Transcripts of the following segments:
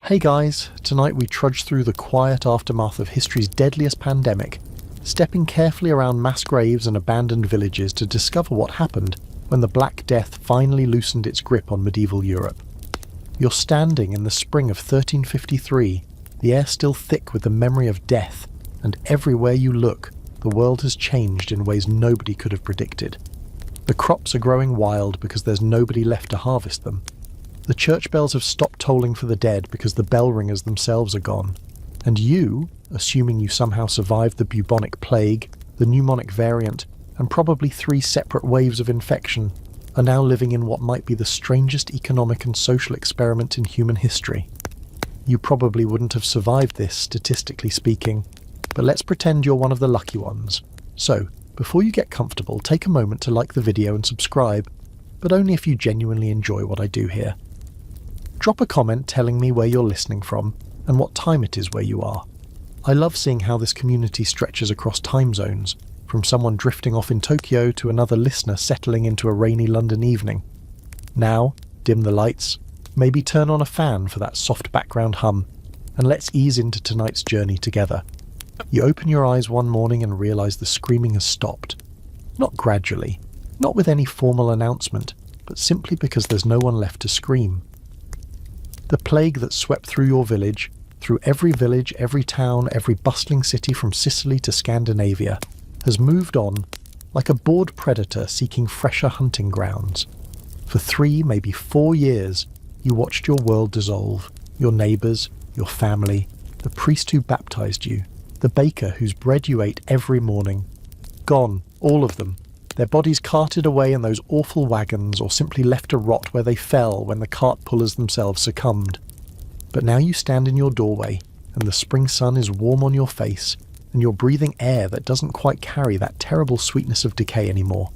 Hey guys, tonight we trudge through the quiet aftermath of history's deadliest pandemic, stepping carefully around mass graves and abandoned villages to discover what happened when the Black Death finally loosened its grip on medieval Europe. You're standing in the spring of 1353, the air still thick with the memory of death, and everywhere you look, the world has changed in ways nobody could have predicted. The crops are growing wild because there's nobody left to harvest them. The church bells have stopped tolling for the dead because the bell ringers themselves are gone. And you, assuming you somehow survived the bubonic plague, the pneumonic variant, and probably 3 separate waves of infection, are now living in what might be the strangest economic and social experiment in human history. You probably wouldn't have survived this, statistically speaking, but let's pretend you're one of the lucky ones. So, before you get comfortable, take a moment to like the video and subscribe, but only if you genuinely enjoy what I do here. Drop a comment telling me where you're listening from and what time it is where you are. I love seeing how this community stretches across time zones, from someone drifting off in Tokyo to another listener settling into a rainy London evening. Now, dim the lights, maybe turn on a fan for that soft background hum, and let's ease into tonight's journey together. You open your eyes one morning and realise the screaming has stopped. Not gradually, not with any formal announcement, but simply because there's no one left to scream. The plague that swept through your village, through every village, every town, every bustling city from Sicily to Scandinavia, has moved on like a bored predator seeking fresher hunting grounds. For 3, maybe 4 years, you watched your world dissolve, your neighbours, your family, the priest who baptised you, the baker whose bread you ate every morning. Gone, all of them. Their bodies carted away in those awful wagons or simply left to rot where they fell when the cart pullers themselves succumbed. But now you stand in your doorway, and the spring sun is warm on your face, and you're breathing air that doesn't quite carry that terrible sweetness of decay anymore.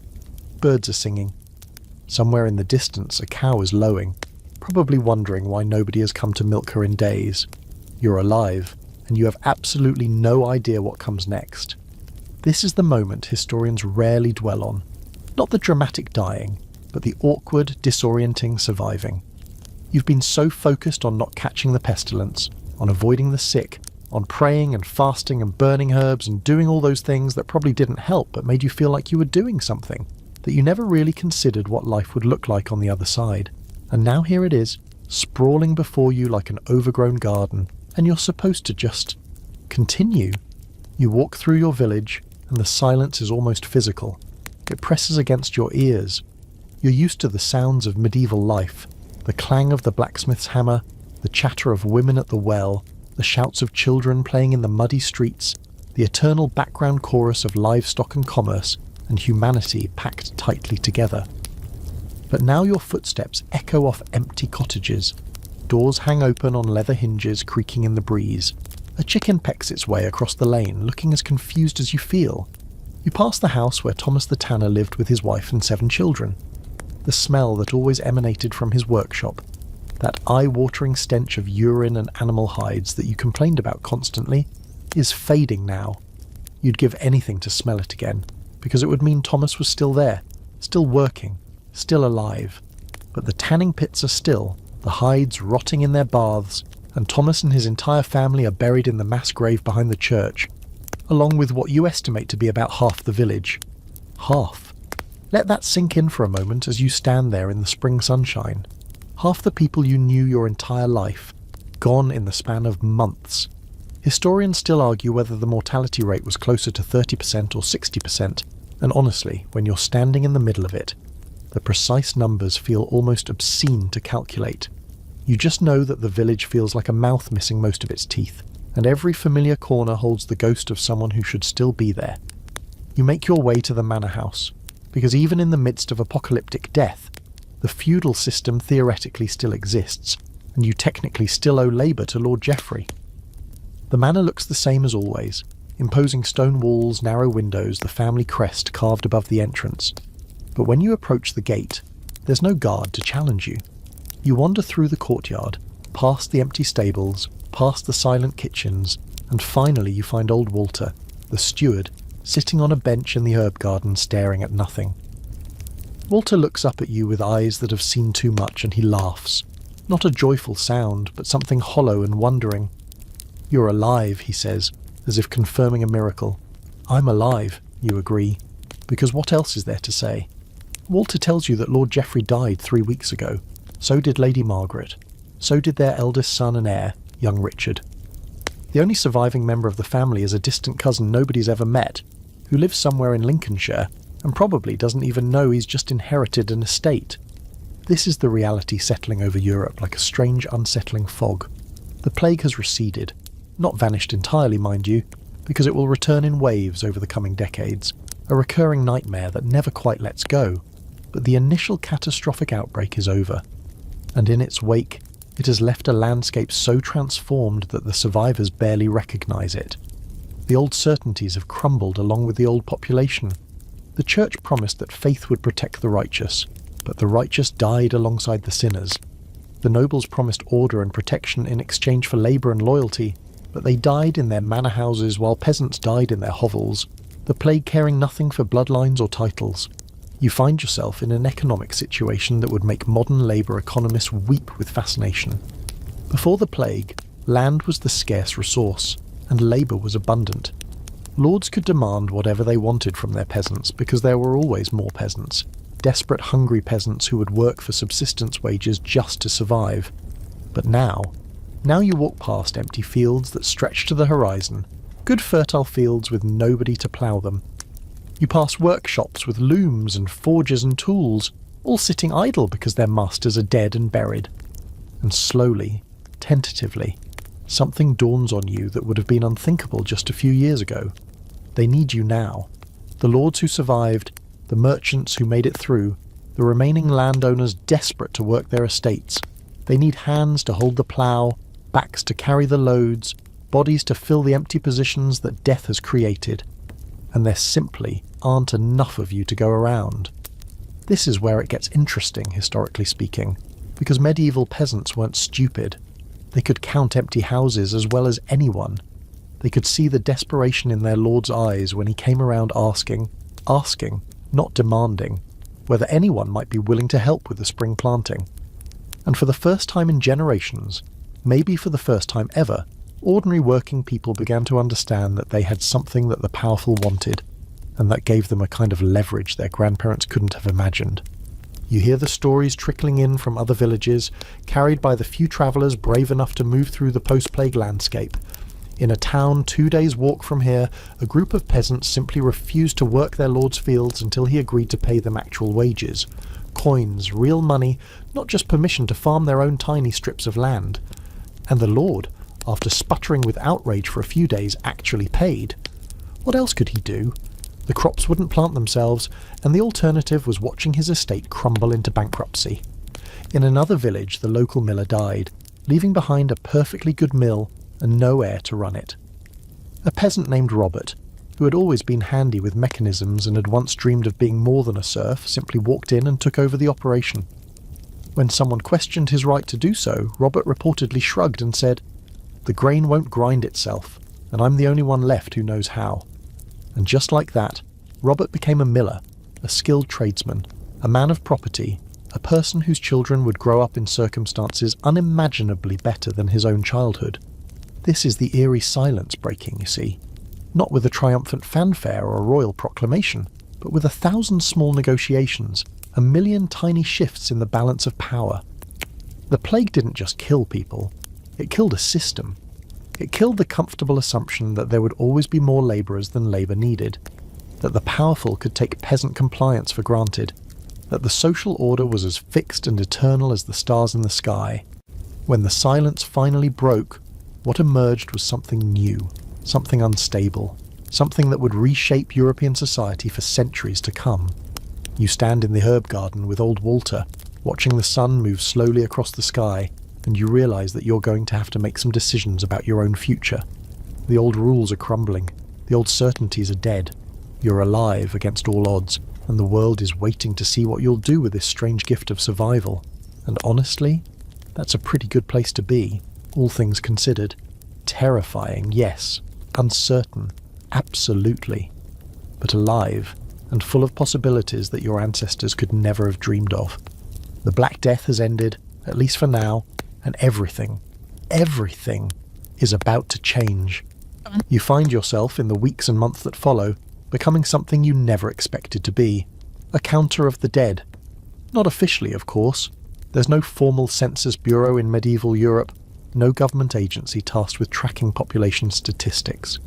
Birds are singing. Somewhere in the distance a cow is lowing, probably wondering why nobody has come to milk her in days. You're alive, and you have absolutely no idea what comes next. This is the moment historians rarely dwell on. Not the dramatic dying, but the awkward, disorienting surviving. You've been so focused on not catching the pestilence, on avoiding the sick, on praying and fasting and burning herbs and doing all those things that probably didn't help but made you feel like you were doing something, that you never really considered what life would look like on the other side. And now here it is, sprawling before you like an overgrown garden, and you're supposed to just continue. You walk through your village, and the silence is almost physical. It presses against your ears. You're used to the sounds of medieval life, the clang of the blacksmith's hammer, the chatter of women at the well, the shouts of children playing in the muddy streets, the eternal background chorus of livestock and commerce, and humanity packed tightly together. But now your footsteps echo off empty cottages. Doors hang open on leather hinges creaking in the breeze. A chicken pecks its way across the lane, looking as confused as you feel. You pass the house where Thomas the Tanner lived with his wife and 7 children. The smell that always emanated from his workshop, that eye-watering stench of urine and animal hides that you complained about constantly, is fading now. You'd give anything to smell it again, because it would mean Thomas was still there, still working, still alive. But the tanning pits are still, the hides rotting in their baths, and Thomas and his entire family are buried in the mass grave behind the church, along with what you estimate to be about half the village. Half. Let that sink in for a moment as you stand there in the spring sunshine. Half the people you knew your entire life, gone in the span of months. Historians still argue whether the mortality rate was closer to 30% or 60%, and honestly, when you're standing in the middle of it, the precise numbers feel almost obscene to calculate. You just know that the village feels like a mouth missing most of its teeth, and every familiar corner holds the ghost of someone who should still be there. You make your way to the manor house, because even in the midst of apocalyptic death, the feudal system theoretically still exists, and you technically still owe labour to Lord Geoffrey. The manor looks the same as always, imposing stone walls, narrow windows, the family crest carved above the entrance. But when you approach the gate, there's no guard to challenge you. You wander through the courtyard, past the empty stables, past the silent kitchens, and finally you find old Walter, the steward, sitting on a bench in the herb garden staring at nothing. Walter looks up at you with eyes that have seen too much, and he laughs. Not a joyful sound, but something hollow and wondering. "You're alive," he says, as if confirming a miracle. "I'm alive," you agree, because what else is there to say? Walter tells you that Lord Geoffrey died 3 weeks ago. So did Lady Margaret. So did their eldest son and heir, young Richard. The only surviving member of the family is a distant cousin nobody's ever met, who lives somewhere in Lincolnshire and probably doesn't even know he's just inherited an estate. This is the reality settling over Europe like a strange, unsettling fog. The plague has receded. Not vanished entirely, mind you, because it will return in waves over the coming decades, a recurring nightmare that never quite lets go. But the initial catastrophic outbreak is over, and in its wake, it has left a landscape so transformed that the survivors barely recognise it. The old certainties have crumbled along with the old population. The church promised that faith would protect the righteous, but the righteous died alongside the sinners. The nobles promised order and protection in exchange for labour and loyalty, but they died in their manor houses while peasants died in their hovels, the plague caring nothing for bloodlines or titles. You find yourself in an economic situation that would make modern labour economists weep with fascination. Before the plague, land was the scarce resource, and labour was abundant. Lords could demand whatever they wanted from their peasants because there were always more peasants. Desperate, hungry peasants who would work for subsistence wages just to survive. But now you walk past empty fields that stretch to the horizon, good fertile fields with nobody to plough them. You pass workshops with looms and forges and tools, all sitting idle because their masters are dead and buried. And slowly, tentatively, something dawns on you that would have been unthinkable just a few years ago. They need you now. The lords who survived, the merchants who made it through, the remaining landowners desperate to work their estates. They need hands to hold the plough, backs to carry the loads, bodies to fill the empty positions that death has created. And there simply aren't enough of you to go around. This is where it gets interesting, historically speaking, because medieval peasants weren't stupid. They could count empty houses as well as anyone. They could see the desperation in their lord's eyes when he came around asking, not demanding, whether anyone might be willing to help with the spring planting. And for the first time in generations, maybe for the first time ever, ordinary working people began to understand that they had something that the powerful wanted, and that gave them a kind of leverage their grandparents couldn't have imagined. You hear the stories trickling in from other villages, carried by the few travellers brave enough to move through the post-plague landscape. In a town 2 days' walk from here, a group of peasants simply refused to work their lord's fields until he agreed to pay them actual wages. Coins, real money, not just permission to farm their own tiny strips of land. And the lord, after sputtering with outrage for a few days, actually paid. What else could he do? The crops wouldn't plant themselves, and the alternative was watching his estate crumble into bankruptcy. In another village, the local miller died, leaving behind a perfectly good mill and no heir to run it. A peasant named Robert, who had always been handy with mechanisms and had once dreamed of being more than a serf, simply walked in and took over the operation. When someone questioned his right to do so, Robert reportedly shrugged and said, "The grain won't grind itself, and I'm the only one left who knows how." And just like that, Robert became a miller, a skilled tradesman, a man of property, a person whose children would grow up in circumstances unimaginably better than his own childhood. This is the eerie silence breaking, you see. Not with a triumphant fanfare or a royal proclamation, but with 1,000 small negotiations, 1,000,000 tiny shifts in the balance of power. The plague didn't just kill people, it killed a system. It killed the comfortable assumption that there would always be more labourers than labour needed, that the powerful could take peasant compliance for granted, that the social order was as fixed and eternal as the stars in the sky. When the silence finally broke, what emerged was something new, something unstable, something that would reshape European society for centuries to come. You stand in the herb garden with old Walter, watching the sun move slowly across the sky, and you realise that you're going to have to make some decisions about your own future. The old rules are crumbling, the old certainties are dead. You're alive against all odds, and the world is waiting to see what you'll do with this strange gift of survival. And honestly, that's a pretty good place to be, all things considered. Terrifying, yes. Uncertain, absolutely. But alive, and full of possibilities that your ancestors could never have dreamed of. The Black Death has ended, at least for now, and everything is about to change. You find yourself, in the weeks and months that follow, becoming something you never expected to be. A counter of the dead. Not officially, of course. There's no formal census bureau in medieval Europe, no government agency tasked with tracking population statistics.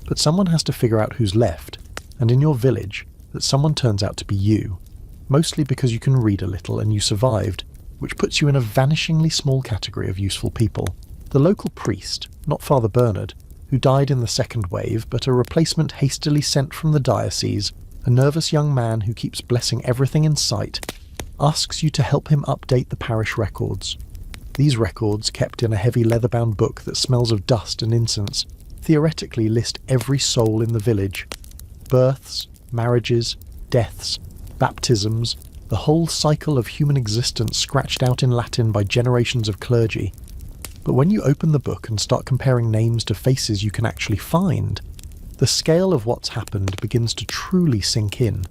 But someone has to figure out who's left, and in your village, that someone turns out to be you. Mostly because you can read a little and you survived, which puts you in a vanishingly small category of useful people. The local priest, not Father Bernard, who died in the second wave, but a replacement hastily sent from the diocese, a nervous young man who keeps blessing everything in sight, asks you to help him update the parish records. These records, kept in a heavy leather-bound book that smells of dust and incense, theoretically list every soul in the village. Births, marriages, deaths, baptisms, the whole cycle of human existence scratched out in Latin by generations of clergy. But when you open the book and start comparing names to faces you can actually find, the scale of what's happened begins to truly sink in.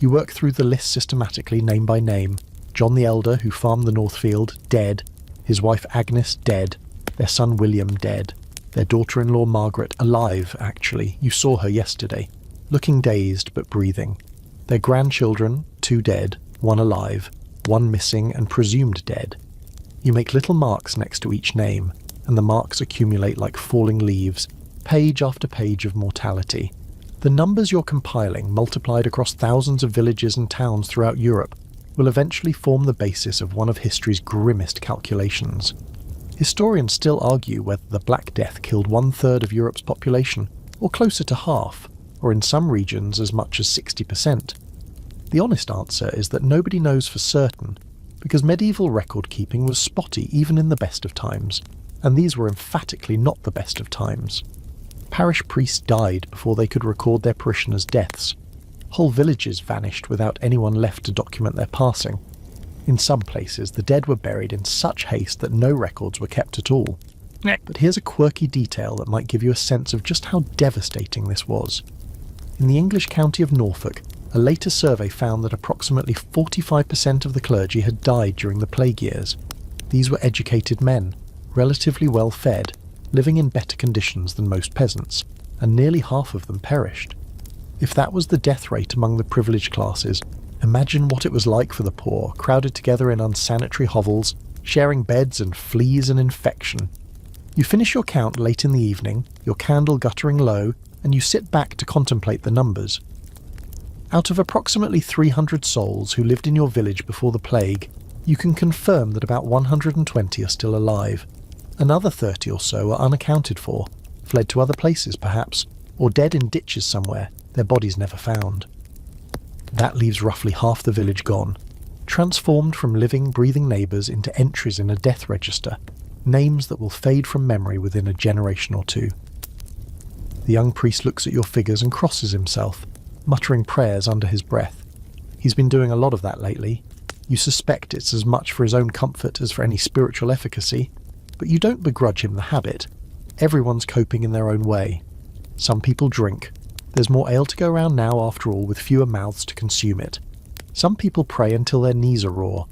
You work through the list systematically, name by name. John the Elder, who farmed the Northfield, dead. His wife Agnes, dead. Their son William, dead. Their daughter-in-law Margaret, alive, actually. You saw her yesterday. Looking dazed, but breathing. Their grandchildren, 2 dead, 1 alive, 1 missing and presumed dead. You make little marks next to each name, and the marks accumulate like falling leaves, page after page of mortality. The numbers you're compiling, multiplied across thousands of villages and towns throughout Europe, will eventually form the basis of one of history's grimmest calculations. Historians still argue whether the Black Death killed 1/3 of Europe's population, or closer to half, or in some regions as much as 60%. The honest answer is that nobody knows for certain, because medieval record-keeping was spotty even in the best of times, and these were emphatically not the best of times. Parish priests died before they could record their parishioners' deaths. Whole villages vanished without anyone left to document their passing. In some places, the dead were buried in such haste that no records were kept at all. But here's a quirky detail that might give you a sense of just how devastating this was. In the English county of Norfolk, a later survey found that approximately 45% of the clergy had died during the plague years. These were educated men, relatively well fed, living in better conditions than most peasants, and nearly half of them perished. If that was the death rate among the privileged classes, imagine what it was like for the poor, crowded together in unsanitary hovels, sharing beds and fleas and infection. You finish your count late in the evening, your candle guttering low, and you sit back to contemplate the numbers. Out of approximately 300 souls who lived in your village before the plague, you can confirm that about 120 are still alive. Another 30 or so are unaccounted for, fled to other places perhaps, or dead in ditches somewhere, their bodies never found. That leaves roughly half the village gone, transformed from living, breathing neighbours into entries in a death register, names that will fade from memory within a generation or two. The young priest looks at your figures and crosses himself, muttering prayers under his breath. He's been doing a lot of that lately. You suspect it's as much for his own comfort as for any spiritual efficacy, but you don't begrudge him the habit. Everyone's coping in their own way. Some people drink. There's more ale to go around now after all, with fewer mouths to consume it. Some people pray until their knees are raw.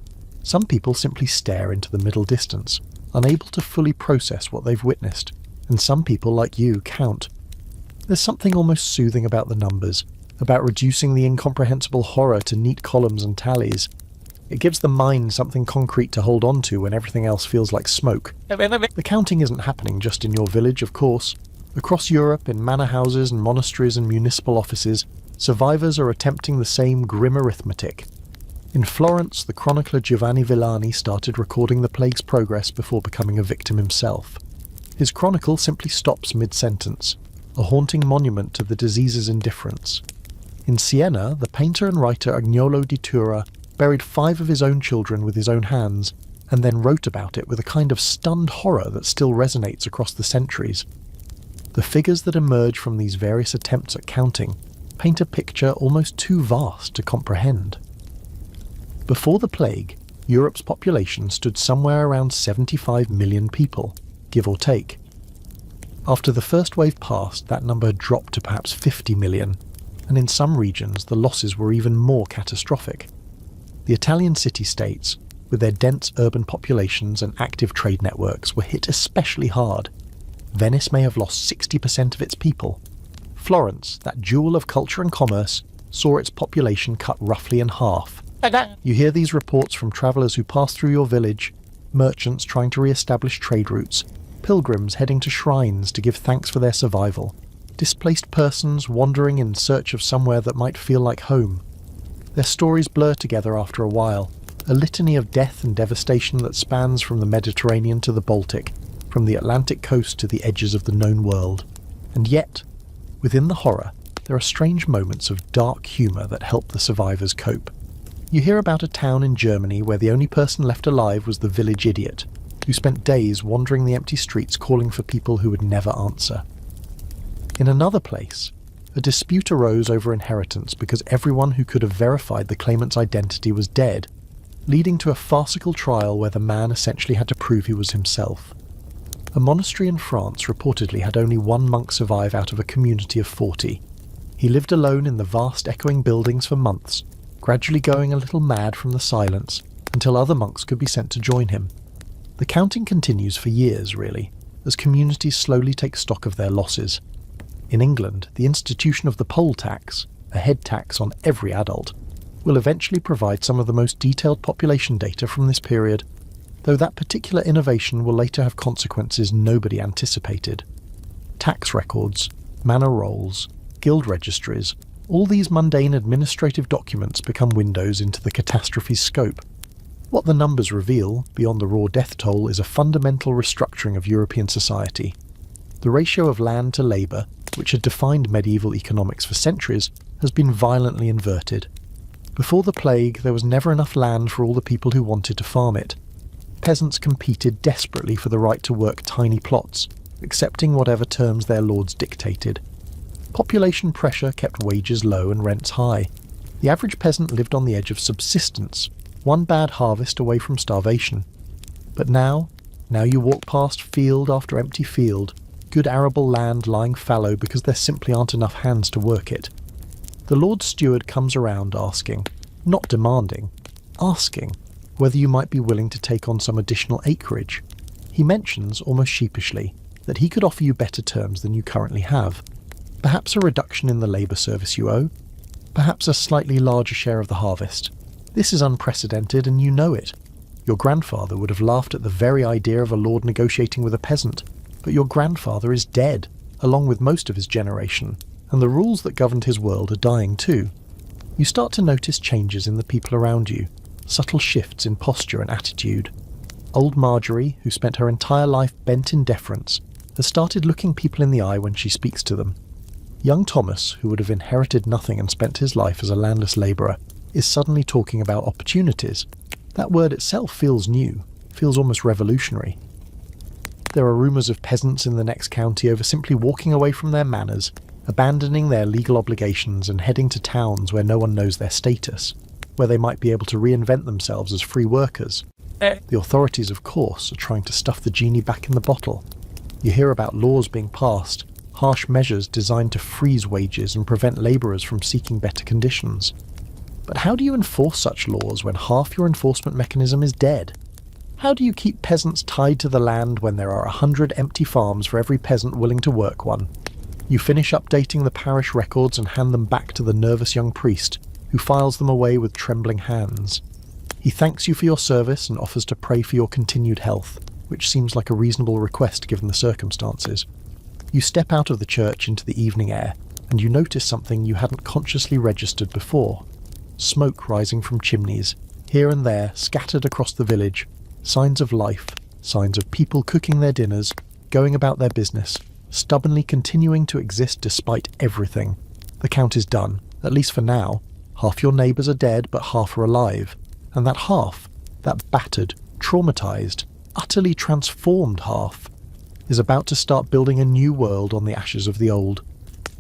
Some people simply stare into the middle distance, unable to fully process what they've witnessed. And some people, like you, count. There's something almost soothing about the numbers, about reducing the incomprehensible horror to neat columns and tallies. It gives the mind something concrete to hold on to when everything else feels like smoke. The counting isn't happening just in your village, of course. Across Europe, in manor houses and monasteries and municipal offices, survivors are attempting the same grim arithmetic. In Florence, the chronicler Giovanni Villani started recording the plague's progress before becoming a victim himself. His chronicle simply stops mid-sentence, a haunting monument to the disease's indifference. In Siena, the painter and writer Agnolo di Tura buried 5 of his own children with his own hands, and then wrote about it with a kind of stunned horror that still resonates across the centuries. The figures that emerge from these various attempts at counting paint a picture almost too vast to comprehend. Before the plague, Europe's population stood somewhere around 75 million people, give or take. After the first wave passed, that number had dropped to perhaps 50 million, and in some regions the losses were even more catastrophic. The Italian city-states, with their dense urban populations and active trade networks, were hit especially hard. Venice may have lost 60% of its people. Florence, that jewel of culture and commerce, saw its population cut roughly in half. You hear these reports from travellers who pass through your village, merchants trying to re-establish trade routes, pilgrims heading to shrines to give thanks for their survival, displaced persons wandering in search of somewhere that might feel like home. Their stories blur together after a while, a litany of death and devastation that spans from the Mediterranean to the Baltic, from the Atlantic coast to the edges of the known world. And yet, within the horror, there are strange moments of dark humour that help the survivors cope. You hear about a town in Germany where the only person left alive was the village idiot, who spent days wandering the empty streets calling for people who would never answer. In another place, a dispute arose over inheritance because everyone who could have verified the claimant's identity was dead, leading to a farcical trial where the man essentially had to prove he was himself. A monastery in France reportedly had only one monk survive out of a community of 40. He lived alone in the vast echoing buildings for months, gradually going a little mad from the silence, until other monks could be sent to join him. The counting continues for years, really, as communities slowly take stock of their losses. In England, the institution of the poll tax, a head tax on every adult, will eventually provide some of the most detailed population data from this period, though that particular innovation will later have consequences nobody anticipated. Tax records, manor rolls, guild registries, all these mundane administrative documents become windows into the catastrophe's scope. What the numbers reveal, beyond the raw death toll, is a fundamental restructuring of European society. The ratio of land to labour, which had defined medieval economics for centuries, has been violently inverted. Before the plague, there was never enough land for all the people who wanted to farm it. Peasants competed desperately for the right to work tiny plots, accepting whatever terms their lords dictated. Population pressure kept wages low and rents high. The average peasant lived on the edge of subsistence, one bad harvest away from starvation. But now you walk past field after empty field, good arable land lying fallow because there simply aren't enough hands to work it. The Lord Steward comes around asking, not demanding, asking, whether you might be willing to take on some additional acreage. He mentions, almost sheepishly, that he could offer you better terms than you currently have. Perhaps a reduction in the labour service you owe. Perhaps a slightly larger share of the harvest. This is unprecedented and you know it. Your grandfather would have laughed at the very idea of a lord negotiating with a peasant, but your grandfather is dead, along with most of his generation, and the rules that governed his world are dying too. You start to notice changes in the people around you, subtle shifts in posture and attitude. Old Marjorie, who spent her entire life bent in deference, has started looking people in the eye when she speaks to them. Young Thomas, who would have inherited nothing and spent his life as a landless labourer, is suddenly talking about opportunities. That word itself feels new, feels almost revolutionary. There are rumours of peasants in the next county over simply walking away from their manors, abandoning their legal obligations and heading to towns where no one knows their status, where they might be able to reinvent themselves as free workers. The authorities, of course, are trying to stuff the genie back in the bottle. You hear about laws being passed, harsh measures designed to freeze wages and prevent labourers from seeking better conditions. But how do you enforce such laws when half your enforcement mechanism is dead? How do you keep peasants tied to the land when there are 100 empty farms for every peasant willing to work one? You finish updating the parish records and hand them back to the nervous young priest, who files them away with trembling hands. He thanks you for your service and offers to pray for your continued health, which seems like a reasonable request given the circumstances. You step out of the church into the evening air, and you notice something you hadn't consciously registered before. Smoke rising from chimneys, here and there, scattered across the village, signs of life, signs of people cooking their dinners, going about their business, stubbornly continuing to exist despite everything. The count is done, at least for now. Half your neighbours are dead, but half are alive. And that half, that battered, traumatised, utterly transformed half, is about to start building a new world on the ashes of the old.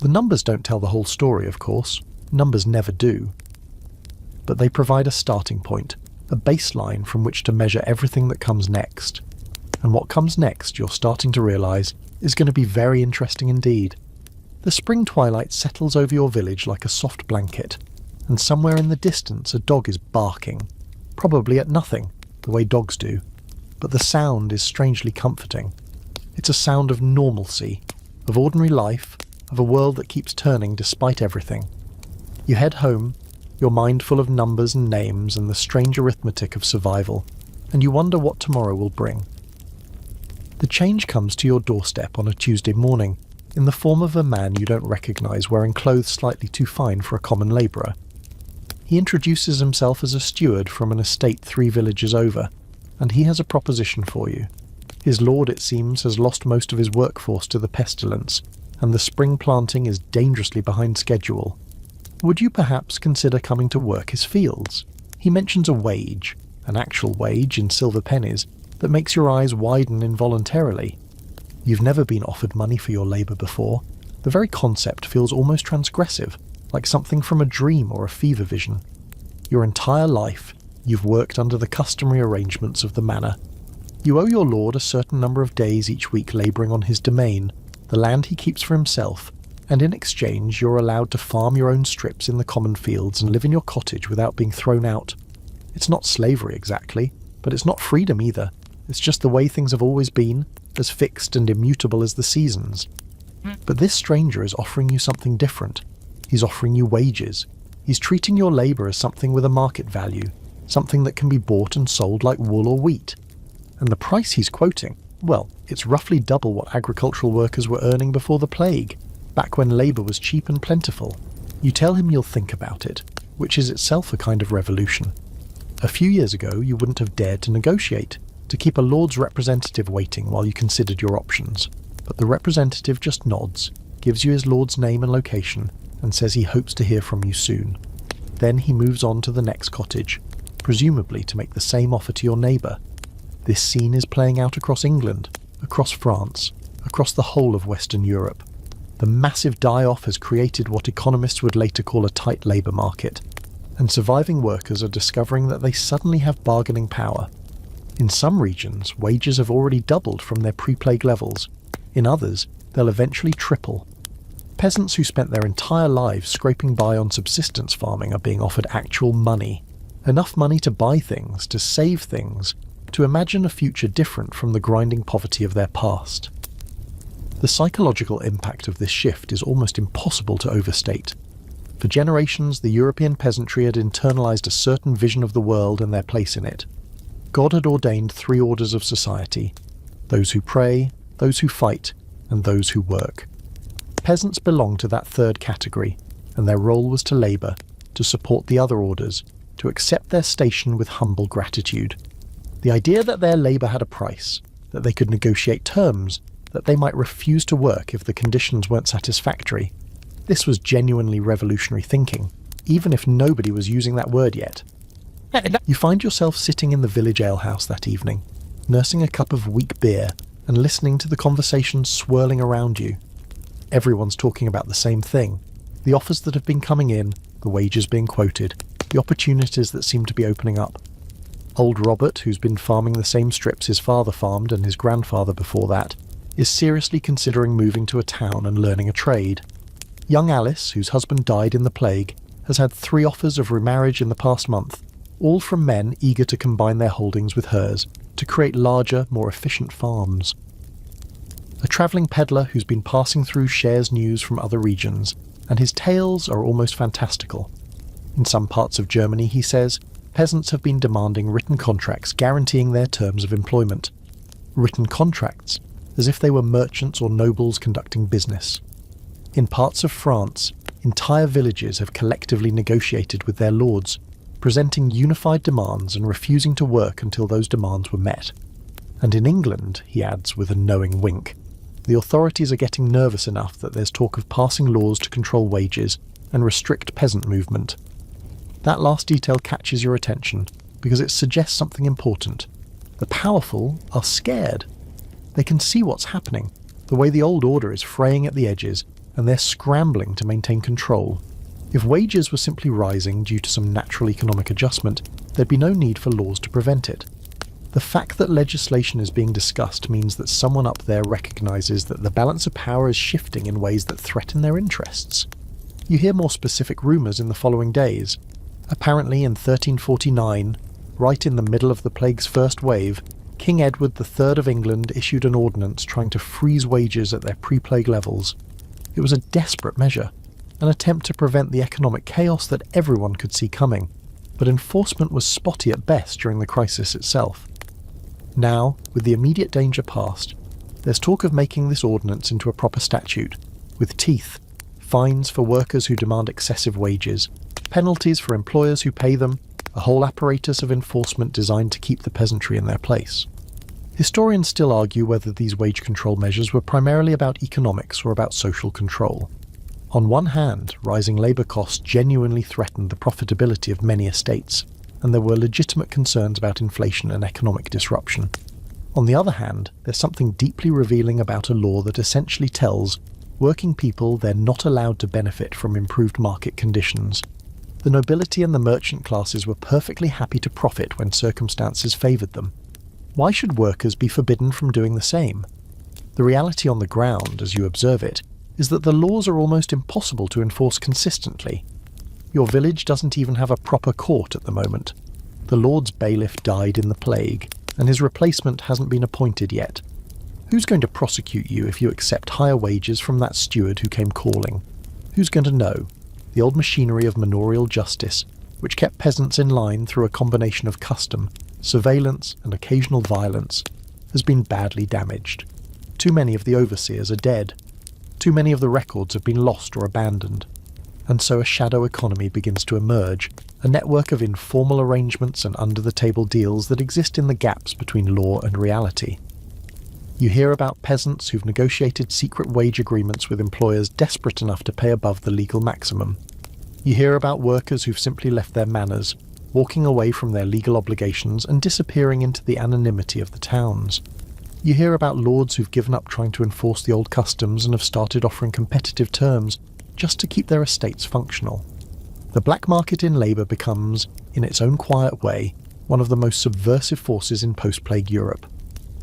The numbers don't tell the whole story, of course. Numbers never do. But they provide a starting point, a baseline from which to measure everything that comes next. And what comes next, you're starting to realise, is going to be very interesting indeed. The spring twilight settles over your village like a soft blanket, and somewhere in the distance a dog is barking, probably at nothing, the way dogs do, but the sound is strangely comforting. It's a sound of normalcy, of ordinary life, of a world that keeps turning despite everything. You head home, your mind full of numbers and names and the strange arithmetic of survival, and you wonder what tomorrow will bring. The change comes to your doorstep on a Tuesday morning, in the form of a man you don't recognise wearing clothes slightly too fine for a common labourer. He introduces himself as a steward from an estate 3 villages over, and he has a proposition for you. His lord, it seems, has lost most of his workforce to the pestilence, and the spring planting is dangerously behind schedule. Would you perhaps consider coming to work his fields? He mentions a wage, an actual wage in silver pennies, that makes your eyes widen involuntarily. You've never been offered money for your labour before. The very concept feels almost transgressive, like something from a dream or a fever vision. Your entire life, you've worked under the customary arrangements of the manor. You owe your lord a certain number of days each week labouring on his domain, the land he keeps for himself, and in exchange you're allowed to farm your own strips in the common fields and live in your cottage without being thrown out. It's not slavery exactly, but it's not freedom either. It's just the way things have always been, as fixed and immutable as the seasons. But this stranger is offering you something different. He's offering you wages. He's treating your labour as something with a market value, something that can be bought and sold like wool or wheat. And the price he's quoting, well, it's roughly double what agricultural workers were earning before the plague, back when labour was cheap and plentiful. You tell him you'll think about it, which is itself a kind of revolution. A few years ago you wouldn't have dared to negotiate, to keep a lord's representative waiting while you considered your options. But the representative just nods, gives you his lord's name and location, and says he hopes to hear from you soon. Then he moves on to the next cottage, presumably to make the same offer to your neighbour. This scene is playing out across England, across France, across the whole of Western Europe. The massive die-off has created what economists would later call a tight labour market, and surviving workers are discovering that they suddenly have bargaining power. In some regions, wages have already doubled from their pre-plague levels. In others, they'll eventually triple. Peasants who spent their entire lives scraping by on subsistence farming are being offered actual money. Enough money to buy things, to save things, to imagine a future different from the grinding poverty of their past. The psychological impact of this shift is almost impossible to overstate. For generations, the European peasantry had internalized a certain vision of the world and their place in it. God had ordained 3 orders of society: those who pray, those who fight, and those who work. Peasants belonged to that third category, and their role was to labour, to support the other orders, to accept their station with humble gratitude. The idea that their labour had a price, that they could negotiate terms, that they might refuse to work if the conditions weren't satisfactory, this was genuinely revolutionary thinking, even if nobody was using that word yet. You find yourself sitting in the village alehouse that evening, nursing a cup of weak beer and listening to the conversations swirling around you. Everyone's talking about the same thing: the offers that have been coming in, the wages being quoted, the opportunities that seem to be opening up. Old Robert, who's been farming the same strips his father farmed and his grandfather before that, is seriously considering moving to a town and learning a trade. Young Alice, whose husband died in the plague, has had 3 offers of remarriage in the past month, all from men eager to combine their holdings with hers, to create larger, more efficient farms. A travelling peddler who's been passing through shares news from other regions, and his tales are almost fantastical. In some parts of Germany, he says, peasants have been demanding written contracts guaranteeing their terms of employment. Written contracts, as if they were merchants or nobles conducting business. In parts of France, entire villages have collectively negotiated with their lords, presenting unified demands and refusing to work until those demands were met. And in England, he adds with a knowing wink, the authorities are getting nervous enough that there's talk of passing laws to control wages and restrict peasant movement. That last detail catches your attention because it suggests something important. The powerful are scared. They can see what's happening, the way the old order is fraying at the edges, and they're scrambling to maintain control. If wages were simply rising due to some natural economic adjustment, there'd be no need for laws to prevent it. The fact that legislation is being discussed means that someone up there recognises that the balance of power is shifting in ways that threaten their interests. You hear more specific rumours in the following days. Apparently in 1349, right in the middle of the plague's first wave, King Edward III of England issued an ordinance trying to freeze wages at their pre-plague levels. It was a desperate measure, an attempt to prevent the economic chaos that everyone could see coming, but enforcement was spotty at best during the crisis itself. Now, with the immediate danger past, there's talk of making this ordinance into a proper statute, with teeth, fines for workers who demand excessive wages, penalties for employers who pay them, a whole apparatus of enforcement designed to keep the peasantry in their place. Historians still argue whether these wage control measures were primarily about economics or about social control. On one hand, rising labour costs genuinely threatened the profitability of many estates, and there were legitimate concerns about inflation and economic disruption. On the other hand, there's something deeply revealing about a law that essentially tells working people they're not allowed to benefit from improved market conditions. The nobility and the merchant classes were perfectly happy to profit when circumstances favoured them. Why should workers be forbidden from doing the same? The reality on the ground, as you observe it, is that the laws are almost impossible to enforce consistently. Your village doesn't even have a proper court at the moment. The Lord's bailiff died in the plague, and his replacement hasn't been appointed yet. Who's going to prosecute you if you accept higher wages from that steward who came calling? Who's going to know? The old machinery of manorial justice, which kept peasants in line through a combination of custom, surveillance, and occasional violence, has been badly damaged. Too many of the overseers are dead. Too many of the records have been lost or abandoned. And so a shadow economy begins to emerge, a network of informal arrangements and under-the-table deals that exist in the gaps between law and reality. You hear about peasants who've negotiated secret wage agreements with employers desperate enough to pay above the legal maximum. You hear about workers who've simply left their manors, walking away from their legal obligations and disappearing into the anonymity of the towns. You hear about lords who've given up trying to enforce the old customs and have started offering competitive terms just to keep their estates functional. The black market in labour becomes, in its own quiet way, one of the most subversive forces in post-plague Europe.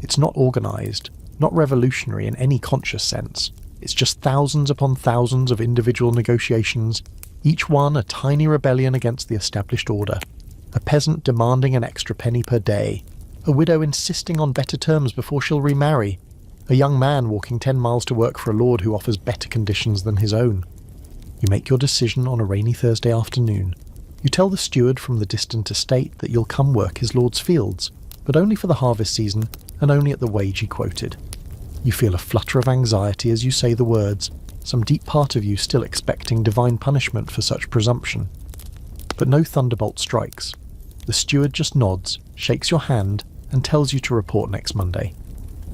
It's not organised, not revolutionary in any conscious sense. It's just thousands upon thousands of individual negotiations, each one a tiny rebellion against the established order. A peasant demanding an extra penny per day, a widow insisting on better terms before she'll remarry, a young man walking 10 miles to work for a lord who offers better conditions than his own. You make your decision on a rainy Thursday afternoon. You tell the steward from the distant estate that you'll come work his lord's fields, but only for the harvest season and only at the wage he quoted. You feel a flutter of anxiety as you say the words, some deep part of you still expecting divine punishment for such presumption. But no thunderbolt strikes. The steward just nods, shakes your hand, and tells you to report next Monday.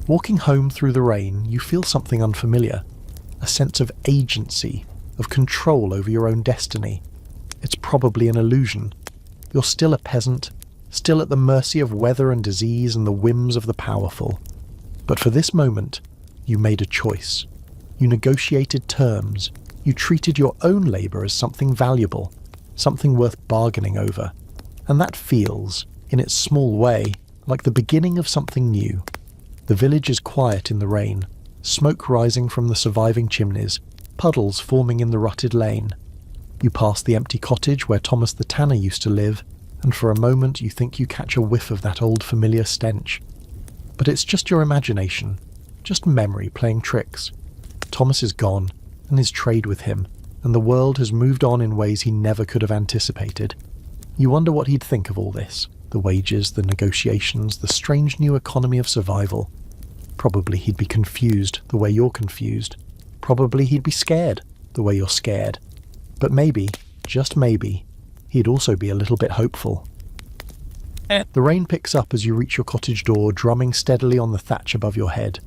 Walking home through the rain, you feel something unfamiliar, a sense of agency, of control over your own destiny. It's probably an illusion. You're still a peasant, still at the mercy of weather and disease and the whims of the powerful. But for this moment, you made a choice. You negotiated terms. You treated your own labour as something valuable, something worth bargaining over. And that feels, in its small way, like the beginning of something new. The village is quiet in the rain, smoke rising from the surviving chimneys, puddles forming in the rutted lane. You pass the empty cottage where Thomas the tanner used to live, and for a moment you think you catch a whiff of that old familiar stench. But it's just your imagination, just memory playing tricks. Thomas is gone, and his trade with him, and the world has moved on in ways he never could have anticipated. You wonder what he'd think of all this, the wages, the negotiations, the strange new economy of survival. Probably he'd be confused, the way you're confused. Probably he'd be scared, the way you're scared. But maybe, just maybe, he'd also be a little bit hopeful. The rain picks up as you reach your cottage door, drumming steadily on the thatch above your head.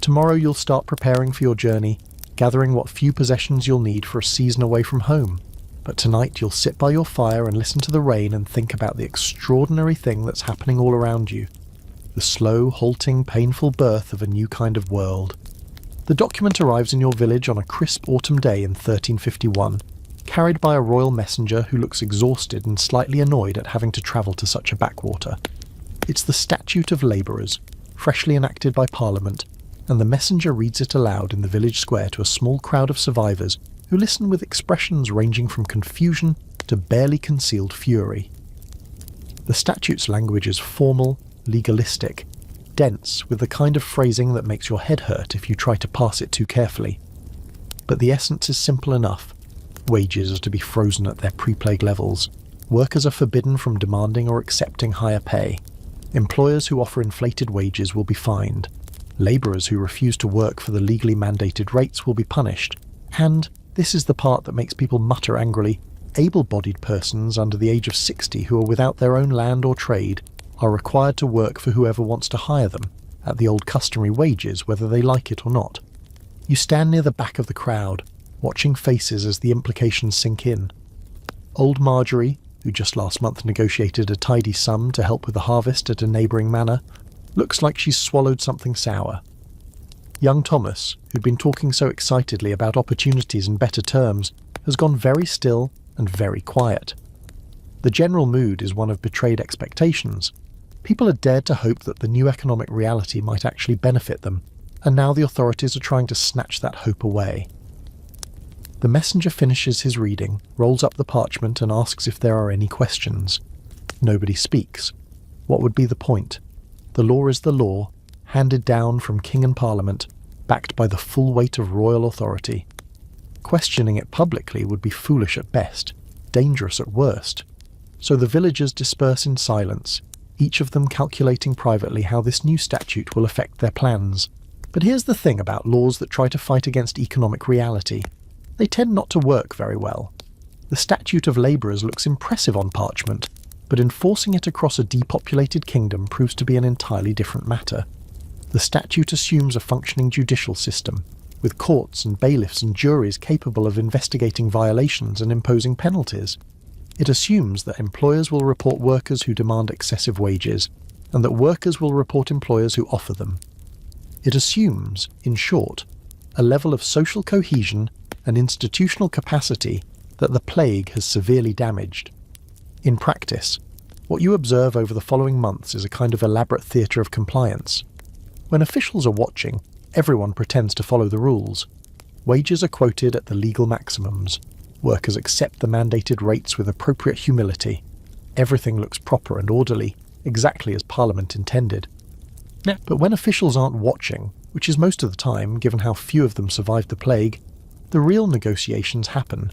Tomorrow you'll start preparing for your journey, gathering what few possessions you'll need for a season away from home. But tonight you'll sit by your fire and listen to the rain and think about the extraordinary thing that's happening all around you. The slow, halting, painful birth of a new kind of world. The document arrives in your village on a crisp autumn day in 1351, carried by a royal messenger who looks exhausted and slightly annoyed at having to travel to such a backwater. It's the Statute of Labourers, freshly enacted by Parliament, and the messenger reads it aloud in the village square to a small crowd of survivors who listen with expressions ranging from confusion to barely concealed fury. The statute's language is formal, legalistic, dense, with the kind of phrasing that makes your head hurt if you try to parse it too carefully. But the essence is simple enough. Wages are to be frozen at their pre-plague levels. Workers are forbidden from demanding or accepting higher pay. Employers who offer inflated wages will be fined. Labourers who refuse to work for the legally mandated rates will be punished. And, this is the part that makes people mutter angrily, able-bodied persons under the age of 60 who are without their own land or trade are required to work for whoever wants to hire them, at the old customary wages whether they like it or not. You stand near the back of the crowd, watching faces as the implications sink in. Old Marjorie, who just last month negotiated a tidy sum to help with the harvest at a neighbouring manor, looks like she's swallowed something sour. Young Thomas, who'd been talking so excitedly about opportunities and better terms, has gone very still and very quiet. The general mood is one of betrayed expectations. People had dared to hope that the new economic reality might actually benefit them, and now the authorities are trying to snatch that hope away. The messenger finishes his reading, rolls up the parchment and asks if there are any questions. Nobody speaks. What would be the point? The law is the law, handed down from King and Parliament, backed by the full weight of royal authority. Questioning it publicly would be foolish at best, dangerous at worst. So the villagers disperse in silence, each of them calculating privately how this new statute will affect their plans. But here's the thing about laws that try to fight against economic reality. They tend not to work very well. The Statute of Labourers looks impressive on parchment, but enforcing it across a depopulated kingdom proves to be an entirely different matter. The statute assumes a functioning judicial system, with courts and bailiffs and juries capable of investigating violations and imposing penalties. It assumes that employers will report workers who demand excessive wages, and that workers will report employers who offer them. It assumes, in short, a level of social cohesion and institutional capacity that the plague has severely damaged. In practice, what you observe over the following months is a kind of elaborate theatre of compliance. When officials are watching, everyone pretends to follow the rules. Wages are quoted at the legal maximums. Workers accept the mandated rates with appropriate humility. Everything looks proper and orderly, exactly as Parliament intended. But when officials aren't watching, which is most of the time given how few of them survived the plague, the real negotiations happen.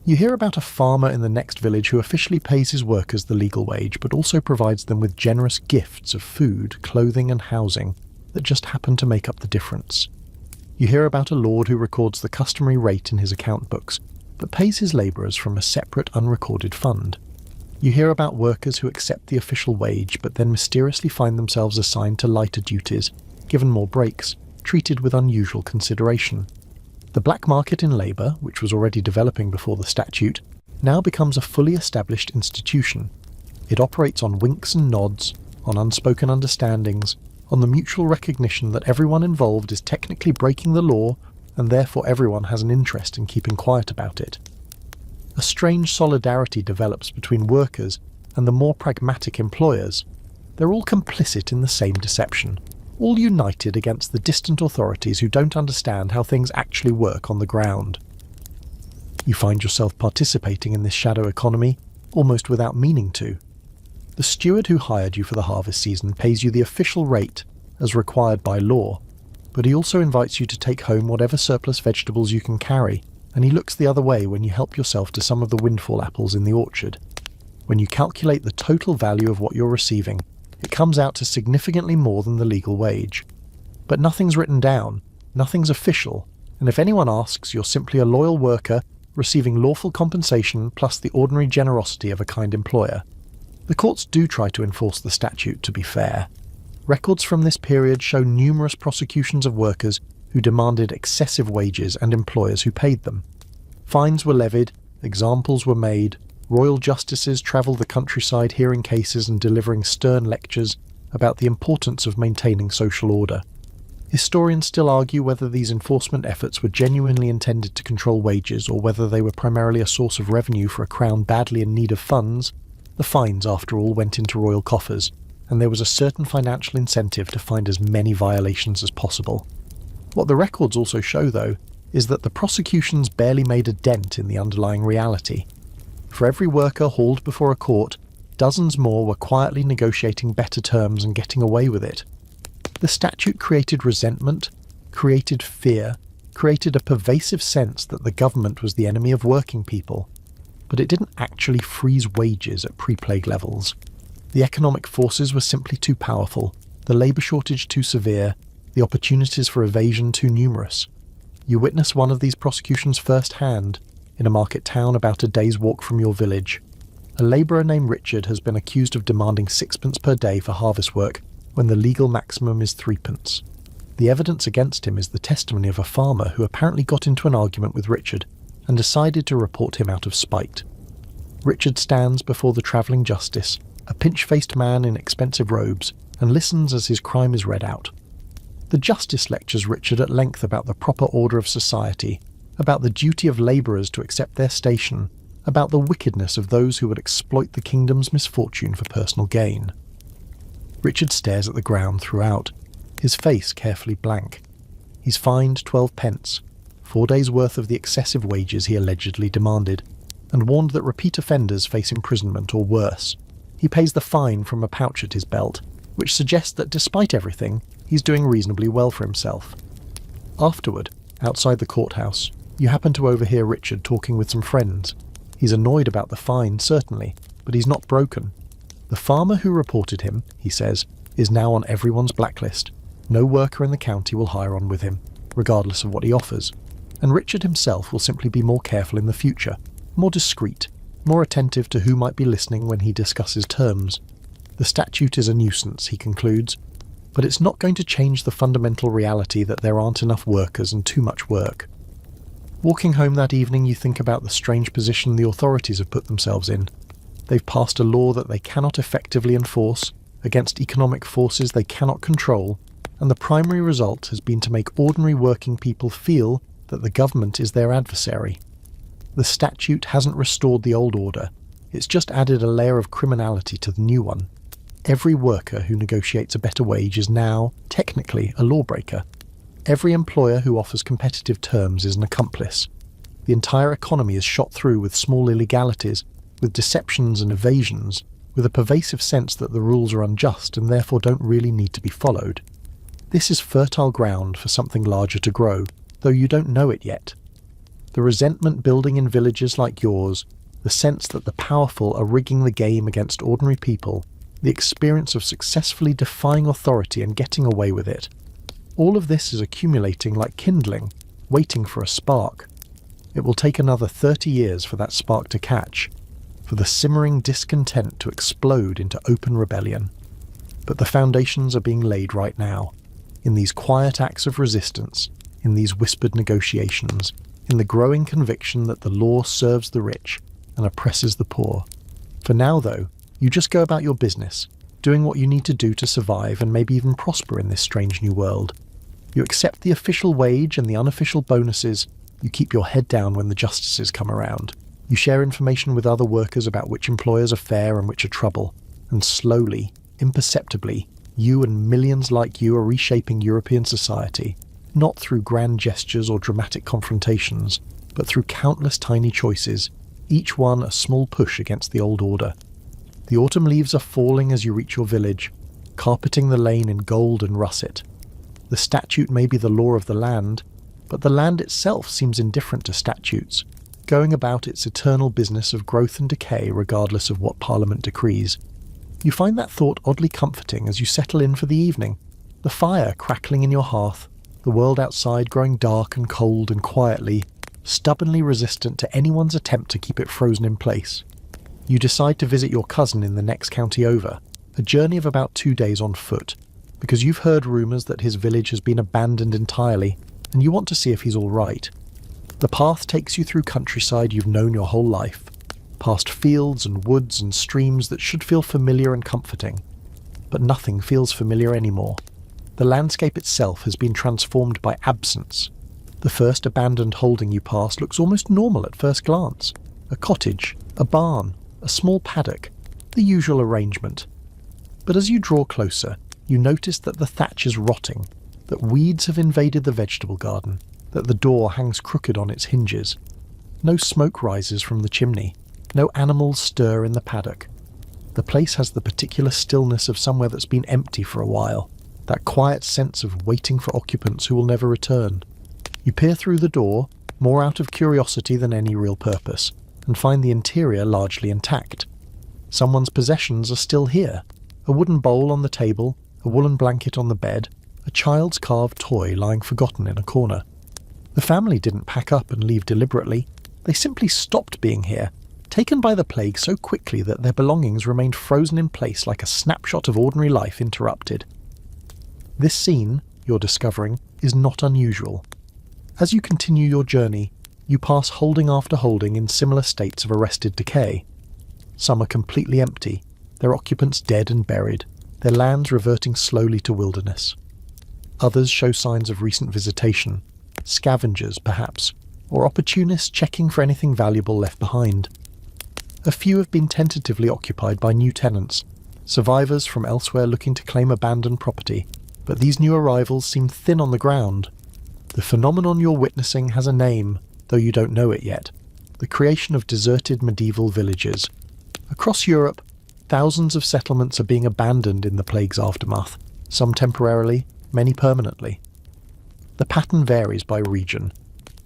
You hear about a farmer in the next village who officially pays his workers the legal wage but also provides them with generous gifts of food, clothing and housing that just happen to make up the difference. You hear about a lord who records the customary rate in his account books but pays his labourers from a separate unrecorded fund. You hear about workers who accept the official wage but then mysteriously find themselves assigned to lighter duties, given more breaks, treated with unusual consideration. The black market in labour, which was already developing before the statute, now becomes a fully established institution. It operates on winks and nods, on unspoken understandings, on the mutual recognition that everyone involved is technically breaking the law, and therefore everyone has an interest in keeping quiet about it. A strange solidarity develops between workers and the more pragmatic employers. They're all complicit in the same deception, all united against the distant authorities who don't understand how things actually work on the ground. You find yourself participating in this shadow economy, almost without meaning to. The steward who hired you for the harvest season pays you the official rate, as required by law, but he also invites you to take home whatever surplus vegetables you can carry, and he looks the other way when you help yourself to some of the windfall apples in the orchard. When you calculate the total value of what you're receiving, it comes out to significantly more than the legal wage. But nothing's written down, nothing's official, and if anyone asks, you're simply a loyal worker receiving lawful compensation plus the ordinary generosity of a kind employer. The courts do try to enforce the statute, to be fair. Records from this period show numerous prosecutions of workers who demanded excessive wages and employers who paid them. Fines were levied, examples were made, royal justices travelled the countryside hearing cases and delivering stern lectures about the importance of maintaining social order. Historians still argue whether these enforcement efforts were genuinely intended to control wages or whether they were primarily a source of revenue for a crown badly in need of funds. The fines, after all, went into royal coffers, and there was a certain financial incentive to find as many violations as possible. What the records also show, though, is that the prosecutions barely made a dent in the underlying reality. For every worker hauled before a court, Dozens more were quietly negotiating better terms and getting away with it. The statute created resentment, created fear, created a pervasive sense that the government was the enemy of working people. But it didn't actually freeze wages at pre-plague levels. The economic forces were simply too powerful, the labour shortage too severe, the opportunities for evasion too numerous. You witness one of these prosecutions firsthand, in a market town about a day's walk from your village. A labourer named Richard has been accused of demanding 6 pence per day for harvest work when the legal maximum is 3 pence. The evidence against him is the testimony of a farmer who apparently got into an argument with Richard and decided to report him out of spite. Richard stands before the travelling justice, a pinch-faced man in expensive robes, and listens as his crime is read out. The justice lectures Richard at length about the proper order of society, about the duty of labourers to accept their station, about the wickedness of those who would exploit the kingdom's misfortune for personal gain. Richard stares at the ground throughout, his face carefully blank. He's fined 12 pence, 4 days' worth of the excessive wages he allegedly demanded, and warned that repeat offenders face imprisonment or worse. He pays the fine from a pouch at his belt, which suggests that despite everything, he's doing reasonably well for himself. Afterward, outside the courthouse, you happen to overhear Richard talking with some friends. He's annoyed about the fine, certainly, but he's not broken. The farmer who reported him, he says, is now on everyone's blacklist. No worker in the county will hire on with him, regardless of what he offers. And Richard himself will simply be more careful in the future, more discreet, more attentive to who might be listening when he discusses terms. The statute is a nuisance, he concludes, but it's not going to change the fundamental reality that there aren't enough workers and too much work. Walking home that evening, you think about the strange position the authorities have put themselves in. They've passed a law that they cannot effectively enforce, against economic forces they cannot control, and the primary result has been to make ordinary working people feel that the government is their adversary. The statute hasn't restored the old order, it's just added a layer of criminality to the new one. Every worker who negotiates a better wage is now, technically, a lawbreaker. Every employer who offers competitive terms is an accomplice. The entire economy is shot through with small illegalities, with deceptions and evasions, with a pervasive sense that the rules are unjust and therefore don't really need to be followed. This is fertile ground for something larger to grow, though you don't know it yet. The resentment building in villages like yours, the sense that the powerful are rigging the game against ordinary people, the experience of successfully defying authority and getting away with it. All of this is accumulating like kindling, waiting for a spark. It will take another 30 years for that spark to catch, for the simmering discontent to explode into open rebellion. But the foundations are being laid right now, in these quiet acts of resistance, in these whispered negotiations, in the growing conviction that the law serves the rich and oppresses the poor. For now, though, you just go about your business, doing what you need to do to survive and maybe even prosper in this strange new world. You accept the official wage and the unofficial bonuses. You keep your head down when the justices come around. You share information with other workers about which employers are fair and which are trouble. And slowly, imperceptibly, you and millions like you are reshaping European society, not through grand gestures or dramatic confrontations, but through countless tiny choices, each one a small push against the old order. The autumn leaves are falling as you reach your village, carpeting the lane in gold and russet. The statute may be the law of the land, but the land itself seems indifferent to statutes, going about its eternal business of growth and decay regardless of what Parliament decrees. You find that thought oddly comforting as you settle in for the evening, the fire crackling in your hearth, the world outside growing dark and cold and quietly, stubbornly resistant to anyone's attempt to keep it frozen in place. You decide to visit your cousin in the next county over, a journey of about 2 days on foot, because you've heard rumours that his village has been abandoned entirely, and you want to see if he's all right. The path takes you through countryside you've known your whole life, past fields and woods and streams that should feel familiar and comforting. But nothing feels familiar anymore. The landscape itself has been transformed by absence. The first abandoned holding you pass looks almost normal at first glance. A cottage, a barn, a small paddock, the usual arrangement. But as you draw closer, you notice that the thatch is rotting, that weeds have invaded the vegetable garden, that the door hangs crooked on its hinges. No smoke rises from the chimney, no animals stir in the paddock. The place has the particular stillness of somewhere that's been empty for a while, that quiet sense of waiting for occupants who will never return. You peer through the door, more out of curiosity than any real purpose, and find the interior largely intact. Someone's possessions are still here. A wooden bowl on the table, a woolen blanket on the bed, a child's carved toy lying forgotten in a corner. The family didn't pack up and leave deliberately. They simply stopped being here, taken by the plague so quickly that their belongings remained frozen in place like a snapshot of ordinary life interrupted. This scene, you're discovering, is not unusual. As you continue your journey, you pass holding after holding in similar states of arrested decay. Some are completely empty, their occupants dead and buried, their lands reverting slowly to wilderness. Others show signs of recent visitation, scavengers perhaps, or opportunists checking for anything valuable left behind. A few have been tentatively occupied by new tenants, survivors from elsewhere looking to claim abandoned property, but these new arrivals seem thin on the ground. The phenomenon you're witnessing has a name, though you don't know it yet: the creation of deserted medieval villages. Across Europe, thousands of settlements are being abandoned in the plague's aftermath, some temporarily, many permanently. The pattern varies by region.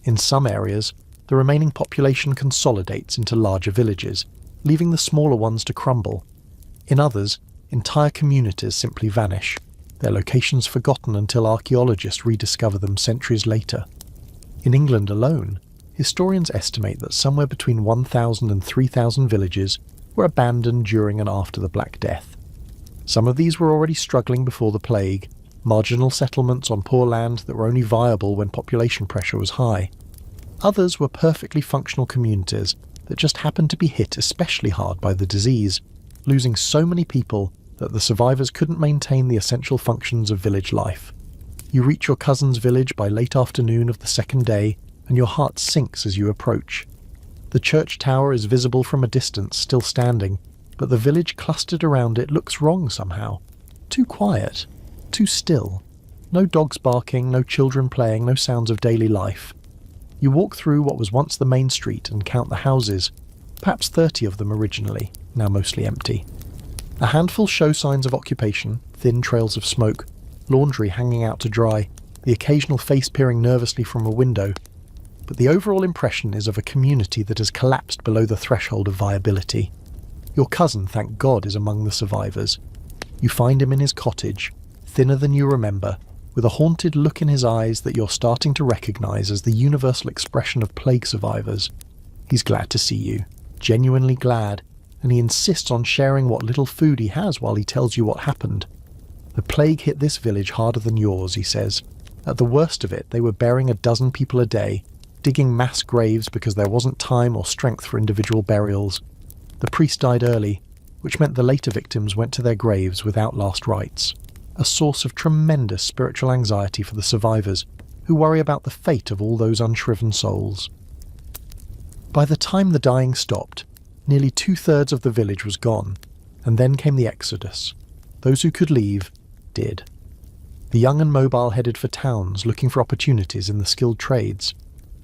In some areas, the remaining population consolidates into larger villages, leaving the smaller ones to crumble. In others, entire communities simply vanish, their locations forgotten until archaeologists rediscover them centuries later. In England alone, historians estimate that somewhere between 1,000 and 3,000 villages were abandoned during and after the Black Death. Some of these were already struggling before the plague, marginal settlements on poor land that were only viable when population pressure was high. Others were perfectly functional communities that just happened to be hit especially hard by the disease, losing so many people that the survivors couldn't maintain the essential functions of village life. You reach your cousin's village by late afternoon of the second day, and your heart sinks as you approach. The church tower is visible from a distance, still standing, but the village clustered around it looks wrong somehow. Too quiet, too still. No dogs barking, no children playing, no sounds of daily life. You walk through what was once the main street and count the houses, perhaps 30 of them originally, now mostly empty. A handful show signs of occupation, thin trails of smoke, laundry hanging out to dry, the occasional face peering nervously from a window. But the overall impression is of a community that has collapsed below the threshold of viability. Your cousin, thank God, is among the survivors. You find him in his cottage, thinner than you remember, with a haunted look in his eyes that you're starting to recognise as the universal expression of plague survivors. He's glad to see you, genuinely glad, and he insists on sharing what little food he has while he tells you what happened. The plague hit this village harder than yours, he says. At the worst of it, they were burying a dozen people a day, digging mass graves because there wasn't time or strength for individual burials. The priest died early, which meant the later victims went to their graves without last rites, a source of tremendous spiritual anxiety for the survivors, who worry about the fate of all those unshriven souls. By the time the dying stopped, nearly 2/3 of the village was gone, and then came the exodus. Those who could leave, did. The young and mobile headed for towns, looking for opportunities in the skilled trades.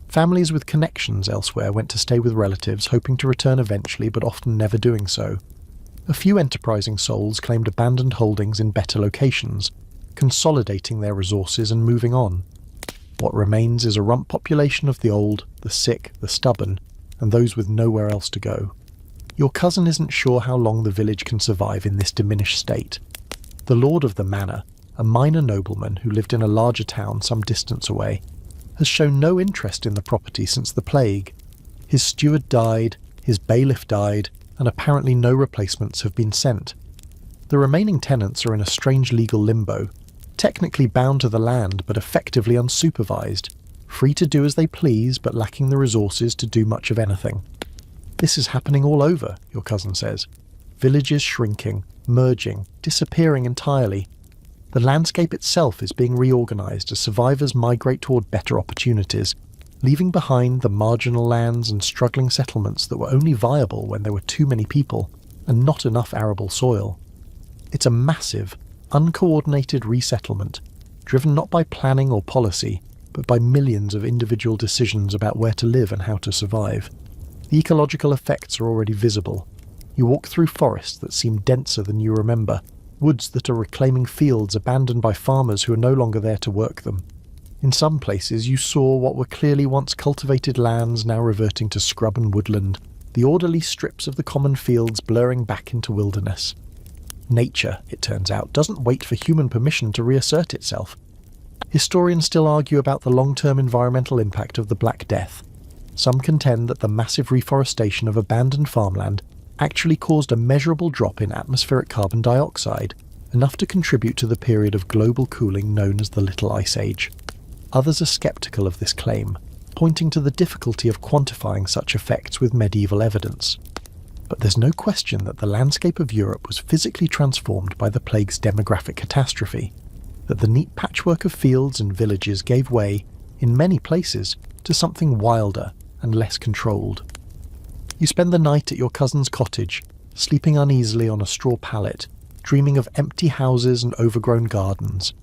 Families with connections elsewhere went to stay with relatives, hoping to return eventually, but often never doing so. A few enterprising souls claimed abandoned holdings in better locations, consolidating their resources and moving on. What remains is a rump population of the old, the sick, the stubborn, and those with nowhere else to go. Your cousin isn't sure how long the village can survive in this diminished state. The lord of the manor, a minor nobleman who lived in a larger town some distance away, has shown no interest in the property since the plague. His steward died, his bailiff died, and apparently no replacements have been sent. The remaining tenants are in a strange legal limbo, technically bound to the land but effectively unsupervised, free to do as they please but lacking the resources to do much of anything. This is happening all over, your cousin says. Villages shrinking, merging, disappearing entirely. The landscape itself is being reorganised as survivors migrate toward better opportunities, leaving behind the marginal lands and struggling settlements that were only viable when there were too many people and not enough arable soil. It's a massive, uncoordinated resettlement, driven not by planning or policy, but by millions of individual decisions about where to live and how to survive. The ecological effects are already visible. You walk through forests that seem denser than you remember, woods that are reclaiming fields abandoned by farmers who are no longer there to work them. In some places you saw what were clearly once cultivated lands now reverting to scrub and woodland, the orderly strips of the common fields blurring back into wilderness. Nature, it turns out, doesn't wait for human permission to reassert itself. Historians still argue about the long-term environmental impact of the Black Death. Some contend that the massive reforestation of abandoned farmland actually caused a measurable drop in atmospheric carbon dioxide, enough to contribute to the period of global cooling known as the Little Ice Age. Others are sceptical of this claim, pointing to the difficulty of quantifying such effects with medieval evidence. But there's no question that the landscape of Europe was physically transformed by the plague's demographic catastrophe, that the neat patchwork of fields and villages gave way, in many places, to something wilder and less controlled. You spend the night at your cousin's cottage, sleeping uneasily on a straw pallet, dreaming of empty houses and overgrown gardens.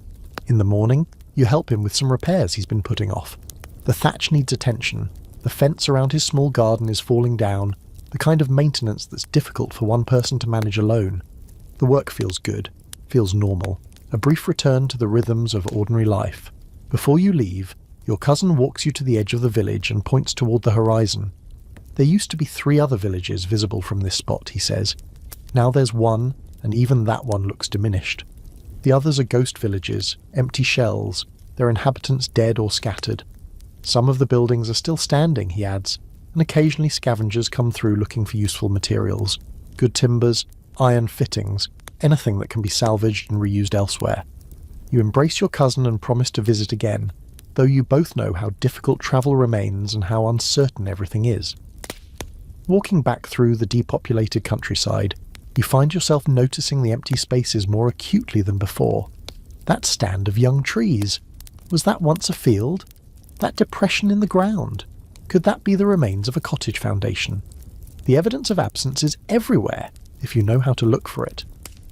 In the morning, you help him with some repairs he's been putting off. The thatch needs attention, the fence around his small garden is falling down, the kind of maintenance that's difficult for one person to manage alone. The work feels good, feels normal, a brief return to the rhythms of ordinary life. Before you leave, your cousin walks you to the edge of the village and points toward the horizon. There used to be 3 other villages visible from this spot, he says. Now there's one, and even that one looks diminished. The others are ghost villages, empty shells, their inhabitants dead or scattered. Some of the buildings are still standing, he adds, and occasionally scavengers come through looking for useful materials, good timbers, iron fittings, anything that can be salvaged and reused elsewhere. You embrace your cousin and promise to visit again, though you both know how difficult travel remains and how uncertain everything is. Walking back through the depopulated countryside, you find yourself noticing the empty spaces more acutely than before. That stand of young trees. Was that once a field? That depression in the ground? Could that be the remains of a cottage foundation? The evidence of absence is everywhere, if you know how to look for it.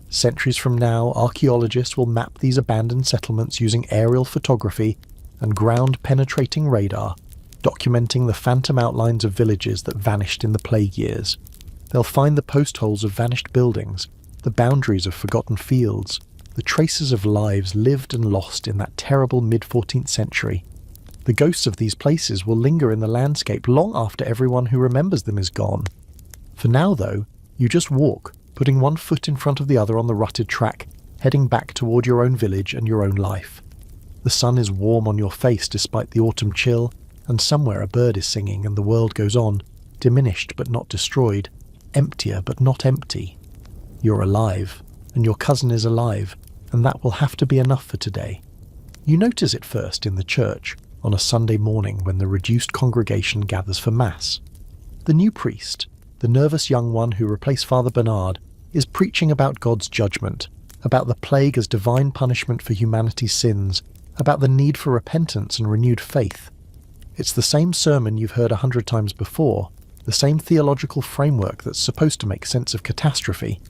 Centuries from now, archaeologists will map these abandoned settlements using aerial photography and ground-penetrating radar, documenting the phantom outlines of villages that vanished in the plague years. They'll find the post holes of vanished buildings, the boundaries of forgotten fields, the traces of lives lived and lost in that terrible mid-14th century. The ghosts of these places will linger in the landscape long after everyone who remembers them is gone. For now, though, you just walk, putting one foot in front of the other on the rutted track, heading back toward your own village and your own life. The sun is warm on your face despite the autumn chill, and somewhere a bird is singing and the world goes on, diminished but not destroyed, emptier but not empty. You're alive, and your cousin is alive, and that will have to be enough for today. You notice it first in the church, on a Sunday morning when the reduced congregation gathers for Mass. The new priest, the nervous young one who replaced Father Bernard, is preaching about God's judgment, about the plague as divine punishment for humanity's sins, about the need for repentance and renewed faith. It's the same sermon you've heard 100 times before, the same theological framework that's supposed to make sense of catastrophe,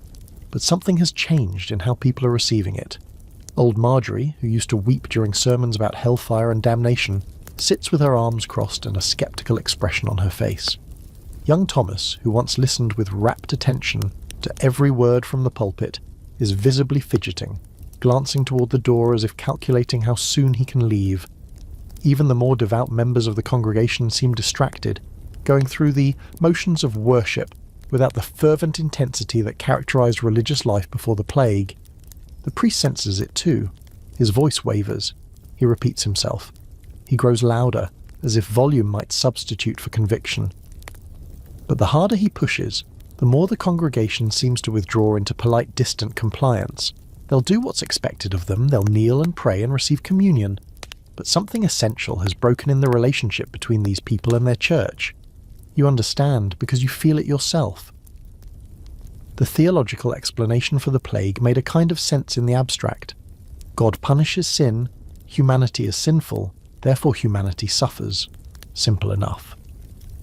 but something has changed in how people are receiving it. Old Marjorie, who used to weep during sermons about hellfire and damnation, sits with her arms crossed and a sceptical expression on her face. Young Thomas, who once listened with rapt attention to every word from the pulpit, is visibly fidgeting, glancing toward the door as if calculating how soon he can leave. Even the more devout members of the congregation seem distracted, going through the motions of worship without the fervent intensity that characterized religious life before the plague. The priest senses it too. His voice wavers. He repeats himself. He grows louder, as if volume might substitute for conviction. But the harder he pushes, the more the congregation seems to withdraw into polite, distant compliance. They'll do what's expected of them, they'll kneel and pray and receive communion, but something essential has broken in the relationship between these people and their church. You understand because you feel it yourself. The theological explanation for the plague made a kind of sense in the abstract. God punishes sin, humanity is sinful, therefore humanity suffers. Simple enough.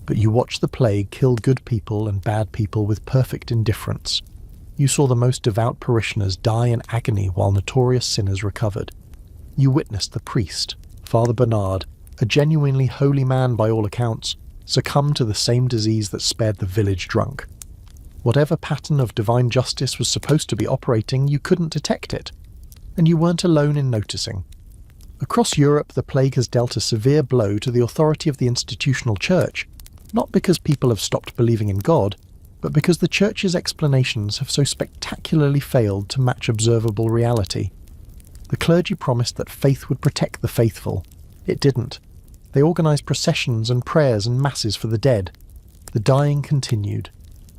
But you watch the plague kill good people and bad people with perfect indifference. You saw the most devout parishioners die in agony while notorious sinners recovered. You witnessed the priest, Father Bernard, a genuinely holy man by all accounts, succumb to the same disease that spared the village drunk. Whatever pattern of divine justice was supposed to be operating, you couldn't detect it. And you weren't alone in noticing. Across Europe, the plague has dealt a severe blow to the authority of the institutional church, not because people have stopped believing in God, but because the church's explanations have so spectacularly failed to match observable reality. The clergy promised that faith would protect the faithful. It didn't. They organised processions and prayers and masses for the dead. The dying continued.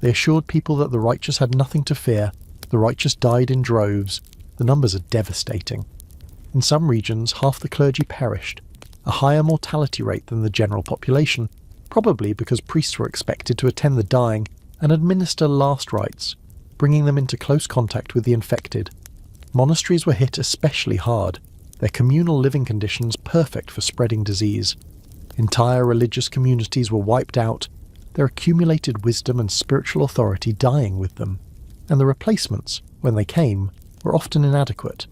They assured people that the righteous had nothing to fear. The righteous died in droves. The numbers are devastating. In some regions, half the clergy perished, a higher mortality rate than the general population, probably because priests were expected to attend the dying and administer last rites, bringing them into close contact with the infected. Monasteries were hit especially hard, their communal living conditions perfect for spreading disease. Entire religious communities were wiped out, their accumulated wisdom and spiritual authority dying with them. And the replacements, when they came, were often inadequate.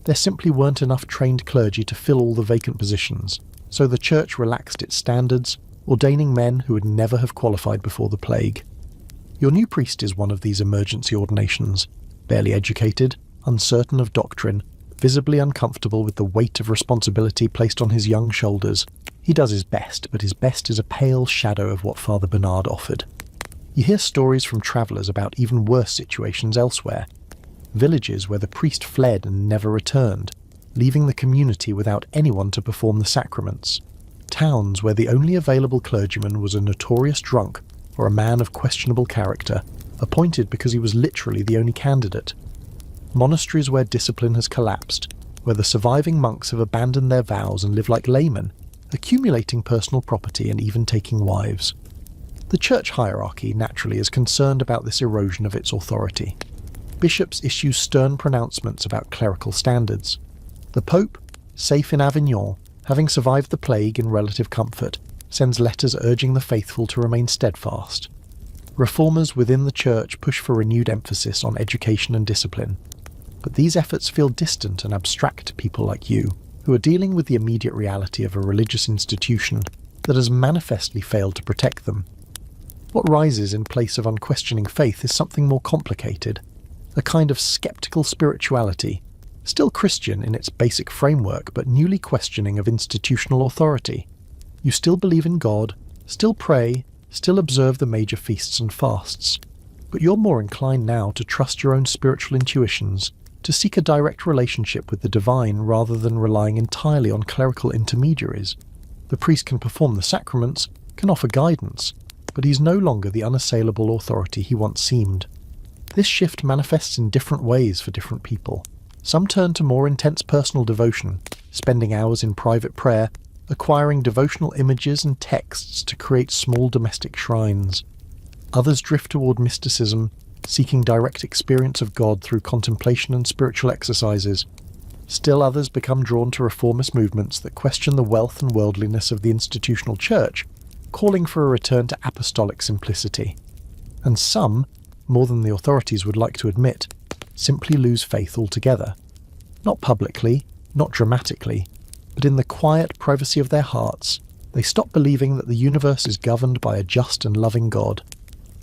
There simply weren't enough trained clergy to fill all the vacant positions, so the church relaxed its standards, ordaining men who would never have qualified before the plague. Your new priest is one of these emergency ordinations, barely educated, uncertain of doctrine, visibly uncomfortable with the weight of responsibility placed on his young shoulders. He does his best, but his best is a pale shadow of what Father Bernard offered. You hear stories from travellers about even worse situations elsewhere. Villages where the priest fled and never returned, leaving the community without anyone to perform the sacraments. Towns where the only available clergyman was a notorious drunk or a man of questionable character, appointed because he was literally the only candidate. Monasteries where discipline has collapsed, where the surviving monks have abandoned their vows and live like laymen, accumulating personal property and even taking wives. The church hierarchy naturally is concerned about this erosion of its authority. Bishops issue stern pronouncements about clerical standards. The Pope, safe in Avignon, having survived the plague in relative comfort, sends letters urging the faithful to remain steadfast. Reformers within the church push for renewed emphasis on education and discipline. But these efforts feel distant and abstract to people like you, who are dealing with the immediate reality of a religious institution that has manifestly failed to protect them. What rises in place of unquestioning faith is something more complicated, a kind of skeptical spirituality, still Christian in its basic framework but newly questioning of institutional authority. You still believe in God, still pray, still observe the major feasts and fasts, but you're more inclined now to trust your own spiritual intuitions, to seek a direct relationship with the divine rather than relying entirely on clerical intermediaries. The priest can perform the sacraments, can offer guidance, but he's no longer the unassailable authority he once seemed. This shift manifests in different ways for different people. Some turn to more intense personal devotion, spending hours in private prayer, acquiring devotional images and texts to create small domestic shrines. Others drift toward mysticism, seeking direct experience of God through contemplation and spiritual exercises. Still others become drawn to reformist movements that question the wealth and worldliness of the institutional church, calling for a return to apostolic simplicity. And some, more than the authorities would like to admit, simply lose faith altogether. Not publicly, not dramatically, but in the quiet privacy of their hearts, they stop believing that the universe is governed by a just and loving God.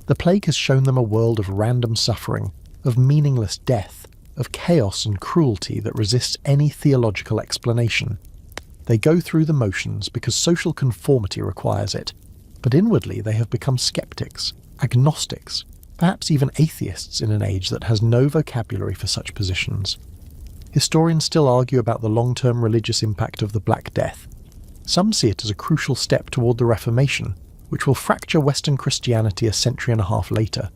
The plague has shown them a world of random suffering, of meaningless death, of chaos and cruelty that resists any theological explanation. They go through the motions because social conformity requires it, but inwardly they have become skeptics, agnostics, perhaps even atheists in an age that has no vocabulary for such positions. Historians still argue about the long-term religious impact of the Black Death. Some see it as a crucial step toward the Reformation, which will fracture Western Christianity a century and a half later.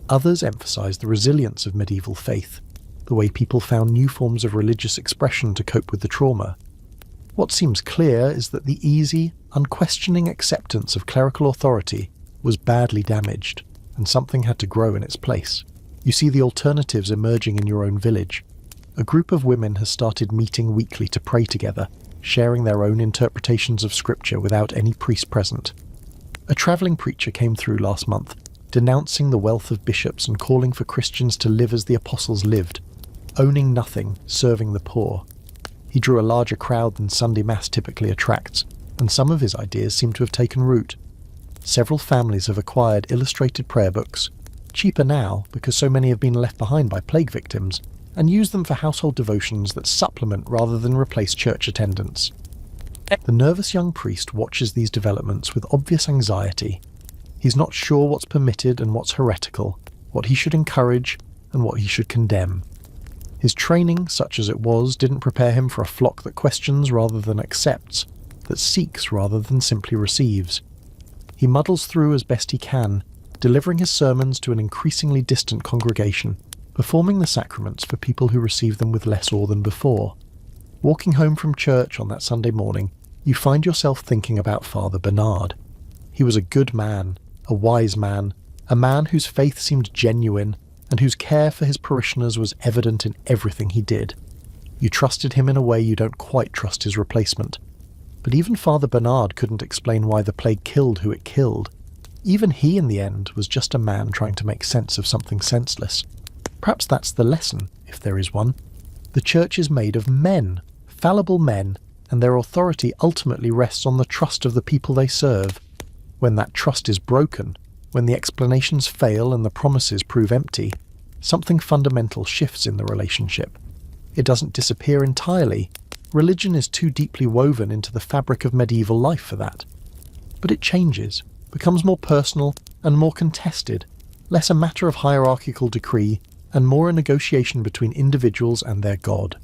Others emphasize the resilience of medieval faith, the way people found new forms of religious expression to cope with the trauma. What seems clear is that the easy, unquestioning acceptance of clerical authority was badly damaged, and something had to grow in its place. You see the alternatives emerging in your own village. A group of women has started meeting weekly to pray together, sharing their own interpretations of scripture without any priest present. A travelling preacher came through last month, denouncing the wealth of bishops and calling for Christians to live as the apostles lived, owning nothing, serving the poor. He drew a larger crowd than Sunday Mass typically attracts, and some of his ideas seem to have taken root. Several families have acquired illustrated prayer books, cheaper now because so many have been left behind by plague victims, and use them for household devotions that supplement rather than replace church attendance. The nervous young priest watches these developments with obvious anxiety. He's not sure what's permitted and what's heretical, what he should encourage and what he should condemn. His training, such as it was, didn't prepare him for a flock that questions rather than accepts, that seeks rather than simply receives. He muddles through as best he can, delivering his sermons to an increasingly distant congregation, performing the sacraments for people who receive them with less awe than before. Walking home from church on that Sunday morning, you find yourself thinking about Father Bernard. He was a good man, a wise man, a man whose faith seemed genuine and whose care for his parishioners was evident in everything he did. You trusted him in a way you don't quite trust his replacement. But even Father Bernard couldn't explain why the plague killed who it killed. Even he, in the end, was just a man trying to make sense of something senseless. Perhaps that's the lesson, if there is one. The Church is made of men, fallible men, and their authority ultimately rests on the trust of the people they serve. When that trust is broken, when the explanations fail and the promises prove empty, something fundamental shifts in the relationship. It doesn't disappear entirely. Religion is too deeply woven into the fabric of medieval life for that. But it changes, becomes more personal and more contested, less a matter of hierarchical decree and more a negotiation between individuals and their God.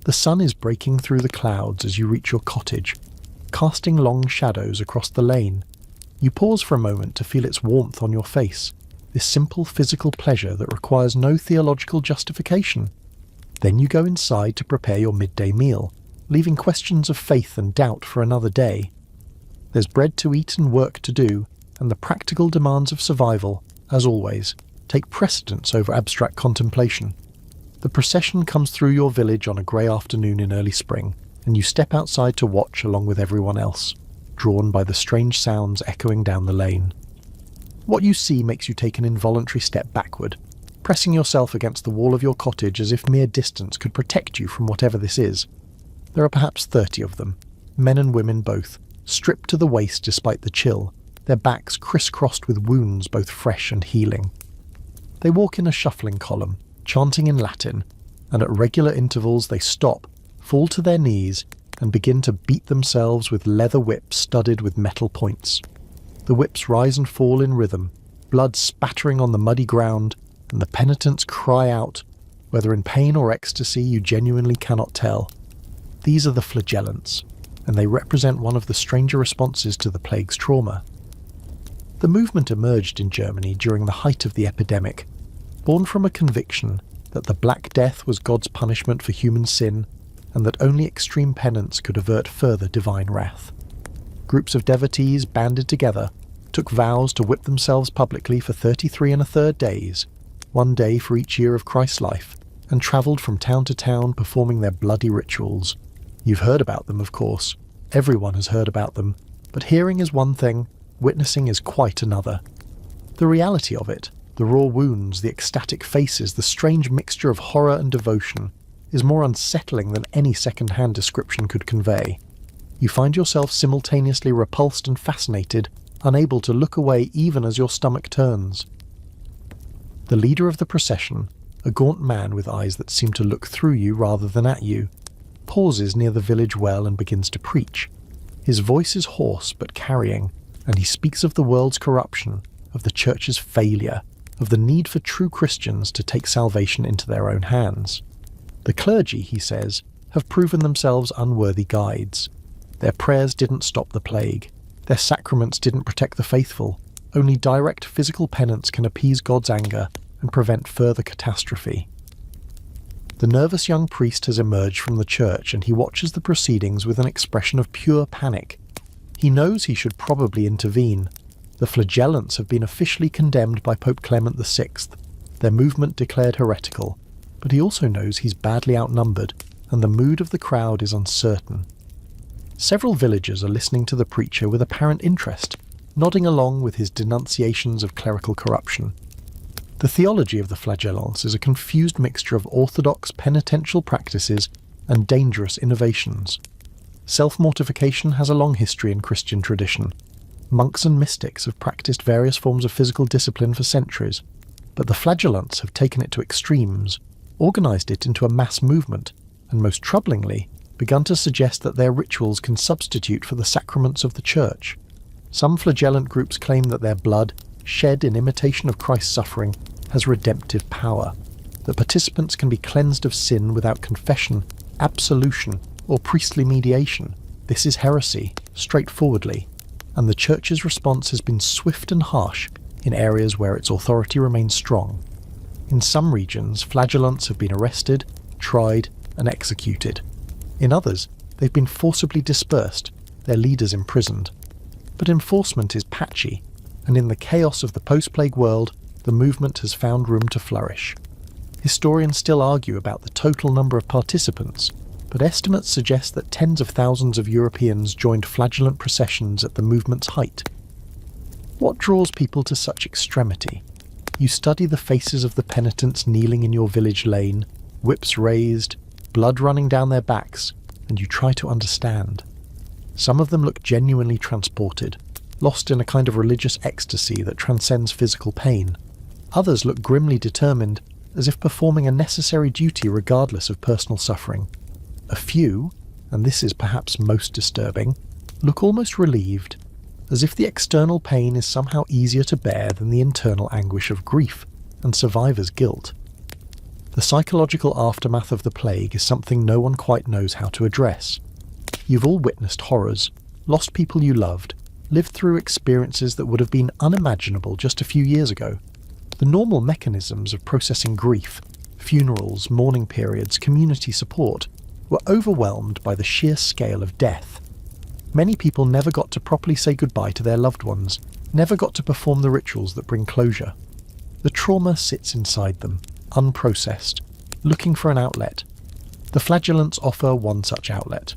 The sun is breaking through the clouds as you reach your cottage, casting long shadows across the lane. You pause for a moment to feel its warmth on your face, this simple physical pleasure that requires no theological justification. Then you go inside to prepare your midday meal, leaving questions of faith and doubt for another day. There's bread to eat and work to do, and the practical demands of survival, as always, take precedence over abstract contemplation. The procession comes through your village on a grey afternoon in early spring, and you step outside to watch along with everyone else, drawn by the strange sounds echoing down the lane. What you see makes you take an involuntary step backward, pressing yourself against the wall of your cottage as if mere distance could protect you from whatever this is. There are perhaps 30 of them, men and women both, stripped to the waist despite the chill, their backs crisscrossed with wounds both fresh and healing. They walk in a shuffling column, chanting in Latin, and at regular intervals they stop, fall to their knees, and begin to beat themselves with leather whips studded with metal points. The whips rise and fall in rhythm, blood spattering on the muddy ground, and the penitents cry out, whether in pain or ecstasy you genuinely cannot tell. These are the flagellants, and they represent one of the stranger responses to the plague's trauma. The movement emerged in Germany during the height of the epidemic, born from a conviction that the Black Death was God's punishment for human sin, and that only extreme penance could avert further divine wrath. Groups of devotees banded together, took vows to whip themselves publicly for 33 1/3 days, one day for each year of Christ's life, and travelled from town to town performing their bloody rituals. You've heard about them, of course. Everyone has heard about them, but hearing is one thing, witnessing is quite another. The reality of it, the raw wounds, the ecstatic faces, the strange mixture of horror and devotion, is more unsettling than any second-hand description could convey. You find yourself simultaneously repulsed and fascinated, unable to look away even as your stomach turns. The leader of the procession, a gaunt man with eyes that seem to look through you rather than at you, pauses near the village well and begins to preach. His voice is hoarse but carrying, and he speaks of the world's corruption, of the church's failure, of the need for true Christians to take salvation into their own hands. The clergy, he says, have proven themselves unworthy guides. Their prayers didn't stop the plague. Their sacraments didn't protect the faithful. Only direct physical penance can appease God's anger and prevent further catastrophe. The nervous young priest has emerged from the church and he watches the proceedings with an expression of pure panic. He knows he should probably intervene. The flagellants have been officially condemned by Pope Clement VI, their movement declared heretical, but he also knows he's badly outnumbered and the mood of the crowd is uncertain. Several villagers are listening to the preacher with apparent interest, nodding along with his denunciations of clerical corruption. The theology of the flagellants is a confused mixture of orthodox penitential practices and dangerous innovations. Self-mortification has a long history in Christian tradition. Monks and mystics have practiced various forms of physical discipline for centuries, But the flagellants have taken it to extremes, organised it into a mass movement, and most troublingly, begun to suggest that their rituals can substitute for the sacraments of the Church. Some flagellant groups claim that their blood, shed in imitation of Christ's suffering, has redemptive power, that participants can be cleansed of sin without confession, absolution, or priestly mediation. This is heresy, straightforwardly, and the Church's response has been swift and harsh in areas where its authority remains strong. In some regions, flagellants have been arrested, tried, and executed. In others, they've been forcibly dispersed, their leaders imprisoned. But enforcement is patchy, and in the chaos of the post-plague world, the movement has found room to flourish. Historians still argue about the total number of participants, but estimates suggest that tens of thousands of Europeans joined flagellant processions at the movement's height. What draws people to such extremity? You study the faces of the penitents kneeling in your village lane, whips raised, blood running down their backs, and you try to understand. Some of them look genuinely transported, lost in a kind of religious ecstasy that transcends physical pain. Others look grimly determined, as if performing a necessary duty regardless of personal suffering. A few, and this is perhaps most disturbing, look almost relieved, as if the external pain is somehow easier to bear than the internal anguish of grief and survivor's guilt. The psychological aftermath of the plague is something no one quite knows how to address. You've all witnessed horrors, lost people you loved, lived through experiences that would have been unimaginable just a few years ago. The normal mechanisms of processing grief, funerals, mourning periods, community support, were overwhelmed by the sheer scale of death. Many people never got to properly say goodbye to their loved ones, never got to perform the rituals that bring closure. The trauma sits inside them, unprocessed, looking for an outlet. The flagellants offer one such outlet.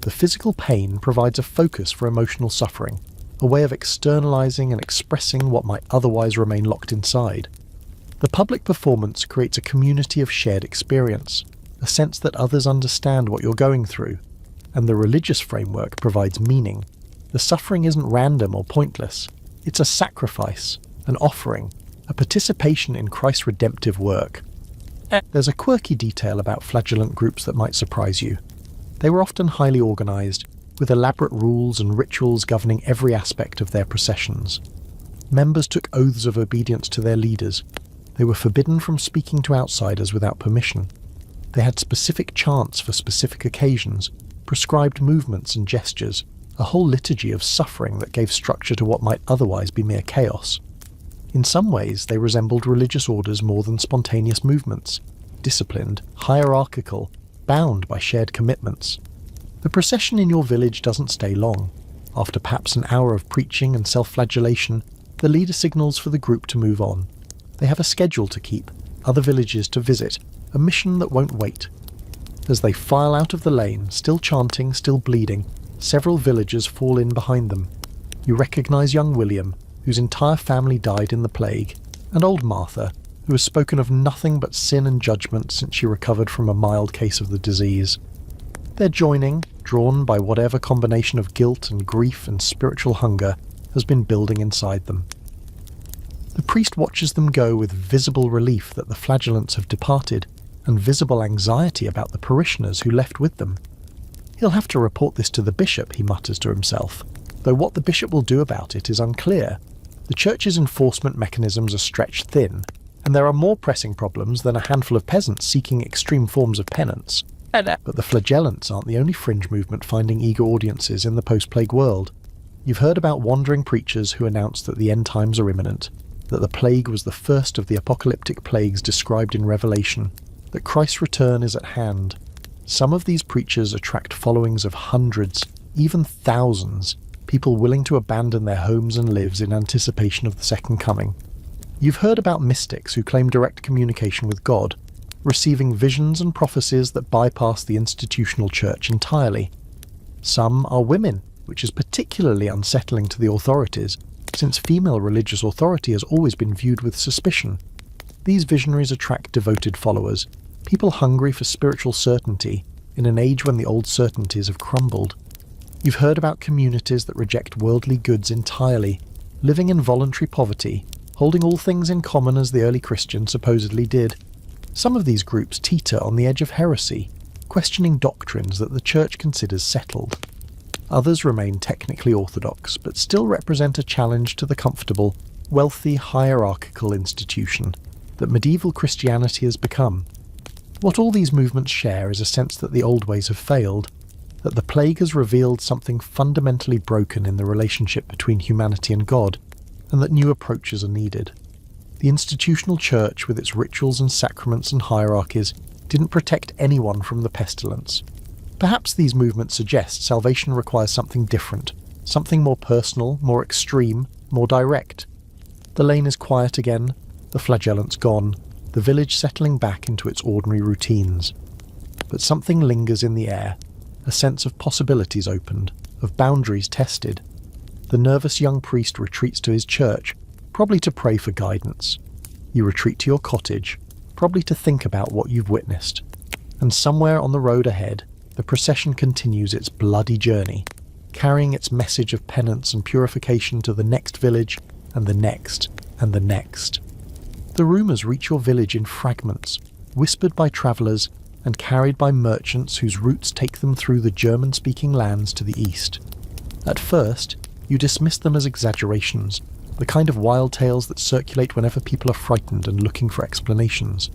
The physical pain provides a focus for emotional suffering, a way of externalizing and expressing what might otherwise remain locked inside. The public performance creates a community of shared experience, a sense that others understand what you're going through, and the religious framework provides meaning. The suffering isn't random or pointless. It's a sacrifice, an offering, a participation in Christ's redemptive work. There's a quirky detail about flagellant groups that might surprise you. They were often highly organised, with elaborate rules and rituals governing every aspect of their processions. Members took oaths of obedience to their leaders. They were forbidden from speaking to outsiders without permission. They had specific chants for specific occasions, prescribed movements and gestures, a whole liturgy of suffering that gave structure to what might otherwise be mere chaos. In some ways, they resembled religious orders more than spontaneous movements, disciplined, hierarchical, bound by shared commitments. The procession in your village doesn't stay long. After perhaps an hour of preaching and self-flagellation, the leader signals for the group to move on. They have a schedule to keep, other villages to visit, a mission that won't wait. As they file out of the lane, still chanting, still bleeding, several villagers fall in behind them. You recognise young William, whose entire family died in the plague, and old Martha, who has spoken of nothing but sin and judgment since she recovered from a mild case of the disease. They're joining, drawn by whatever combination of guilt and grief and spiritual hunger has been building inside them. The priest watches them go with visible relief that the flagellants have departed, and visible anxiety about the parishioners who left with them. He'll have to report this to the bishop, he mutters to himself, though what the bishop will do about it is unclear. The church's enforcement mechanisms are stretched thin, and there are more pressing problems than a handful of peasants seeking extreme forms of penance. But the flagellants aren't the only fringe movement finding eager audiences in the post-plague world. You've heard about wandering preachers who announce that the end times are imminent, that the plague was the first of the apocalyptic plagues described in Revelation, that Christ's return is at hand. Some of these preachers attract followings of hundreds, even thousands, people willing to abandon their homes and lives in anticipation of the second coming. You've heard about mystics who claim direct communication with God, receiving visions and prophecies that bypass the institutional church entirely. Some are women, which is particularly unsettling to the authorities, since female religious authority has always been viewed with suspicion. These visionaries attract devoted followers, people hungry for spiritual certainty in an age when the old certainties have crumbled. You've heard about communities that reject worldly goods entirely, living in voluntary poverty, holding all things in common as the early Christians supposedly did. Some of these groups teeter on the edge of heresy, questioning doctrines that the Church considers settled. Others remain technically orthodox, but still represent a challenge to the comfortable, wealthy, hierarchical institution that medieval Christianity has become. What all these movements share is a sense that the old ways have failed, that the plague has revealed something fundamentally broken in the relationship between humanity and God, and that new approaches are needed. The institutional church, with its rituals and sacraments and hierarchies, didn't protect anyone from the pestilence. Perhaps these movements suggest salvation requires something different, something more personal, more extreme, more direct. The lane is quiet again, the flagellant's gone, the village settling back into its ordinary routines. But something lingers in the air, a sense of possibilities opened, of boundaries tested. The nervous young priest retreats to his church, probably to pray for guidance. You retreat to your cottage, probably to think about what you've witnessed. And somewhere on the road ahead, the procession continues its bloody journey, carrying its message of penance and purification to the next village, and the next, and the next. The rumours reach your village in fragments, whispered by travellers and carried by merchants whose routes take them through the German-speaking lands to the east. At first, you dismiss them as exaggerations, the kind of wild tales that circulate whenever people are frightened and looking for explanations.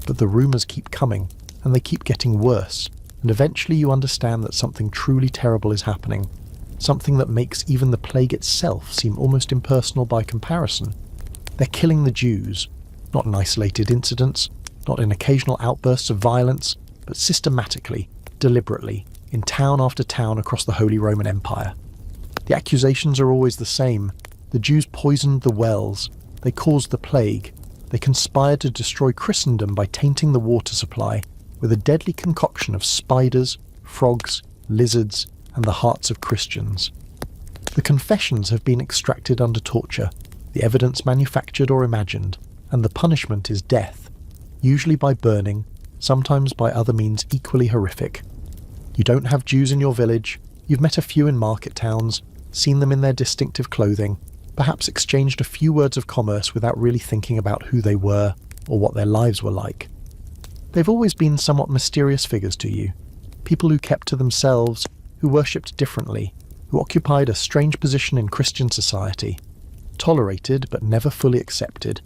But the rumours keep coming, and they keep getting worse, and eventually you understand that something truly terrible is happening, something that makes even the plague itself seem almost impersonal by comparison. They're killing the Jews, not in isolated incidents, not in occasional outbursts of violence, but systematically, deliberately, in town after town across the Holy Roman Empire. The accusations are always the same. The Jews poisoned the wells, they caused the plague, they conspired to destroy Christendom by tainting the water supply with a deadly concoction of spiders, frogs, lizards, and the hearts of Christians. The confessions have been extracted under torture, the evidence manufactured or imagined, and the punishment is death, usually by burning, sometimes by other means equally horrific. You don't have Jews in your village, you've met a few in market towns, seen them in their distinctive clothing, perhaps exchanged a few words of commerce without really thinking about who they were or what their lives were like. They've always been somewhat mysterious figures to you, people who kept to themselves, who worshipped differently, who occupied a strange position in Christian society, tolerated but never fully accepted,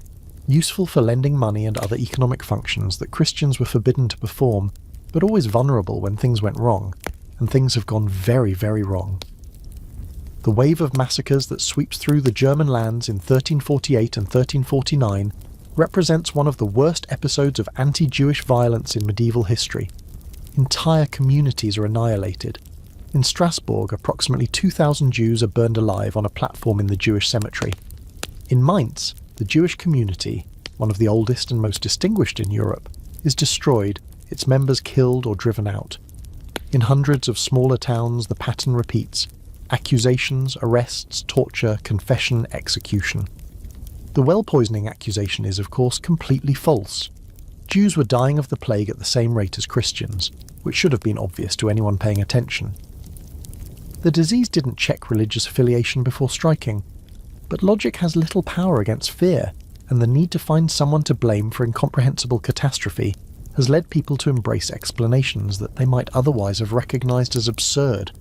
useful for lending money and other economic functions that Christians were forbidden to perform, but always vulnerable when things went wrong, and things have gone very, very wrong. The wave of massacres that sweeps through the German lands in 1348 and 1349 represents one of the worst episodes of anti-Jewish violence in medieval history. Entire communities are annihilated. In Strasbourg, approximately 2,000 Jews are burned alive on a platform in the Jewish cemetery. In Mainz, the Jewish community, one of the oldest and most distinguished in Europe, is destroyed, its members killed or driven out. In hundreds of smaller towns, the pattern repeats: accusations, arrests, torture, confession, execution. The well poisoning accusation is, of course, completely false. Jews were dying of the plague at the same rate as Christians, which should have been obvious to anyone paying attention. The disease didn't check religious affiliation before striking, but logic has little power against fear, and the need to find someone to blame for incomprehensible catastrophe has led people to embrace explanations that they might otherwise have recognized as absurd.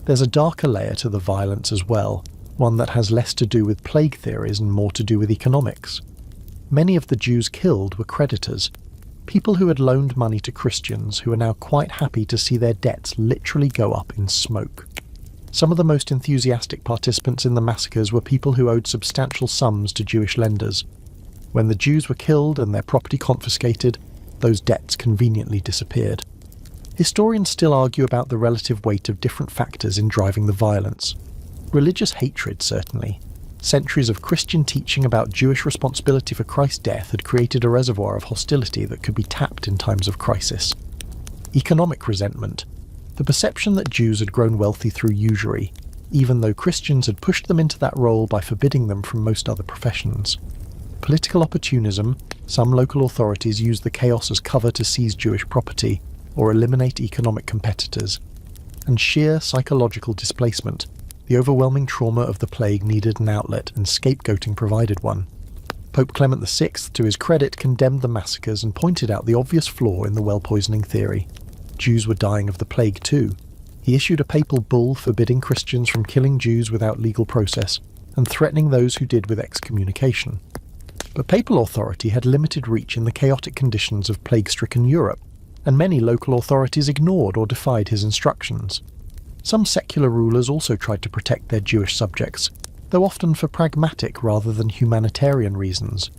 There's a darker layer to the violence as well, one that has less to do with plague theories and more to do with economics. Many of the Jews killed were creditors, people who had loaned money to Christians who are now quite happy to see their debts literally go up in smoke. Some of the most enthusiastic participants in the massacres were people who owed substantial sums to Jewish lenders. When the Jews were killed and their property confiscated, those debts conveniently disappeared. Historians still argue about the relative weight of different factors in driving the violence. Religious hatred, certainly. Centuries of Christian teaching about Jewish responsibility for Christ's death had created a reservoir of hostility that could be tapped in times of crisis. Economic resentment. The perception that Jews had grown wealthy through usury, even though Christians had pushed them into that role by forbidding them from most other professions. Political opportunism. Some local authorities used the chaos as cover to seize Jewish property or eliminate economic competitors. And sheer psychological displacement. The overwhelming trauma of the plague needed an outlet, and scapegoating provided one. Pope Clement VI, to his credit, condemned the massacres and pointed out the obvious flaw in the well-poisoning theory. Jews were dying of the plague too. He issued a papal bull forbidding Christians from killing Jews without legal process and threatening those who did with excommunication. But papal authority had limited reach in the chaotic conditions of plague-stricken Europe, and many local authorities ignored or defied his instructions. Some secular rulers also tried to protect their Jewish subjects, though often for pragmatic rather than humanitarian reasons.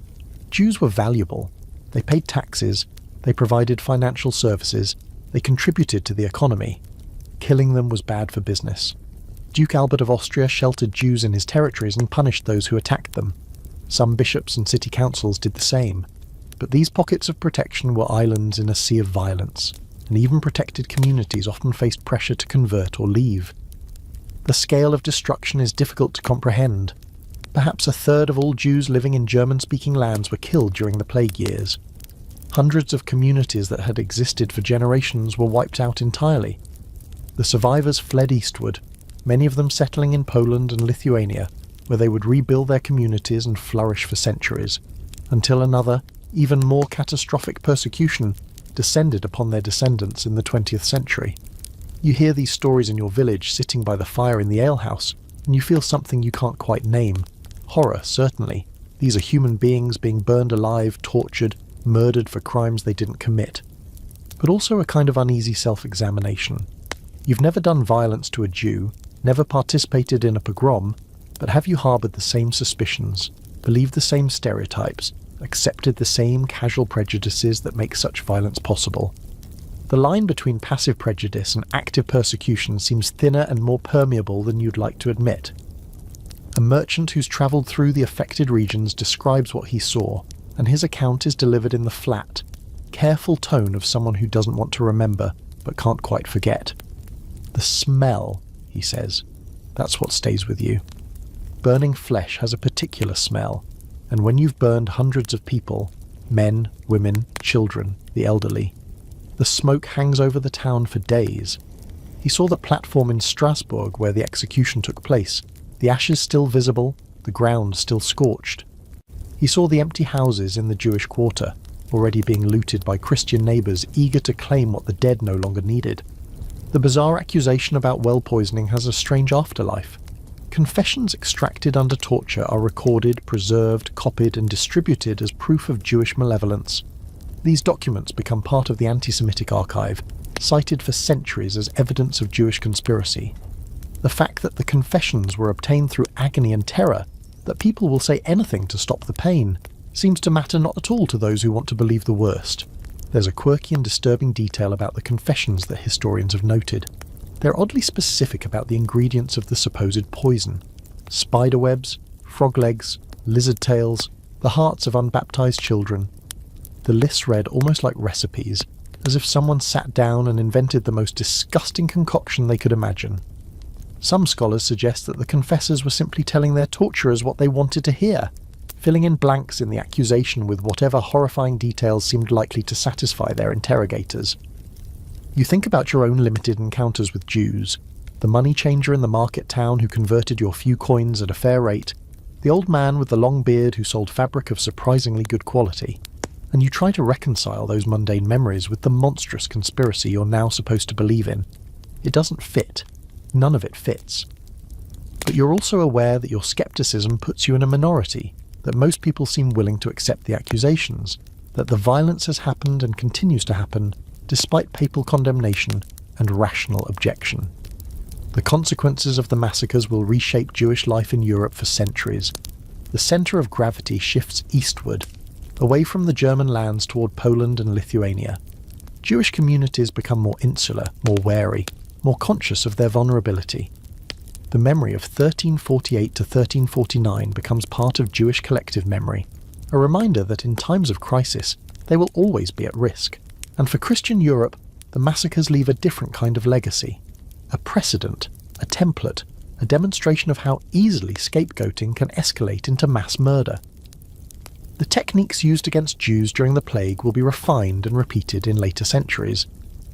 Jews were valuable. They paid taxes, they provided financial services, they contributed to the economy. Killing them was bad for business. Duke Albert of Austria sheltered Jews in his territories and punished those who attacked them. Some bishops and city councils did the same. But these pockets of protection were islands in a sea of violence, and even protected communities often faced pressure to convert or leave. The scale of destruction is difficult to comprehend. Perhaps a third of all Jews living in German-speaking lands were killed during the plague years. Hundreds of communities that had existed for generations were wiped out entirely. The survivors fled eastward, many of them settling in Poland and Lithuania, where they would rebuild their communities and flourish for centuries, until another, even more catastrophic persecution descended upon their descendants in the 20th century. You hear these stories in your village sitting by the fire in the alehouse, and you feel something you can't quite name. Horror, certainly. These are human beings being burned alive, tortured, murdered for crimes they didn't commit. But also a kind of uneasy self-examination. You've never done violence to a Jew, never participated in a pogrom, but have you harboured the same suspicions, believed the same stereotypes, accepted the same casual prejudices that make such violence possible? The line between passive prejudice and active persecution seems thinner and more permeable than you'd like to admit. A merchant who's travelled through the affected regions describes what he saw, and his account is delivered in the flat, careful tone of someone who doesn't want to remember, but can't quite forget. The smell, he says, that's what stays with you. Burning flesh has a particular smell, and when you've burned hundreds of people, men, women, children, the elderly, the smoke hangs over the town for days. He saw the platform in Strasbourg where the execution took place, the ashes still visible, the ground still scorched. He saw the empty houses in the Jewish quarter, already being looted by Christian neighbours eager to claim what the dead no longer needed. The bizarre accusation about well poisoning has a strange afterlife. Confessions extracted under torture are recorded, preserved, copied and distributed as proof of Jewish malevolence. These documents become part of the anti-Semitic archive, cited for centuries as evidence of Jewish conspiracy. The fact that the confessions were obtained through agony and terror, that people will say anything to stop the pain, seems to matter not at all to those who want to believe the worst. There's a quirky and disturbing detail about the confessions that historians have noted. They're oddly specific about the ingredients of the supposed poison. Spiderwebs, frog legs, lizard tails, the hearts of unbaptized children. The lists read almost like recipes, as if someone sat down and invented the most disgusting concoction they could imagine. Some scholars suggest that the confessors were simply telling their torturers what they wanted to hear, filling in blanks in the accusation with whatever horrifying details seemed likely to satisfy their interrogators. You think about your own limited encounters with Jews, the money changer in the market town who converted your few coins at a fair rate, the old man with the long beard who sold fabric of surprisingly good quality, and you try to reconcile those mundane memories with the monstrous conspiracy you're now supposed to believe in. It doesn't fit. None of it fits. But you're also aware that your skepticism puts you in a minority, that most people seem willing to accept the accusations, that the violence has happened and continues to happen despite papal condemnation and rational objection. The consequences of the massacres will reshape Jewish life in Europe for centuries. The centre of gravity shifts eastward, away from the German lands toward Poland and Lithuania. Jewish communities become more insular, more wary, more conscious of their vulnerability. The memory of 1348 to 1349 becomes part of Jewish collective memory, a reminder that in times of crisis, they will always be at risk. And for Christian Europe, the massacres leave a different kind of legacy. A precedent, a template, a demonstration of how easily scapegoating can escalate into mass murder. The techniques used against Jews during the plague will be refined and repeated in later centuries,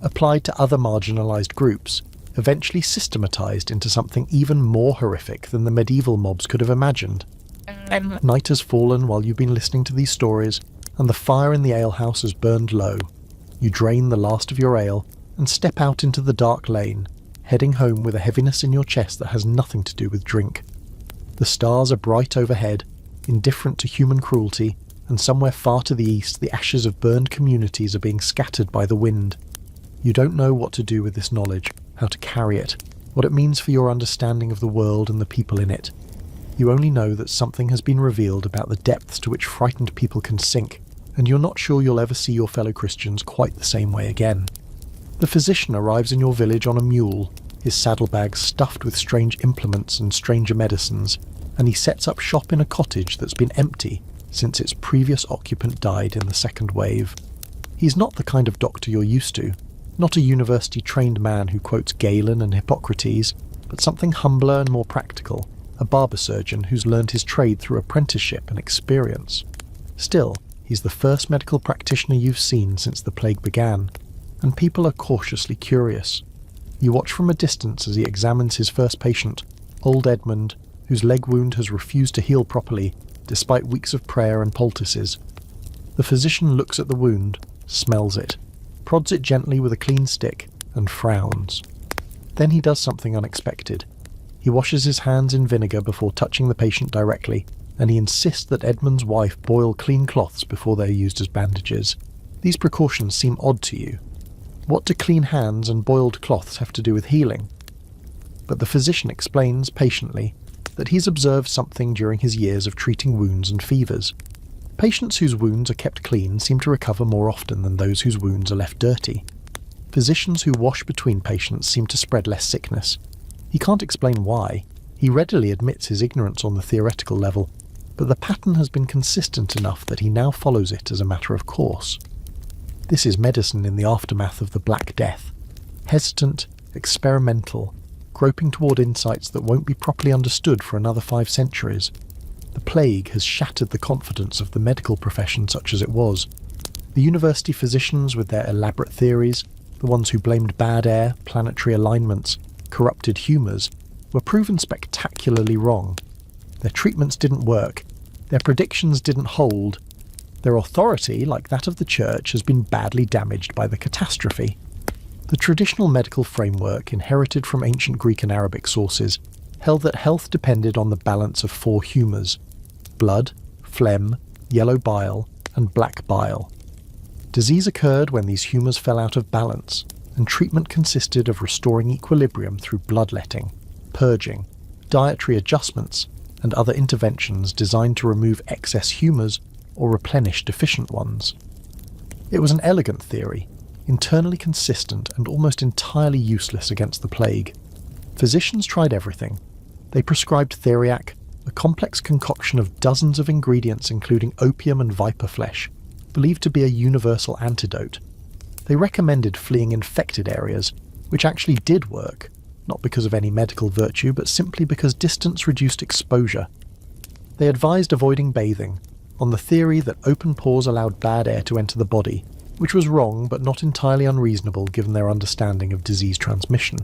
applied to other marginalised groups, eventually systematised into something even more horrific than the medieval mobs could have imagined. Night has fallen while you've been listening to these stories, and the fire in the alehouse has burned low. You drain the last of your ale and step out into the dark lane, heading home with a heaviness in your chest that has nothing to do with drink. The stars are bright overhead, indifferent to human cruelty, and somewhere far to the east the ashes of burned communities are being scattered by the wind. You don't know what to do with this knowledge, how to carry it, what it means for your understanding of the world and the people in it. You only know that something has been revealed about the depths to which frightened people can sink, and you're not sure you'll ever see your fellow Christians quite the same way again. The physician arrives in your village on a mule, his saddlebags stuffed with strange implements and stranger medicines, and he sets up shop in a cottage that's been empty since its previous occupant died in the second wave. He's not the kind of doctor you're used to, not a university-trained man who quotes Galen and Hippocrates, but something humbler and more practical, a barber surgeon who's learned his trade through apprenticeship and experience. Still, he's the first medical practitioner you've seen since the plague began, and people are cautiously curious. You watch from a distance as he examines his first patient, old Edmund, whose leg wound has refused to heal properly, despite weeks of prayer and poultices. The physician looks at the wound, smells it, prods it gently with a clean stick, and frowns. Then he does something unexpected. He washes his hands in vinegar before touching the patient directly, and he insists that Edmund's wife boil clean cloths before they are used as bandages. These precautions seem odd to you. What do clean hands and boiled cloths have to do with healing? But the physician explains, patiently, that he's observed something during his years of treating wounds and fevers. Patients whose wounds are kept clean seem to recover more often than those whose wounds are left dirty. Physicians who wash between patients seem to spread less sickness. He can't explain why. He readily admits his ignorance on the theoretical level, but the pattern has been consistent enough that he now follows it as a matter of course. This is medicine in the aftermath of the Black Death. Hesitant, experimental, groping toward insights that won't be properly understood for another 5 centuries. The plague has shattered the confidence of the medical profession such as it was. The university physicians with their elaborate theories, the ones who blamed bad air, planetary alignments, corrupted humours, were proven spectacularly wrong. Their treatments didn't work. Their predictions didn't hold. Their authority, like that of the Church, has been badly damaged by the catastrophe. The traditional medical framework, inherited from ancient Greek and Arabic sources, held that health depended on the balance of 4 humours: blood, phlegm, yellow bile, and black bile. Disease occurred when these humours fell out of balance, and treatment consisted of restoring equilibrium through bloodletting, purging, dietary adjustments, and other interventions designed to remove excess humours or replenish deficient ones. It was an elegant theory, internally consistent and almost entirely useless against the plague. Physicians tried everything. They prescribed theriac, a complex concoction of dozens of ingredients including opium and viper flesh, believed to be a universal antidote. They recommended fleeing infected areas, which actually did work, not because of any medical virtue, but simply because distance reduced exposure. They advised avoiding bathing, on the theory that open pores allowed bad air to enter the body, which was wrong but not entirely unreasonable given their understanding of disease transmission.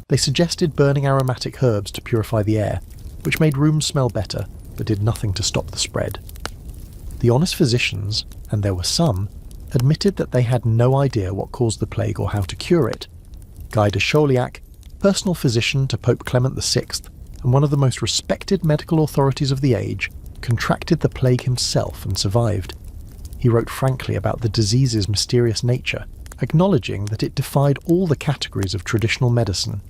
They suggested burning aromatic herbs to purify the air, which made rooms smell better, but did nothing to stop the spread. The honest physicians, and there were some, admitted that they had no idea what caused the plague or how to cure it. Guy de Chauliac, personal physician to Pope Clement VI, and one of the most respected medical authorities of the age, contracted the plague himself and survived. He wrote frankly about the disease's mysterious nature, acknowledging that it defied all the categories of traditional medicine.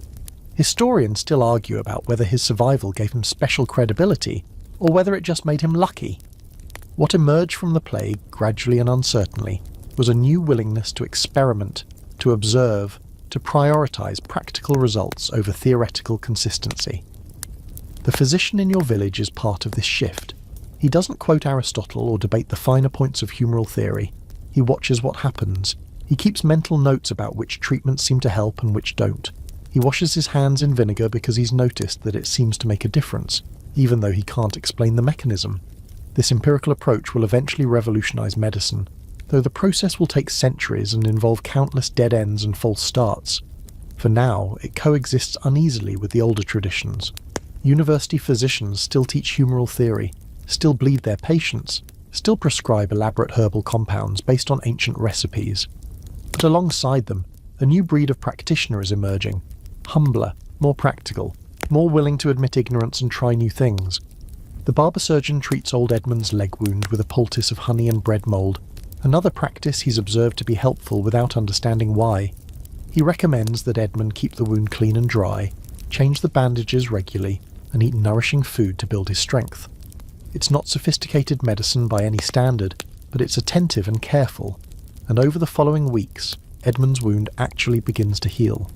Historians still argue about whether his survival gave him special credibility, or whether it just made him lucky. What emerged from the plague, gradually and uncertainly, was a new willingness to experiment, to observe, to prioritise practical results over theoretical consistency. The physician in your village is part of this shift. He doesn't quote Aristotle or debate the finer points of humoral theory. He watches what happens. He keeps mental notes about which treatments seem to help and which don't. He washes his hands in vinegar because he's noticed that it seems to make a difference, even though he can't explain the mechanism. This empirical approach will eventually revolutionise medicine, though the process will take centuries and involve countless dead ends and false starts. For now, it coexists uneasily with the older traditions. University physicians still teach humoral theory, still bleed their patients, still prescribe elaborate herbal compounds based on ancient recipes. But alongside them, a new breed of practitioner is emerging, humbler, more practical, more willing to admit ignorance and try new things. The barber surgeon treats old Edmund's leg wound with a poultice of honey and bread mould, another practice he's observed to be helpful without understanding why. He recommends that Edmund keep the wound clean and dry, change the bandages regularly, and eat nourishing food to build his strength. It's not sophisticated medicine by any standard, but it's attentive and careful, and over the following weeks, Edmund's wound actually begins to heal.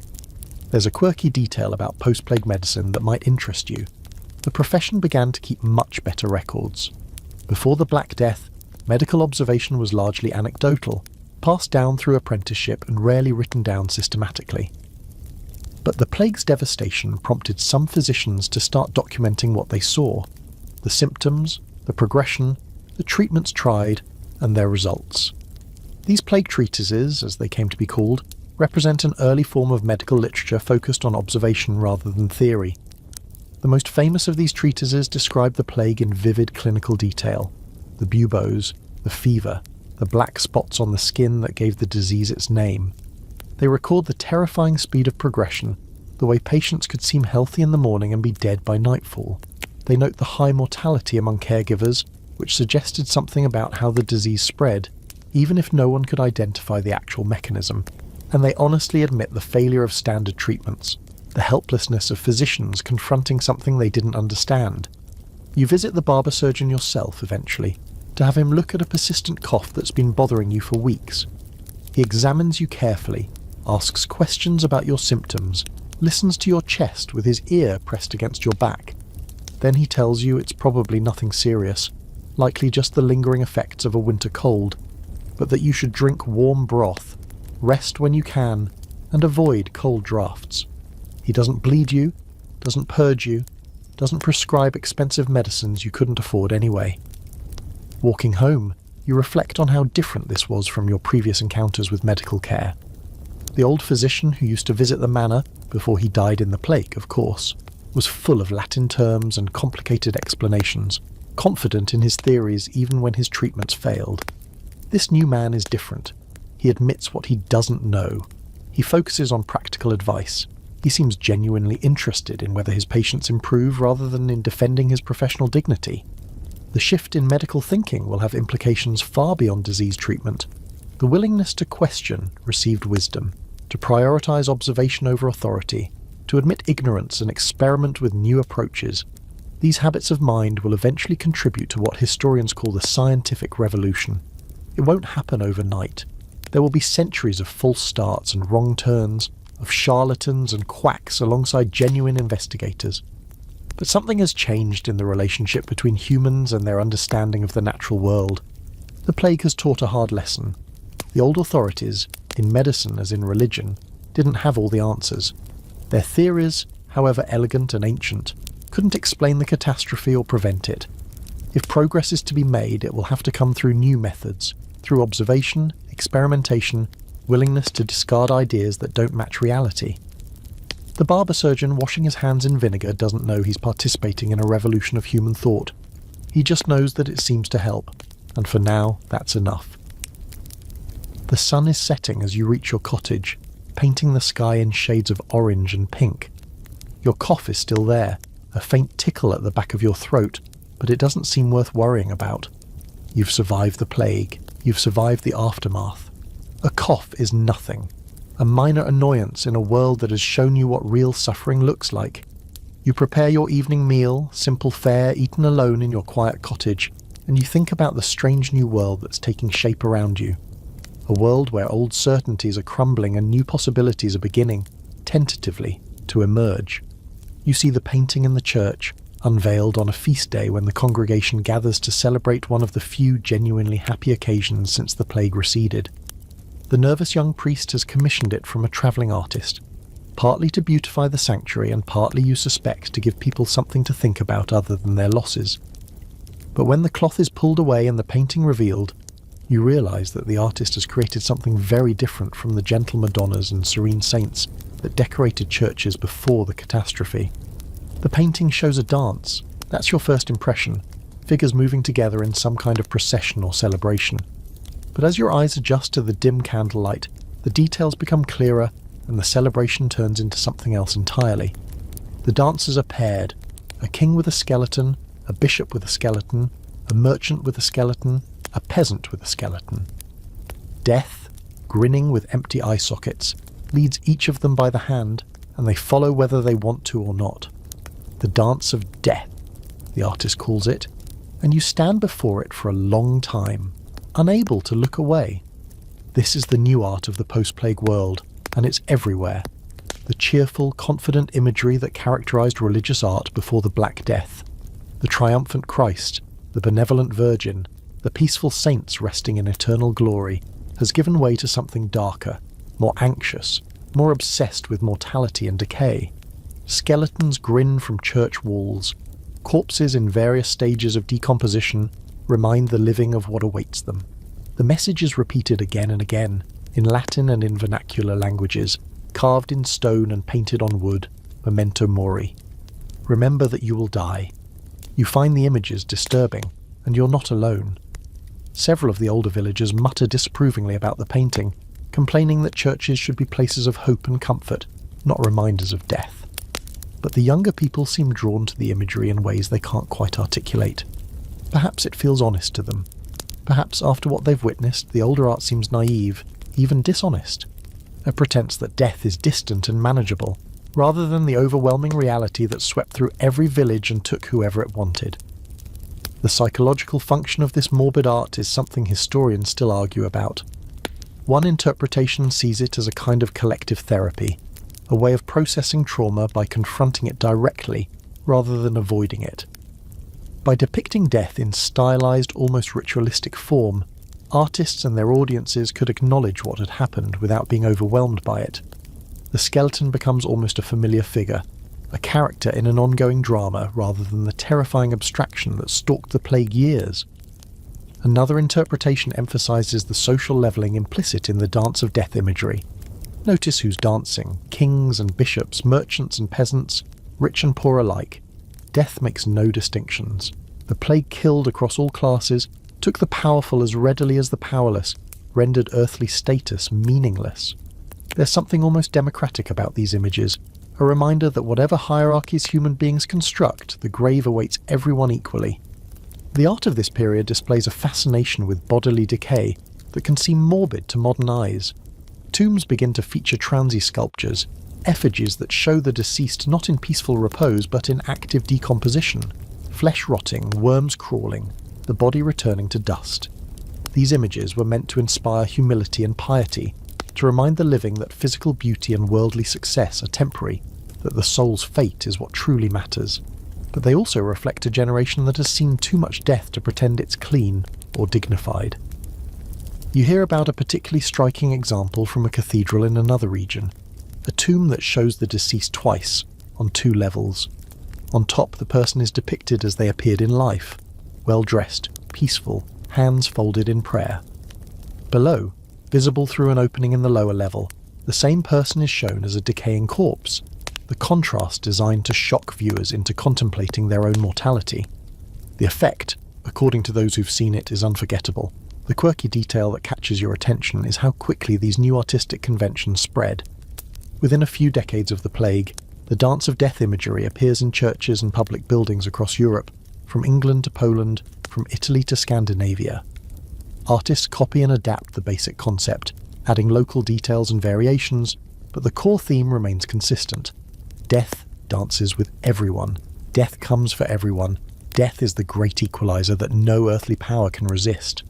There's a quirky detail about post-plague medicine that might interest you. The profession began to keep much better records. Before the Black Death, medical observation was largely anecdotal, passed down through apprenticeship and rarely written down systematically. But the plague's devastation prompted some physicians to start documenting what they saw, the symptoms, the progression, the treatments tried, and their results. These plague treatises, as they came to be called, represent an early form of medical literature focused on observation rather than theory. The most famous of these treatises describe the plague in vivid clinical detail: the buboes, the fever, the black spots on the skin that gave the disease its name. They record the terrifying speed of progression, the way patients could seem healthy in the morning and be dead by nightfall. They note the high mortality among caregivers, which suggested something about how the disease spread, even if no one could identify the actual mechanism. And they honestly admit the failure of standard treatments, the helplessness of physicians confronting something they didn't understand. You visit the barber surgeon yourself eventually, to have him look at a persistent cough that's been bothering you for weeks. He examines you carefully, asks questions about your symptoms, listens to your chest with his ear pressed against your back. Then he tells you it's probably nothing serious, likely just the lingering effects of a winter cold, but that you should drink warm broth, rest when you can, and avoid cold draughts. He doesn't bleed you, doesn't purge you, doesn't prescribe expensive medicines you couldn't afford anyway. Walking home, you reflect on how different this was from your previous encounters with medical care. The old physician who used to visit the manor, before he died in the plague, of course, was full of Latin terms and complicated explanations, confident in his theories even when his treatments failed. This new man is different. He admits what he doesn't know. He focuses on practical advice. He seems genuinely interested in whether his patients improve rather than in defending his professional dignity. The shift in medical thinking will have implications far beyond disease treatment. The willingness to question received wisdom, to prioritize observation over authority, to admit ignorance and experiment with new approaches. These habits of mind will eventually contribute to what historians call the scientific revolution. It won't happen overnight. There will be centuries of false starts and wrong turns, of charlatans and quacks alongside genuine investigators. But something has changed in the relationship between humans and their understanding of the natural world. The plague has taught a hard lesson. The old authorities, in medicine as in religion, didn't have all the answers. Their theories, however elegant and ancient, couldn't explain the catastrophe or prevent it. If progress is to be made, it will have to come through new methods, through observation, experimentation, willingness to discard ideas that don't match reality. The barber surgeon washing his hands in vinegar doesn't know he's participating in a revolution of human thought. He just knows that it seems to help, and for now, that's enough. The sun is setting as you reach your cottage, painting the sky in shades of orange and pink. Your cough is still there, a faint tickle at the back of your throat, but it doesn't seem worth worrying about. You've survived the plague. You've survived the aftermath. A cough is nothing, a minor annoyance in a world that has shown you what real suffering looks like. You prepare your evening meal, simple fare eaten alone in your quiet cottage, and you think about the strange new world that's taking shape around you. A world where old certainties are crumbling and new possibilities are beginning, tentatively, to emerge. You see the painting in the church, unveiled on a feast day when the congregation gathers to celebrate one of the few genuinely happy occasions since the plague receded. The nervous young priest has commissioned it from a travelling artist, partly to beautify the sanctuary and partly, you suspect, to give people something to think about other than their losses. But when the cloth is pulled away and the painting revealed, you realise that the artist has created something very different from the gentle Madonnas and serene saints that decorated churches before the catastrophe. The painting shows a dance. That's your first impression. figures moving together in some kind of procession or celebration. But as your eyes adjust to the dim candlelight, the details become clearer and the celebration turns into something else entirely. The dancers are paired, a king with a skeleton, a bishop with a skeleton, a merchant with a skeleton, a peasant with a skeleton. Death, grinning with empty eye sockets, leads each of them by the hand, and they follow whether they want to or not. The dance of death, the artist calls it, and you stand before it for a long time, unable to look away. This is the new art of the post-plague world, and it's everywhere. The cheerful, confident imagery that characterized religious art before the Black Death. The triumphant Christ, the benevolent Virgin, the peaceful saints resting in eternal glory, has given way to something darker, more anxious, more obsessed with mortality and decay. Skeletons grin from church walls. Corpses in various stages of decomposition remind the living of what awaits them. The message is repeated again and again, in Latin and in vernacular languages, carved in stone and painted on wood, memento mori. Remember that you will die. You find the images disturbing, and you're not alone. Several of the older villagers mutter disapprovingly about the painting, complaining that churches should be places of hope and comfort, not reminders of death. But the younger people seem drawn to the imagery in ways they can't quite articulate. Perhaps it feels honest to them. Perhaps after what they've witnessed, the older art seems naive, even dishonest. A pretense that death is distant and manageable, rather than the overwhelming reality that swept through every village and took whoever it wanted. The psychological function of this morbid art is something historians still argue about. One interpretation sees it as a kind of collective therapy, a way of processing trauma by confronting it directly rather than avoiding it. By depicting death in stylized, almost ritualistic form, artists and their audiences could acknowledge what had happened without being overwhelmed by it. The skeleton becomes almost a familiar figure, a character in an ongoing drama rather than the terrifying abstraction that stalked the plague years. Another interpretation emphasizes the social leveling implicit in the dance of death imagery. Notice who's dancing: kings and bishops, merchants and peasants, rich and poor alike. Death makes no distinctions. The plague killed across all classes, took the powerful as readily as the powerless, rendered earthly status meaningless. There's something almost democratic about these images, a reminder that whatever hierarchies human beings construct, the grave awaits everyone equally. The art of this period displays a fascination with bodily decay that can seem morbid to modern eyes. Tombs begin to feature transy sculptures, effigies that show the deceased not in peaceful repose but in active decomposition, flesh rotting, worms crawling, the body returning to dust. These images were meant to inspire humility and piety, to remind the living that physical beauty and worldly success are temporary, that the soul's fate is what truly matters. But they also reflect a generation that has seen too much death to pretend it's clean or dignified. You hear about a particularly striking example from a cathedral in another region, a tomb that shows the deceased twice, on two levels. On top, the person is depicted as they appeared in life, well-dressed, peaceful, hands folded in prayer. Below, visible through an opening in the lower level, the same person is shown as a decaying corpse, the contrast designed to shock viewers into contemplating their own mortality. The effect, according to those who've seen it, is unforgettable. The quirky detail that catches your attention is how quickly these new artistic conventions spread. Within a few decades of the plague, the dance of death imagery appears in churches and public buildings across Europe, from England to Poland, from Italy to Scandinavia. Artists copy and adapt the basic concept, adding local details and variations, but the core theme remains consistent. Death dances with everyone. Death comes for everyone. Death is the great equalizer that no earthly power can resist.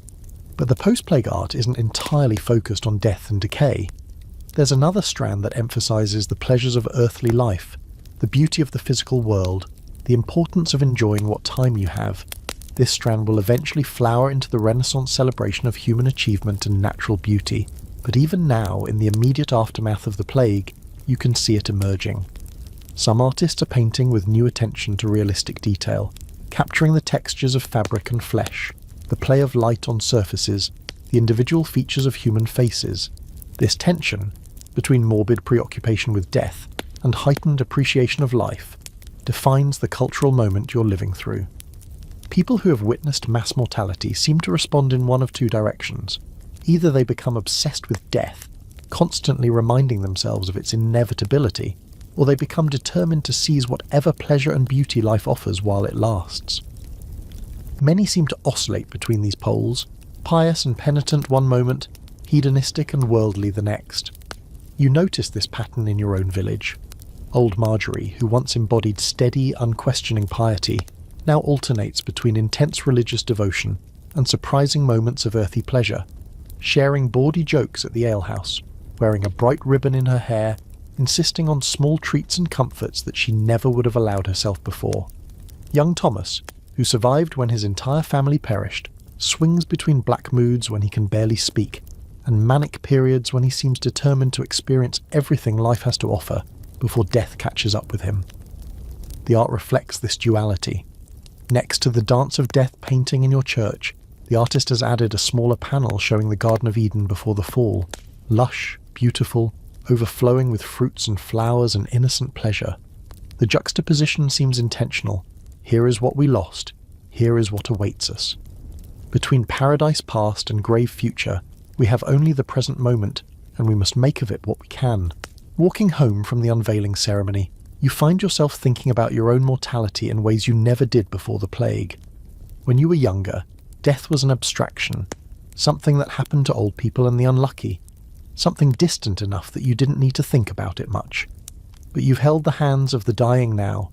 But the post-plague art isn't entirely focused on death and decay. There's another strand that emphasizes the pleasures of earthly life, the beauty of the physical world, the importance of enjoying what time you have. This strand will eventually flower into the Renaissance celebration of human achievement and natural beauty, but even now, in the immediate aftermath of the plague, you can see it emerging. Some artists are painting with new attention to realistic detail, capturing the textures of fabric and flesh, the play of light on surfaces, the individual features of human faces. This tension, between morbid preoccupation with death and heightened appreciation of life, defines the cultural moment you're living through. People who have witnessed mass mortality seem to respond in one of two directions. Either they become obsessed with death, constantly reminding themselves of its inevitability, or they become determined to seize whatever pleasure and beauty life offers while it lasts. Many seem to oscillate between these poles, pious and penitent one moment, hedonistic and worldly the next. You notice this pattern in your own village. Old Marjorie, who once embodied steady, unquestioning piety, now alternates between intense religious devotion and surprising moments of earthy pleasure, sharing bawdy jokes at the alehouse, wearing a bright ribbon in her hair, insisting on small treats and comforts that she never would have allowed herself before. Young Thomas, who survived when his entire family perished, swings between black moods when he can barely speak, and manic periods when he seems determined to experience everything life has to offer before death catches up with him. The art reflects this duality. Next to the Dance of Death painting in your church, the artist has added a smaller panel showing the Garden of Eden before the fall, lush, beautiful, overflowing with fruits and flowers and innocent pleasure. The juxtaposition seems intentional. Here is what we lost, here is what awaits us. Between paradise past and grave future, we have only the present moment, and we must make of it what we can. Walking home from the unveiling ceremony, you find yourself thinking about your own mortality in ways you never did before the plague. When you were younger, death was an abstraction, something that happened to old people and the unlucky, something distant enough that you didn't need to think about it much. But you've held the hands of the dying now.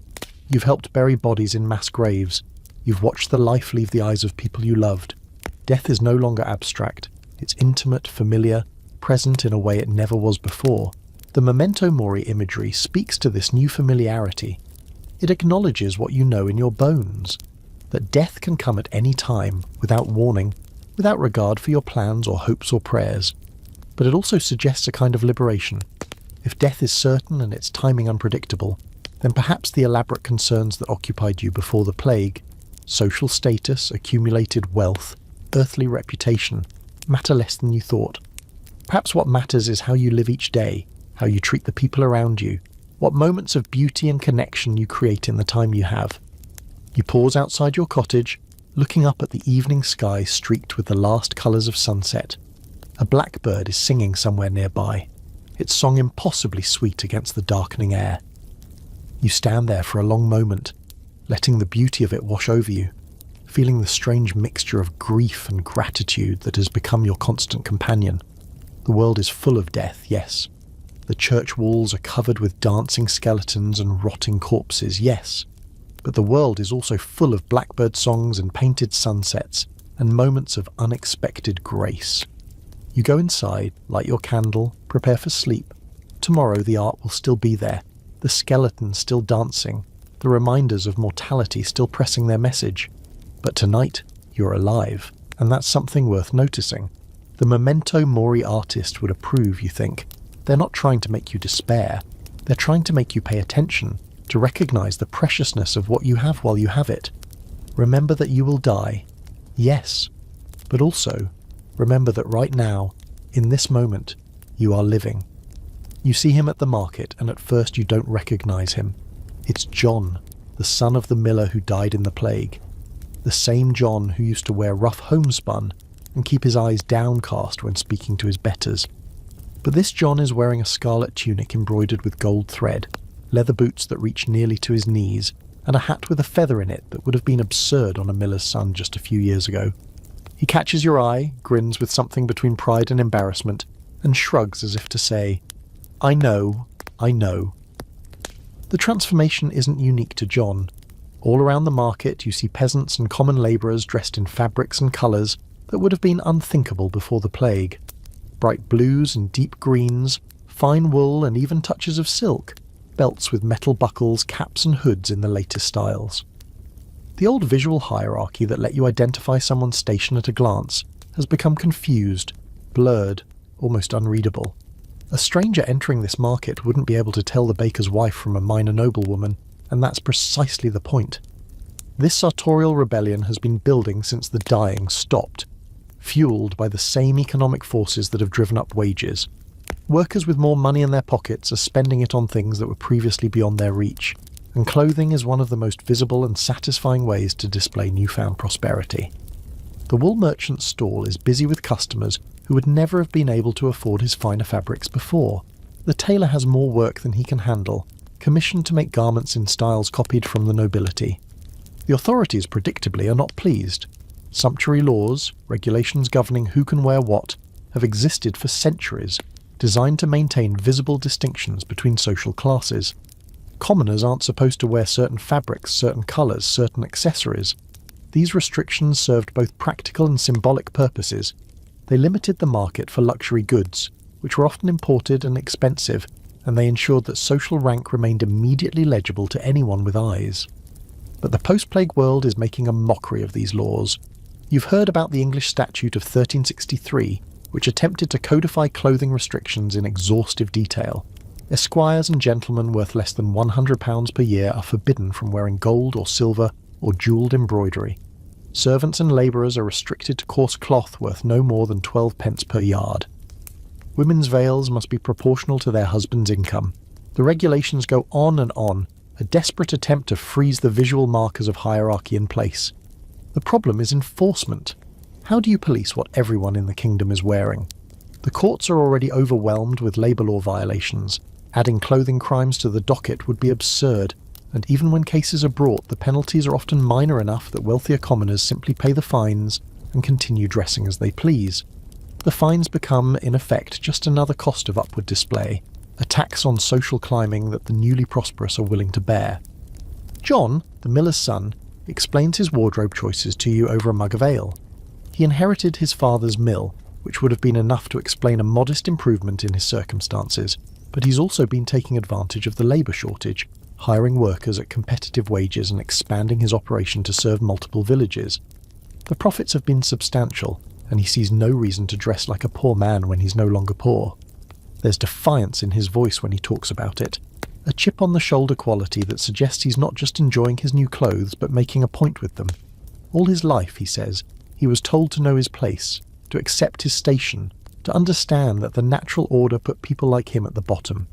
You've helped bury bodies in mass graves. You've watched the life leave the eyes of people you loved. Death is no longer abstract. It's intimate, familiar, present in a way it never was before. The memento mori imagery speaks to this new familiarity. It acknowledges what you know in your bones, that death can come at any time, without warning, without regard for your plans or hopes or prayers. But it also suggests a kind of liberation. If death is certain and its timing unpredictable, then perhaps the elaborate concerns that occupied you before the plague, social status, accumulated wealth, earthly reputation, matter less than you thought. Perhaps what matters is how you live each day, how you treat the people around you, what moments of beauty and connection you create in the time you have. You pause outside your cottage, looking up at the evening sky streaked with the last colours of sunset. A blackbird is singing somewhere nearby, its song impossibly sweet against the darkening air. You stand there for a long moment, letting the beauty of it wash over you, feeling the strange mixture of grief and gratitude that has become your constant companion. The world is full of death, yes. The church walls are covered with dancing skeletons and rotting corpses, yes. But the world is also full of blackbird songs and painted sunsets and moments of unexpected grace. You go inside, light your candle, prepare for sleep. Tomorrow the art will still be there, the skeletons still dancing, the reminders of mortality still pressing their message. But tonight, you're alive, and that's something worth noticing. The memento mori artist would approve, you think. They're not trying to make you despair. They're trying to make you pay attention, to recognize the preciousness of what you have while you have it. Remember that you will die. Yes. But also, remember that right now, in this moment, you are living. You see him at the market, and at first you don't recognize him. It's John, the son of the miller who died in the plague. The same John who used to wear rough homespun and keep his eyes downcast when speaking to his betters. But this John is wearing a scarlet tunic embroidered with gold thread, leather boots that reach nearly to his knees, and a hat with a feather in it that would have been absurd on a miller's son just a few years ago. He catches your eye, grins with something between pride and embarrassment, and shrugs as if to say, I know, I know. The transformation isn't unique to John. All around the market you see peasants and common labourers dressed in fabrics and colours that would have been unthinkable before the plague. Bright blues and deep greens, fine wool and even touches of silk, belts with metal buckles, caps and hoods in the latest styles. The old visual hierarchy that let you identify someone's station at a glance has become confused, blurred, almost unreadable. A stranger entering this market wouldn't be able to tell the baker's wife from a minor noblewoman, and that's precisely the point. This sartorial rebellion has been building since the dying stopped, fueled by the same economic forces that have driven up wages. Workers with more money in their pockets are spending it on things that were previously beyond their reach, and clothing is one of the most visible and satisfying ways to display newfound prosperity. The wool merchant's stall is busy with customers who would never have been able to afford his finer fabrics before. The tailor has more work than he can handle, commissioned to make garments in styles copied from the nobility. The authorities, predictably, are not pleased. Sumptuary laws, regulations governing who can wear what, have existed for centuries, designed to maintain visible distinctions between social classes. Commoners aren't supposed to wear certain fabrics, certain colours, certain accessories. These restrictions served both practical and symbolic purposes. They limited the market for luxury goods, which were often imported and expensive, and they ensured that social rank remained immediately legible to anyone with eyes. But the post-plague world is making a mockery of these laws. You've heard about the English Statute of 1363, which attempted to codify clothing restrictions in exhaustive detail. Esquires and gentlemen worth less than £100 per year are forbidden from wearing gold or silver or jewelled embroidery. Servants and labourers are restricted to coarse cloth worth no more than 12 pence per yard. Women's veils must be proportional to their husband's income. The regulations go on and on, a desperate attempt to freeze the visual markers of hierarchy in place. The problem is enforcement. How do you police what everyone in the kingdom is wearing? The courts are already overwhelmed with labour law violations. Adding clothing crimes to the docket would be absurd, and even when cases are brought, the penalties are often minor enough that wealthier commoners simply pay the fines and continue dressing as they please. The fines become, in effect, just another cost of upward display, a tax on social climbing that the newly prosperous are willing to bear. John, the miller's son, explains his wardrobe choices to you over a mug of ale. He inherited his father's mill, which would have been enough to explain a modest improvement in his circumstances, but he's also been taking advantage of the labour shortage, hiring workers at competitive wages and expanding his operation to serve multiple villages. The profits have been substantial, and he sees no reason to dress like a poor man when he's no longer poor. There's defiance in his voice when he talks about it, a chip-on-the-shoulder quality that suggests he's not just enjoying his new clothes but making a point with them. All his life, he says, he was told to know his place, to accept his station, to understand that the natural order put people like him at the bottom.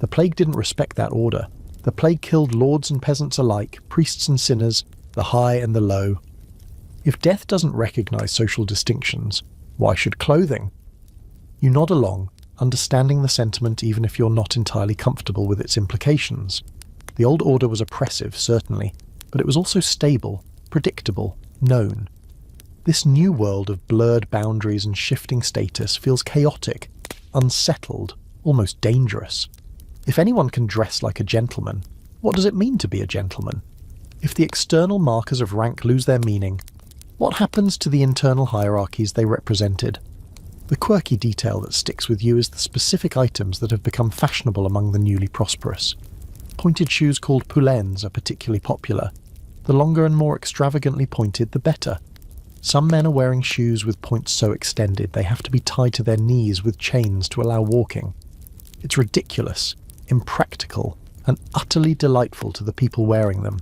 The plague didn't respect that order. The plague killed lords and peasants alike, priests and sinners, the high and the low. If death doesn't recognise social distinctions, why should clothing? You nod along, understanding the sentiment even if you're not entirely comfortable with its implications. The old order was oppressive, certainly, but it was also stable, predictable, known. This new world of blurred boundaries and shifting status feels chaotic, unsettled, almost dangerous. If anyone can dress like a gentleman, what does it mean to be a gentleman? If the external markers of rank lose their meaning, what happens to the internal hierarchies they represented? The quirky detail that sticks with you is the specific items that have become fashionable among the newly prosperous. Pointed shoes called poulaines are particularly popular. The longer and more extravagantly pointed, the better. Some men are wearing shoes with points so extended they have to be tied to their knees with chains to allow walking. It's ridiculous, impractical, and utterly delightful to the people wearing them.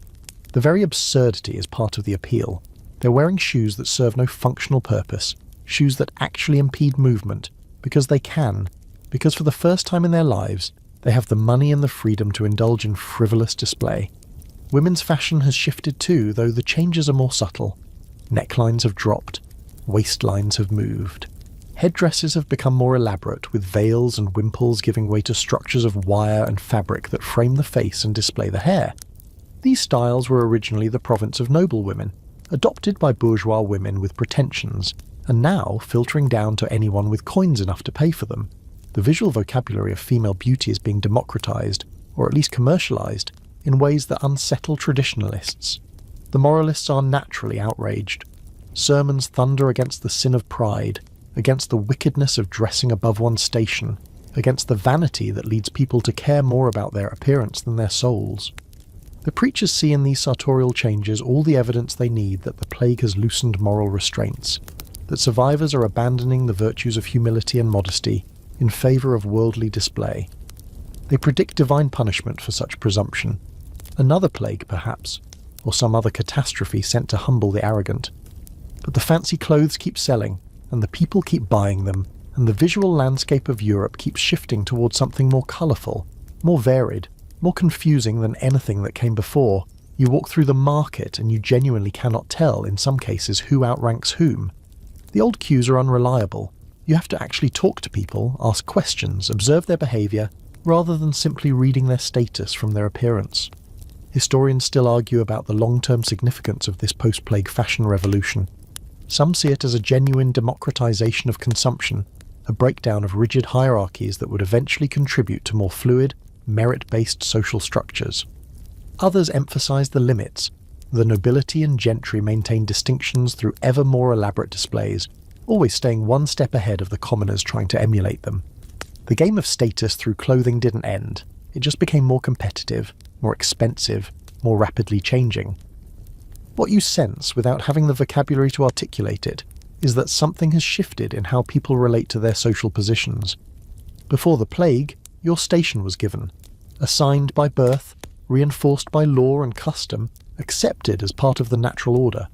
The very absurdity is part of the appeal. They're wearing shoes that serve no functional purpose, shoes that actually impede movement, because they can, because for the first time in their lives, they have the money and the freedom to indulge in frivolous display. Women's fashion has shifted too, though the changes are more subtle. Necklines have dropped, waistlines have moved. Headdresses have become more elaborate, with veils and wimples giving way to structures of wire and fabric that frame the face and display the hair. These styles were originally the province of noblewomen, adopted by bourgeois women with pretensions, and now filtering down to anyone with coins enough to pay for them. The visual vocabulary of female beauty is being democratized, or at least commercialized, in ways that unsettle traditionalists. The moralists are naturally outraged. Sermons thunder against the sin of pride, against the wickedness of dressing above one's station, against the vanity that leads people to care more about their appearance than their souls. The preachers see in these sartorial changes all the evidence they need that the plague has loosened moral restraints, that survivors are abandoning the virtues of humility and modesty in favour of worldly display. They predict divine punishment for such presumption, another plague perhaps, or some other catastrophe sent to humble the arrogant. But the fancy clothes keep selling, and the people keep buying them, and the visual landscape of Europe keeps shifting towards something more colourful, more varied, more confusing than anything that came before. You walk through the market and you genuinely cannot tell, in some cases, who outranks whom. The old queues are unreliable. You have to actually talk to people, ask questions, observe their behaviour, rather than simply reading their status from their appearance. Historians still argue about the long-term significance of this post-plague fashion revolution. Some see it as a genuine democratisation of consumption, a breakdown of rigid hierarchies that would eventually contribute to more fluid, merit-based social structures. Others emphasise the limits. The nobility and gentry maintain distinctions through ever more elaborate displays, always staying one step ahead of the commoners trying to emulate them. The game of status through clothing didn't end. It just became more competitive, more expensive, more rapidly changing. What you sense, without having the vocabulary to articulate it, is that something has shifted in how people relate to their social positions. Before the plague, your station was given, assigned by birth, reinforced by law and custom, accepted as part of the natural order.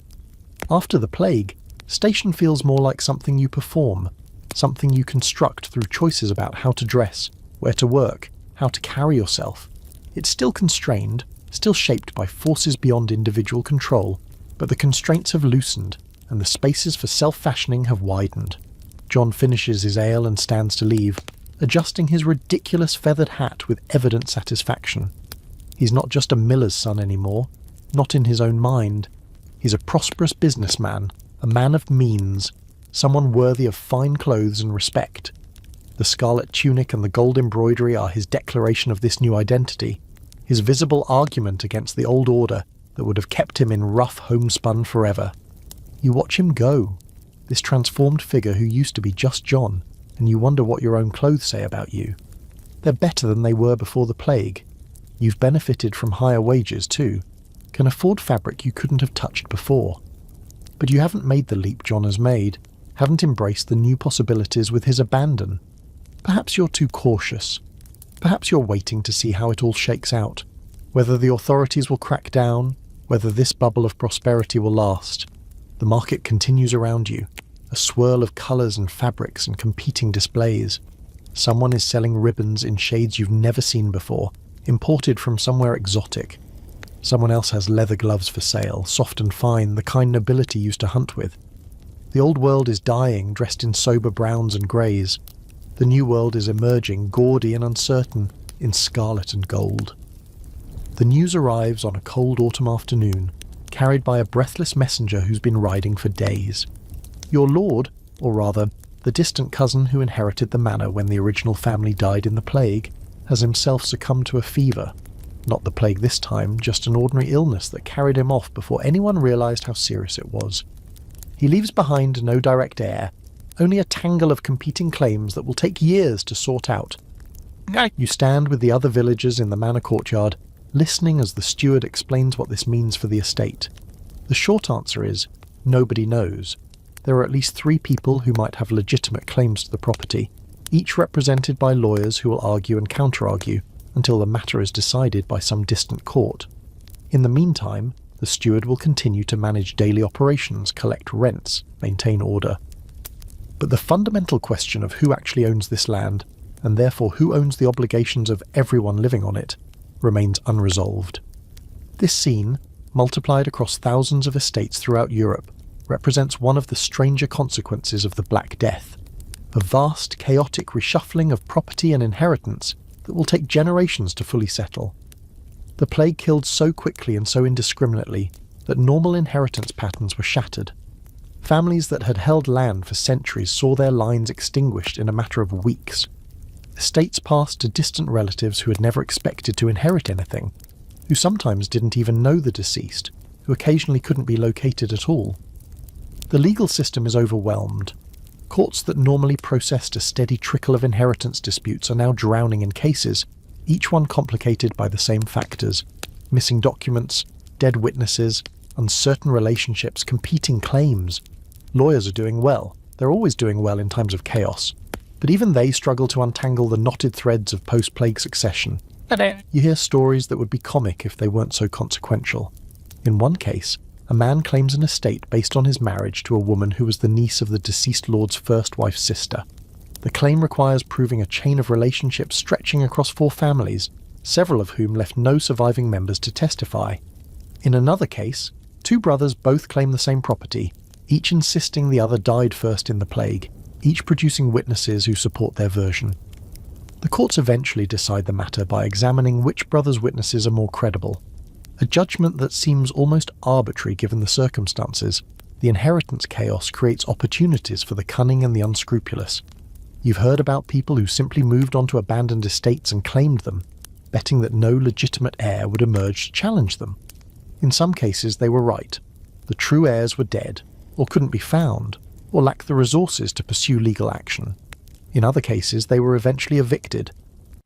After the plague, station feels more like something you perform, something you construct through choices about how to dress, where to work, how to carry yourself. It's still constrained, still shaped by forces beyond individual control, but the constraints have loosened, and the spaces for self-fashioning have widened. John finishes his ale and stands to leave, adjusting his ridiculous feathered hat with evident satisfaction. He's not just a miller's son anymore, not in his own mind. He's a prosperous businessman, a man of means, someone worthy of fine clothes and respect. The scarlet tunic and the gold embroidery are his declaration of this new identity, his visible argument against the old order that would have kept him in rough homespun forever. You watch him go, this transformed figure who used to be just John, and you wonder what your own clothes say about you. They're better than they were before the plague. You've benefited from higher wages too, can afford fabric you couldn't have touched before. But you haven't made the leap John has made, haven't embraced the new possibilities with his abandon. Perhaps you're too cautious. Perhaps you're waiting to see how it all shakes out, whether the authorities will crack down, whether this bubble of prosperity will last. The market continues around you, a swirl of colours and fabrics and competing displays. Someone is selling ribbons in shades you've never seen before, imported from somewhere exotic. Someone else has leather gloves for sale, soft and fine, the kind nobility used to hunt with. The old world is dying, dressed in sober browns and greys. The new world is emerging, gaudy and uncertain, in scarlet and gold. The news arrives on a cold autumn afternoon, carried by a breathless messenger who's been riding for days. Your lord, or rather, the distant cousin who inherited the manor when the original family died in the plague, has himself succumbed to a fever. Not the plague this time, just an ordinary illness that carried him off before anyone realised how serious it was. He leaves behind no direct heir, only a tangle of competing claims that will take years to sort out. You stand with the other villagers in the manor courtyard, listening as the steward explains what this means for the estate. The short answer is, nobody knows. There are at least 3 people who might have legitimate claims to the property, each represented by lawyers who will argue and counter-argue until the matter is decided by some distant court. In the meantime, the steward will continue to manage daily operations, collect rents, maintain order. But the fundamental question of who actually owns this land, and therefore who owns the obligations of everyone living on it, remains unresolved. This scene, multiplied across thousands of estates throughout Europe, represents one of the stranger consequences of the Black Death, a vast, chaotic reshuffling of property and inheritance that will take generations to fully settle. The plague killed so quickly and so indiscriminately that normal inheritance patterns were shattered. Families that had held land for centuries saw their lines extinguished in a matter of weeks. Estates passed to distant relatives who had never expected to inherit anything, who sometimes didn't even know the deceased, who occasionally couldn't be located at all. The legal system is overwhelmed. Courts that normally processed a steady trickle of inheritance disputes are now drowning in cases, each one complicated by the same factors: missing documents, dead witnesses, uncertain relationships, competing claims. Lawyers are doing well. They're always doing well in times of chaos. But even they struggle to untangle the knotted threads of post-plague succession. You hear stories that would be comic if they weren't so consequential. In one case, a man claims an estate based on his marriage to a woman who was the niece of the deceased lord's first wife's sister. The claim requires proving a chain of relationships stretching across 4 families, several of whom left no surviving members to testify. In another case, two brothers both claim the same property, each insisting the other died first in the plague, each producing witnesses who support their version. The courts eventually decide the matter by examining which brothers' witnesses are more credible, a judgment that seems almost arbitrary given the circumstances. The inheritance chaos creates opportunities for the cunning and the unscrupulous. You've heard about people who simply moved onto abandoned estates and claimed them, betting that no legitimate heir would emerge to challenge them. In some cases they were right. The true heirs were dead, or couldn't be found, or lacked the resources to pursue legal action. In other cases they were eventually evicted,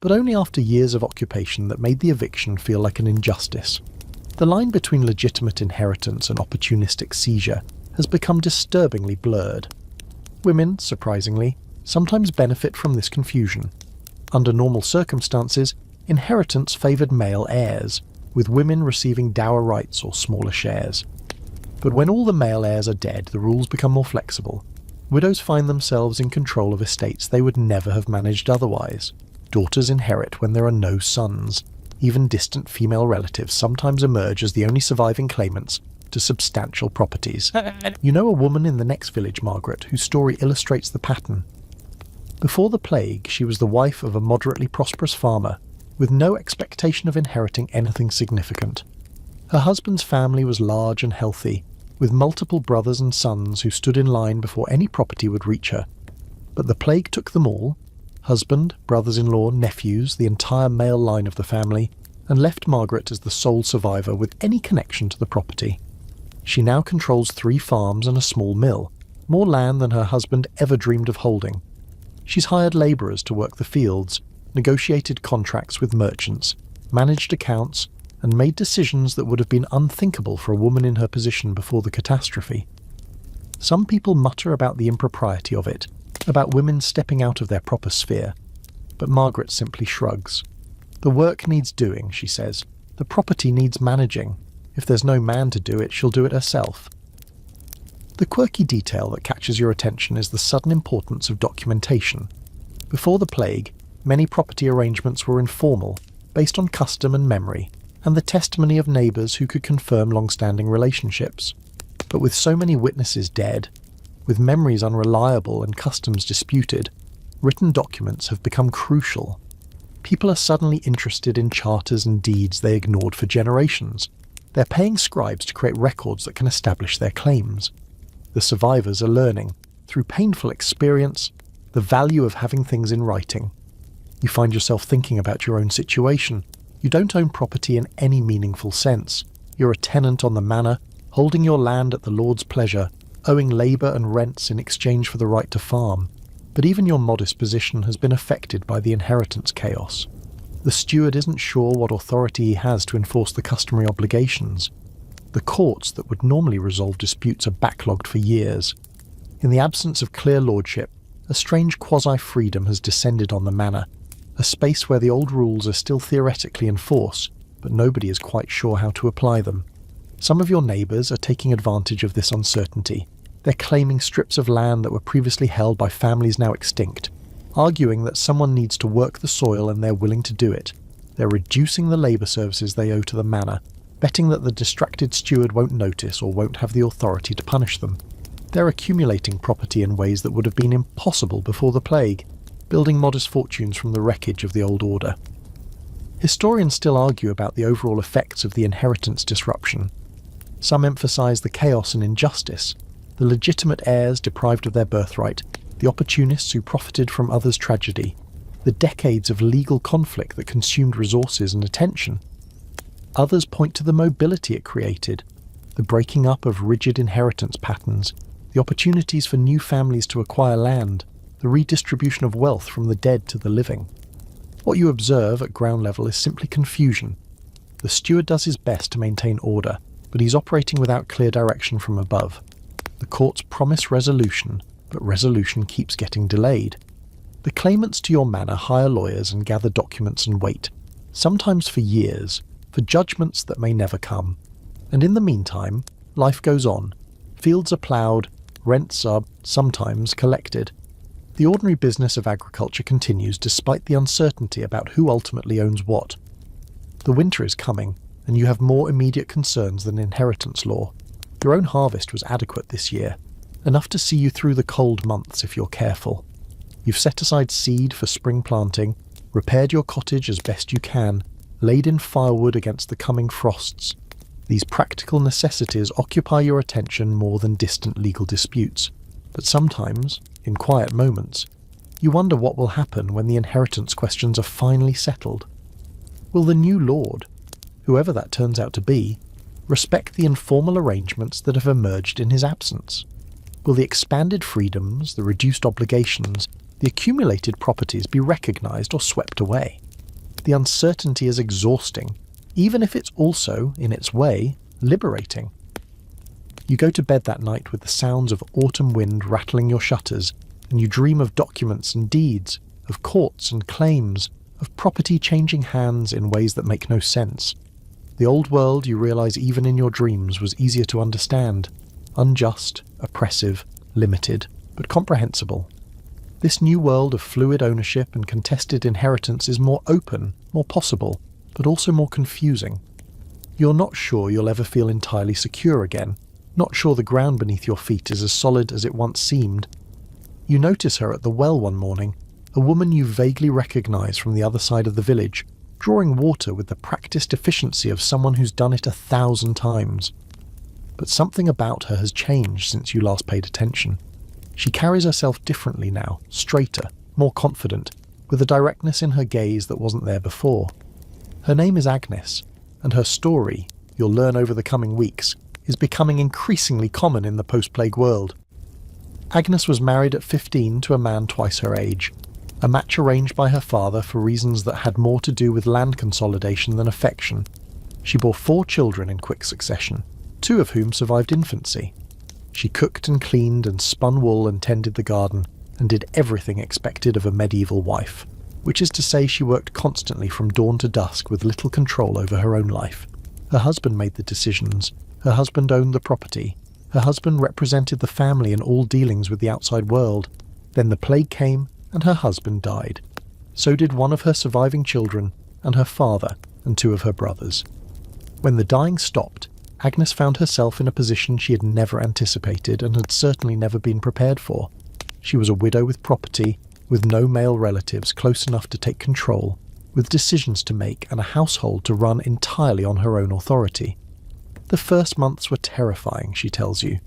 but only after years of occupation that made the eviction feel like an injustice. The line between legitimate inheritance and opportunistic seizure has become disturbingly blurred. Women, surprisingly, sometimes benefit from this confusion. Under normal circumstances, inheritance favoured male heirs, with women receiving dower rights or smaller shares. But when all the male heirs are dead, the rules become more flexible. Widows find themselves in control of estates they would never have managed otherwise. Daughters inherit when there are no sons. Even distant female relatives sometimes emerge as the only surviving claimants to substantial properties. You know a woman in the next village, Margaret, whose story illustrates the pattern. Before the plague, she was the wife of a moderately prosperous farmer, with no expectation of inheriting anything significant. Her husband's family was large and healthy, with multiple brothers and sons who stood in line before any property would reach her. But the plague took them all, husband, brothers-in-law, nephews, the entire male line of the family, and left Margaret as the sole survivor with any connection to the property. She now controls 3 farms and a small mill, more land than her husband ever dreamed of holding. She's hired labourers to work the fields, negotiated contracts with merchants, managed accounts, and made decisions that would have been unthinkable for a woman in her position before the catastrophe. Some people mutter about the impropriety of it, about women stepping out of their proper sphere, but Margaret simply shrugs. The work needs doing, she says. The property needs managing. If there's no man to do it, she'll do it herself. The quirky detail that catches your attention is the sudden importance of documentation. Before the plague, many property arrangements were informal, based on custom and memory, and the testimony of neighbours who could confirm long-standing relationships. But with so many witnesses dead, with memories unreliable and customs disputed, written documents have become crucial. People are suddenly interested in charters and deeds they ignored for generations. They're paying scribes to create records that can establish their claims. The survivors are learning, through painful experience, the value of having things in writing. You find yourself thinking about your own situation. You don't own property in any meaningful sense. You're a tenant on the manor, holding your land at the Lord's pleasure, owing labour and rents in exchange for the right to farm. But even your modest position has been affected by the inheritance chaos. The steward isn't sure what authority he has to enforce the customary obligations. The courts that would normally resolve disputes are backlogged for years. In the absence of clear lordship, a strange quasi-freedom has descended on the manor, a space where the old rules are still theoretically in force, but nobody is quite sure how to apply them. Some of your neighbours are taking advantage of this uncertainty. They're claiming strips of land that were previously held by families now extinct, arguing that someone needs to work the soil and they're willing to do it. They're reducing the labour services they owe to the manor, betting that the distracted steward won't notice or won't have the authority to punish them. They're accumulating property in ways that would have been impossible before the plague, building modest fortunes from the wreckage of the old order. Historians still argue about the overall effects of the inheritance disruption. Some emphasise the chaos and injustice, the legitimate heirs deprived of their birthright, the opportunists who profited from others' tragedy, the decades of legal conflict that consumed resources and attention. Others point to the mobility it created, the breaking up of rigid inheritance patterns, the opportunities for new families to acquire land, the redistribution of wealth from the dead to the living. What you observe at ground level is simply confusion. The steward does his best to maintain order, but he's operating without clear direction from above. The courts promise resolution, but resolution keeps getting delayed. The claimants to your manor hire lawyers and gather documents and wait, sometimes for years, for judgments that may never come. And in the meantime, life goes on. Fields are ploughed, rents are, sometimes, collected. The ordinary business of agriculture continues despite the uncertainty about who ultimately owns what. The winter is coming, and you have more immediate concerns than inheritance law. Your own harvest was adequate this year, enough to see you through the cold months if you're careful. You've set aside seed for spring planting, repaired your cottage as best you can, laid in firewood against the coming frosts. These practical necessities occupy your attention more than distant legal disputes. But sometimes, in quiet moments, you wonder what will happen when the inheritance questions are finally settled. Will the new lord, whoever that turns out to be, respect the informal arrangements that have emerged in his absence? Will the expanded freedoms, the reduced obligations, the accumulated properties be recognised or swept away? The uncertainty is exhausting, even if it's also, in its way, liberating. You go to bed that night with the sounds of autumn wind rattling your shutters, and you dream of documents and deeds, of courts and claims, of property changing hands in ways that make no sense. The old world, you realise even in your dreams, was easier to understand, unjust, oppressive, limited, but comprehensible. This new world of fluid ownership and contested inheritance is more open, more possible, but also more confusing. You're not sure you'll ever feel entirely secure again, not sure the ground beneath your feet is as solid as it once seemed. You notice her at the well one morning, a woman you vaguely recognise from the other side of the village, drawing water with the practised efficiency of someone who's done it 1,000 times. But something about her has changed since you last paid attention. She carries herself differently now, straighter, more confident, with a directness in her gaze that wasn't there before. Her name is Agnes, and her story, you'll learn over the coming weeks, is becoming increasingly common in the post-plague world. Agnes was married at 15 to a man twice her age, a match arranged by her father for reasons that had more to do with land consolidation than affection. She bore 4 children in quick succession, 2 of whom survived infancy. She cooked and cleaned and spun wool and tended the garden, and did everything expected of a medieval wife, which is to say she worked constantly from dawn to dusk with little control over her own life. Her husband made the decisions, her husband owned the property, her husband represented the family in all dealings with the outside world. Then the plague came, and her husband died. So did one of her surviving children, and her father, and 2 of her brothers. When the dying stopped, Agnes found herself in a position she had never anticipated and had certainly never been prepared for. She was a widow with property, with no male relatives close enough to take control, with decisions to make and a household to run entirely on her own authority. The first months were terrifying, she tells you.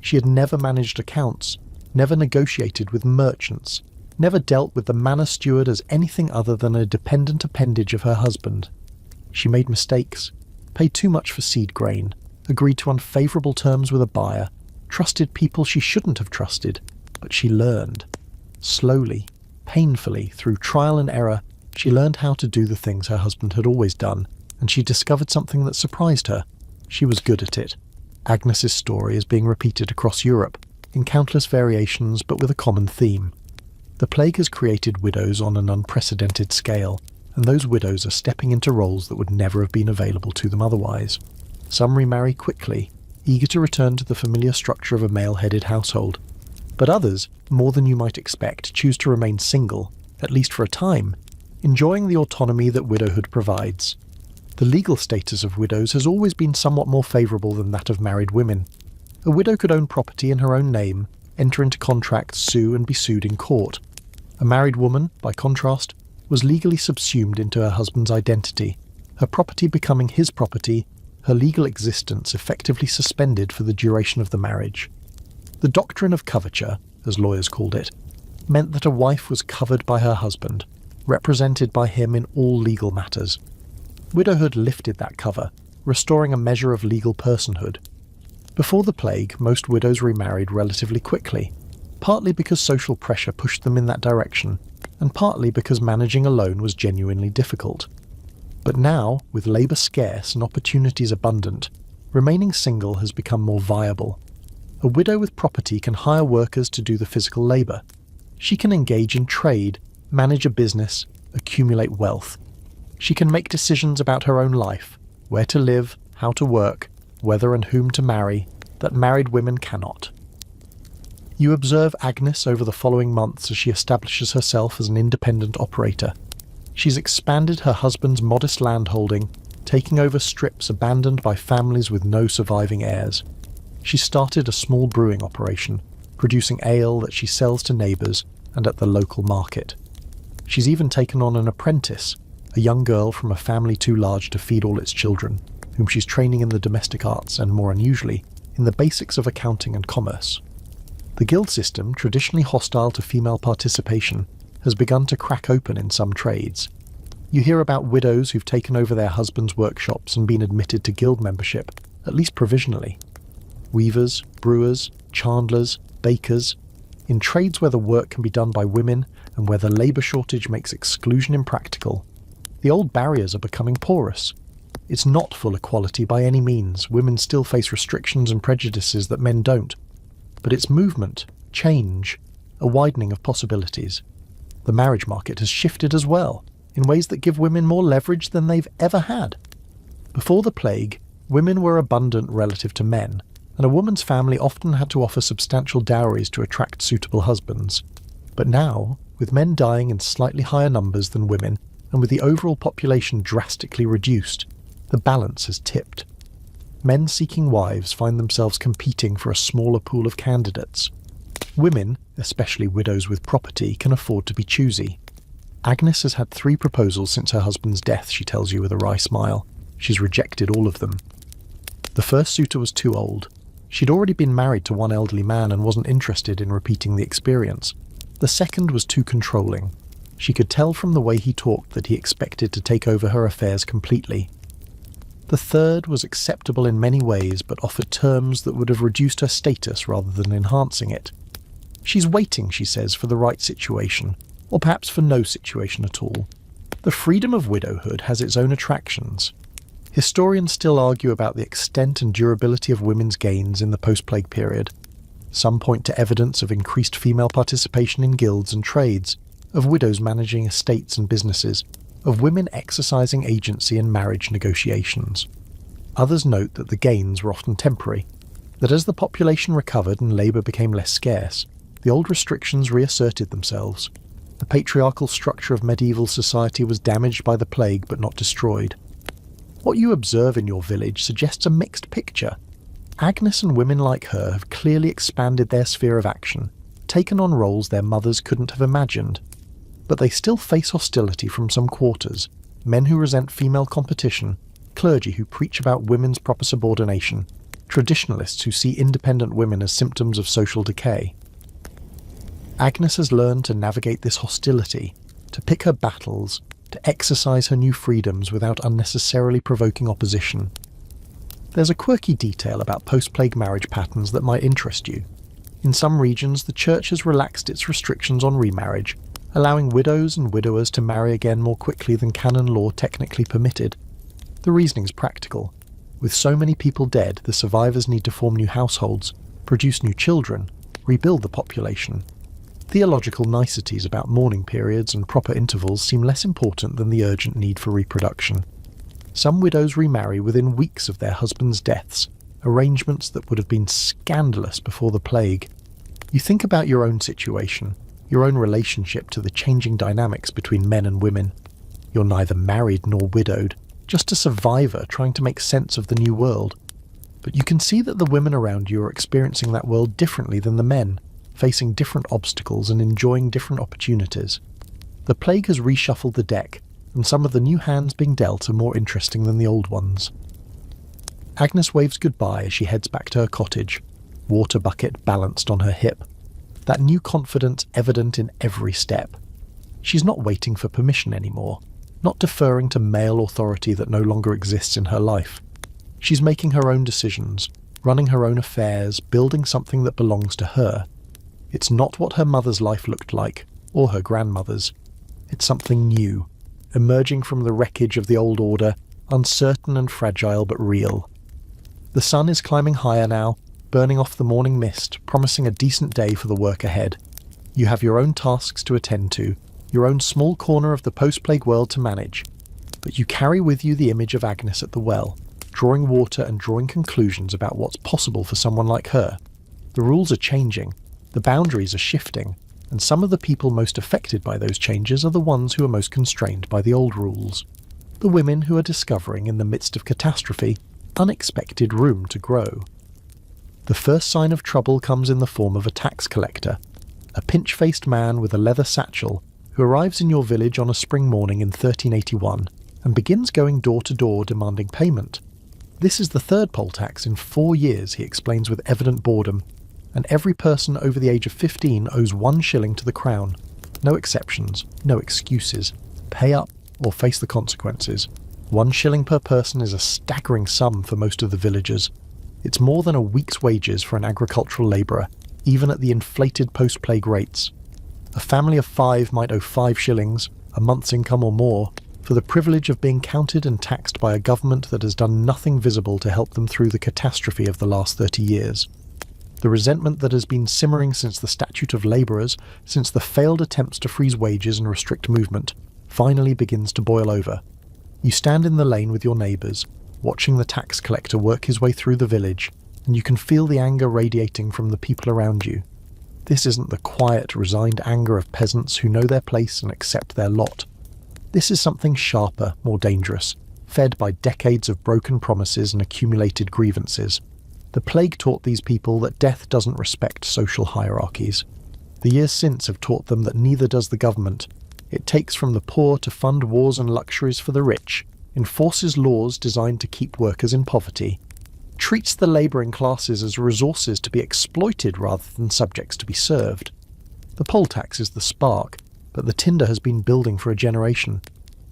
She had never managed accounts, never negotiated with merchants, never dealt with the manor steward as anything other than a dependent appendage of her husband. She made mistakes, paid too much for seed grain, agreed to unfavourable terms with a buyer, trusted people she shouldn't have trusted, but she learned. Slowly, painfully, through trial and error, she learned how to do the things her husband had always done, and she discovered something that surprised her. She was good at it. Agnes's story is being repeated across Europe, in countless variations but with a common theme. The plague has created widows on an unprecedented scale, and those widows are stepping into roles that would never have been available to them otherwise. Some remarry quickly, eager to return to the familiar structure of a male-headed household. But others, more than you might expect, choose to remain single, at least for a time, enjoying the autonomy that widowhood provides. The legal status of widows has always been somewhat more favourable than that of married women. A widow could own property in her own name, enter into contracts, sue and be sued in court. A married woman, by contrast, was legally subsumed into her husband's identity, her property becoming his property, her legal existence effectively suspended for the duration of the marriage. The doctrine of coverture, as lawyers called it, meant that a wife was covered by her husband, represented by him in all legal matters. Widowhood lifted that cover, restoring a measure of legal personhood. Before the plague, most widows remarried relatively quickly, partly because social pressure pushed them in that direction, and partly because managing alone was genuinely difficult. But now, with labour scarce and opportunities abundant, remaining single has become more viable. A widow with property can hire workers to do the physical labour. She can engage in trade, manage a business, accumulate wealth. She can make decisions about her own life, where to live, how to work, whether and whom to marry, that married women cannot. You observe Agnes over the following months as she establishes herself as an independent operator. She's expanded her husband's modest landholding, taking over strips abandoned by families with no surviving heirs. She started a small brewing operation, producing ale that she sells to neighbours and at the local market. She's even taken on an apprentice, a young girl from a family too large to feed all its children, whom she's training in the domestic arts and, more unusually, in the basics of accounting and commerce. The guild system, traditionally hostile to female participation, has begun to crack open in some trades. You hear about widows who've taken over their husbands' workshops and been admitted to guild membership, at least provisionally. Weavers, brewers, chandlers, bakers. In trades where the work can be done by women and where the labour shortage makes exclusion impractical, the old barriers are becoming porous. It's not full equality by any means. Women still face restrictions and prejudices that men don't. But it's movement, change, a widening of possibilities. The marriage market has shifted as well, in ways that give women more leverage than they've ever had. Before the plague, women were abundant relative to men, and a woman's family often had to offer substantial dowries to attract suitable husbands. But now, with men dying in slightly higher numbers than women, and with the overall population drastically reduced, the balance has tipped. Men seeking wives find themselves competing for a smaller pool of candidates. Women, especially widows with property, can afford to be choosy. Agnes has had 3 proposals since her husband's death, she tells you with a wry smile. She's rejected all of them. The first suitor was too old. She'd already been married to one elderly man and wasn't interested in repeating the experience. The second was too controlling. She could tell from the way he talked that he expected to take over her affairs completely. The third was acceptable in many ways, but offered terms that would have reduced her status rather than enhancing it. She's waiting, she says, for the right situation, or perhaps for no situation at all. The freedom of widowhood has its own attractions. Historians still argue about the extent and durability of women's gains in the post-plague period. Some point to evidence of increased female participation in guilds and trades, of widows managing estates and businesses, of women exercising agency in marriage negotiations. Others note that the gains were often temporary, that as the population recovered and labour became less scarce, the old restrictions reasserted themselves. The patriarchal structure of medieval society was damaged by the plague but not destroyed. What you observe in your village suggests a mixed picture. Agnes and women like her have clearly expanded their sphere of action, taken on roles their mothers couldn't have imagined. But they still face hostility from some quarters, men who resent female competition, clergy who preach about women's proper subordination, traditionalists who see independent women as symptoms of social decay. Agnes has learned to navigate this hostility, to pick her battles, to exercise her new freedoms without unnecessarily provoking opposition. There's a quirky detail about post-plague marriage patterns that might interest you. In some regions, the church has relaxed its restrictions on remarriage, allowing widows and widowers to marry again more quickly than canon law technically permitted. The reasoning's practical. With so many people dead, the survivors need to form new households, produce new children, rebuild the population. Theological niceties about mourning periods and proper intervals seem less important than the urgent need for reproduction. Some widows remarry within weeks of their husbands' deaths, arrangements that would have been scandalous before the plague. You think about your own situation, your own relationship to the changing dynamics between men and women. You're neither married nor widowed, just a survivor trying to make sense of the new world. But you can see that the women around you are experiencing that world differently than the men, facing different obstacles and enjoying different opportunities. The plague has reshuffled the deck, and some of the new hands being dealt are more interesting than the old ones. Agnes waves goodbye as she heads back to her cottage, water bucket balanced on her hip, that new confidence evident in every step. She's not waiting for permission anymore, not deferring to male authority that no longer exists in her life. She's making her own decisions, running her own affairs, building something that belongs to her. It's not what her mother's life looked like, or her grandmother's. It's something new, emerging from the wreckage of the old order, uncertain and fragile but real. The sun is climbing higher now, burning off the morning mist, promising a decent day for the work ahead. You have your own tasks to attend to, your own small corner of the post-plague world to manage. But you carry with you the image of Agnes at the well, drawing water and drawing conclusions about what's possible for someone like her. The rules are changing, the boundaries are shifting, and some of the people most affected by those changes are the ones who are most constrained by the old rules. the women who are discovering in the midst of catastrophe unexpected room to grow. The first sign of trouble comes in the form of a tax collector, a pinch-faced man with a leather satchel who arrives in your village on a spring morning in 1381 and begins going door to door demanding payment. This is the third poll tax in 4 years, he explains with evident boredom, and every person over the age of 15 owes 1 shilling to the crown. No exceptions, no excuses. Pay up or face the consequences. 1 shilling per person is a staggering sum for most of the villagers. It's more than a week's wages for an agricultural labourer, even at the inflated post-plague rates. A family of 5 might owe 5 shillings, a month's income or more, for the privilege of being counted and taxed by a government that has done nothing visible to help them through the catastrophe of the last 30 years. The resentment that has been simmering since the Statute of Labourers, since the failed attempts to freeze wages and restrict movement, finally begins to boil over. You stand in the lane with your neighbours, watching the tax collector work his way through the village, and you can feel the anger radiating from the people around you. This isn't the quiet, resigned anger of peasants who know their place and accept their lot. This is something sharper, more dangerous, fed by decades of broken promises and accumulated grievances. The plague taught these people that death doesn't respect social hierarchies. The years since have taught them that neither does the government. It takes from the poor to fund wars and luxuries for the rich, enforces laws designed to keep workers in poverty, treats the labouring classes as resources to be exploited rather than subjects to be served. The poll tax is the spark, but the tinder has been building for a generation.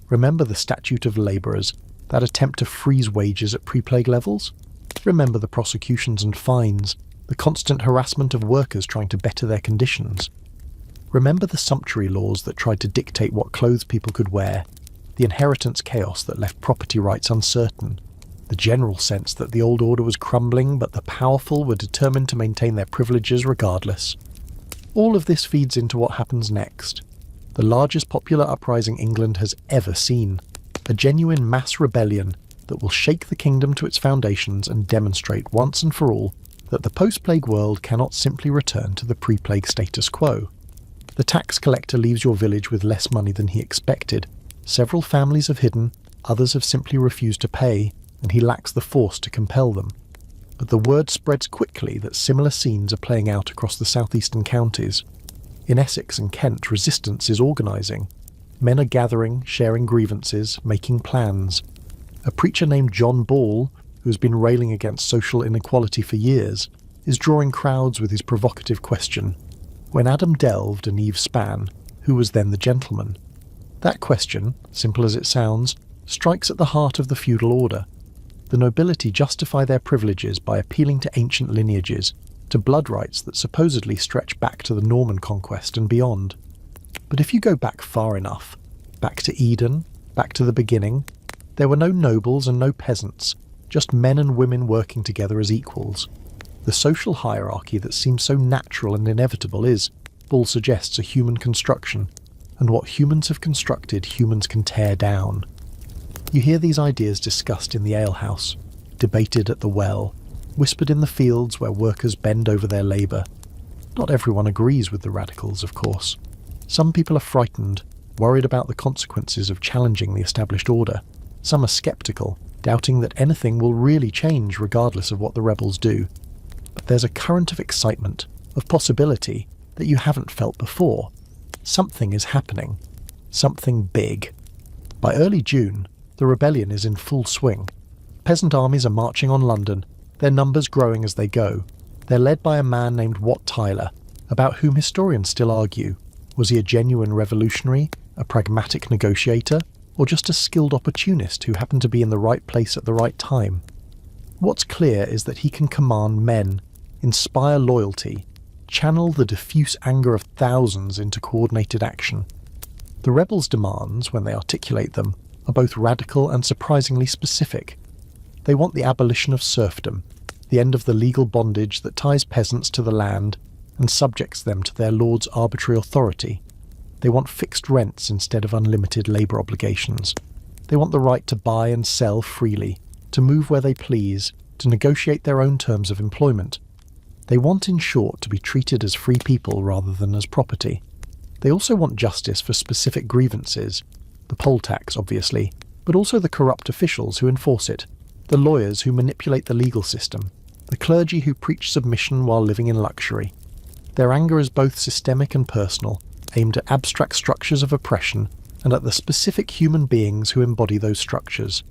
Remember the Statute of Labourers, that attempt to freeze wages at pre-plague levels? Remember the prosecutions and fines, the constant harassment of workers trying to better their conditions. Remember the sumptuary laws that tried to dictate what clothes people could wear, the inheritance chaos that left property rights uncertain, the general sense that the old order was crumbling but the powerful were determined to maintain their privileges regardless. All of this feeds into what happens next. The largest popular uprising England has ever seen. A genuine mass rebellion that will shake the kingdom to its foundations and demonstrate once and for all that the post-plague world cannot simply return to the pre-plague status quo. The tax collector leaves your village with less money than he expected. Several families have hidden, others have simply refused to pay, and he lacks the force to compel them. But the word spreads quickly that similar scenes are playing out across the southeastern counties. In Essex and Kent, resistance is organising. Men are gathering, sharing grievances, making plans. A preacher named John Ball, who has been railing against social inequality for years, is drawing crowds with his provocative question: when Adam delved and Eve span, who was then the gentleman? That question, simple as it sounds, strikes at the heart of the feudal order. The nobility justify their privileges by appealing to ancient lineages, to blood rights that supposedly stretch back to the Norman conquest and beyond. But if you go back far enough, back to Eden, back to the beginning, there were no nobles and no peasants, just men and women working together as equals. The social hierarchy that seems so natural and inevitable is, Ball suggests, a human construction, and what humans have constructed, humans can tear down. You hear these ideas discussed in the alehouse, debated at the well, whispered in the fields where workers bend over their labour. Not everyone agrees with the radicals, of course. Some people are frightened, worried about the consequences of challenging the established order. Some are sceptical, doubting that anything will really change regardless of what the rebels do. But there's a current of excitement, of possibility, that you haven't felt before. Something is happening. Something big. By early June, the rebellion is in full swing. Peasant armies are marching on London, their numbers growing as they go. They're led by a man named Wat Tyler, about whom historians still argue. Was he a genuine revolutionary, a pragmatic negotiator, or just a skilled opportunist who happened to be in the right place at the right time? What's clear is that he can command men, inspire loyalty, channel the diffuse anger of thousands into coordinated action. The rebels' demands, when they articulate them, are both radical and surprisingly specific. They want the abolition of serfdom, the end of the legal bondage that ties peasants to the land and subjects them to their lord's arbitrary authority. They want fixed rents instead of unlimited labour obligations. They want the right to buy and sell freely, to move where they please, to negotiate their own terms of employment. They want, in short, to be treated as free people rather than as property. They also want justice for specific grievances. The poll tax, obviously, but also the corrupt officials who enforce it, the lawyers who manipulate the legal system, the clergy who preach submission while living in luxury. Their anger is both systemic and personal, aimed at abstract structures of oppression and at the specific human beings who embody those structures.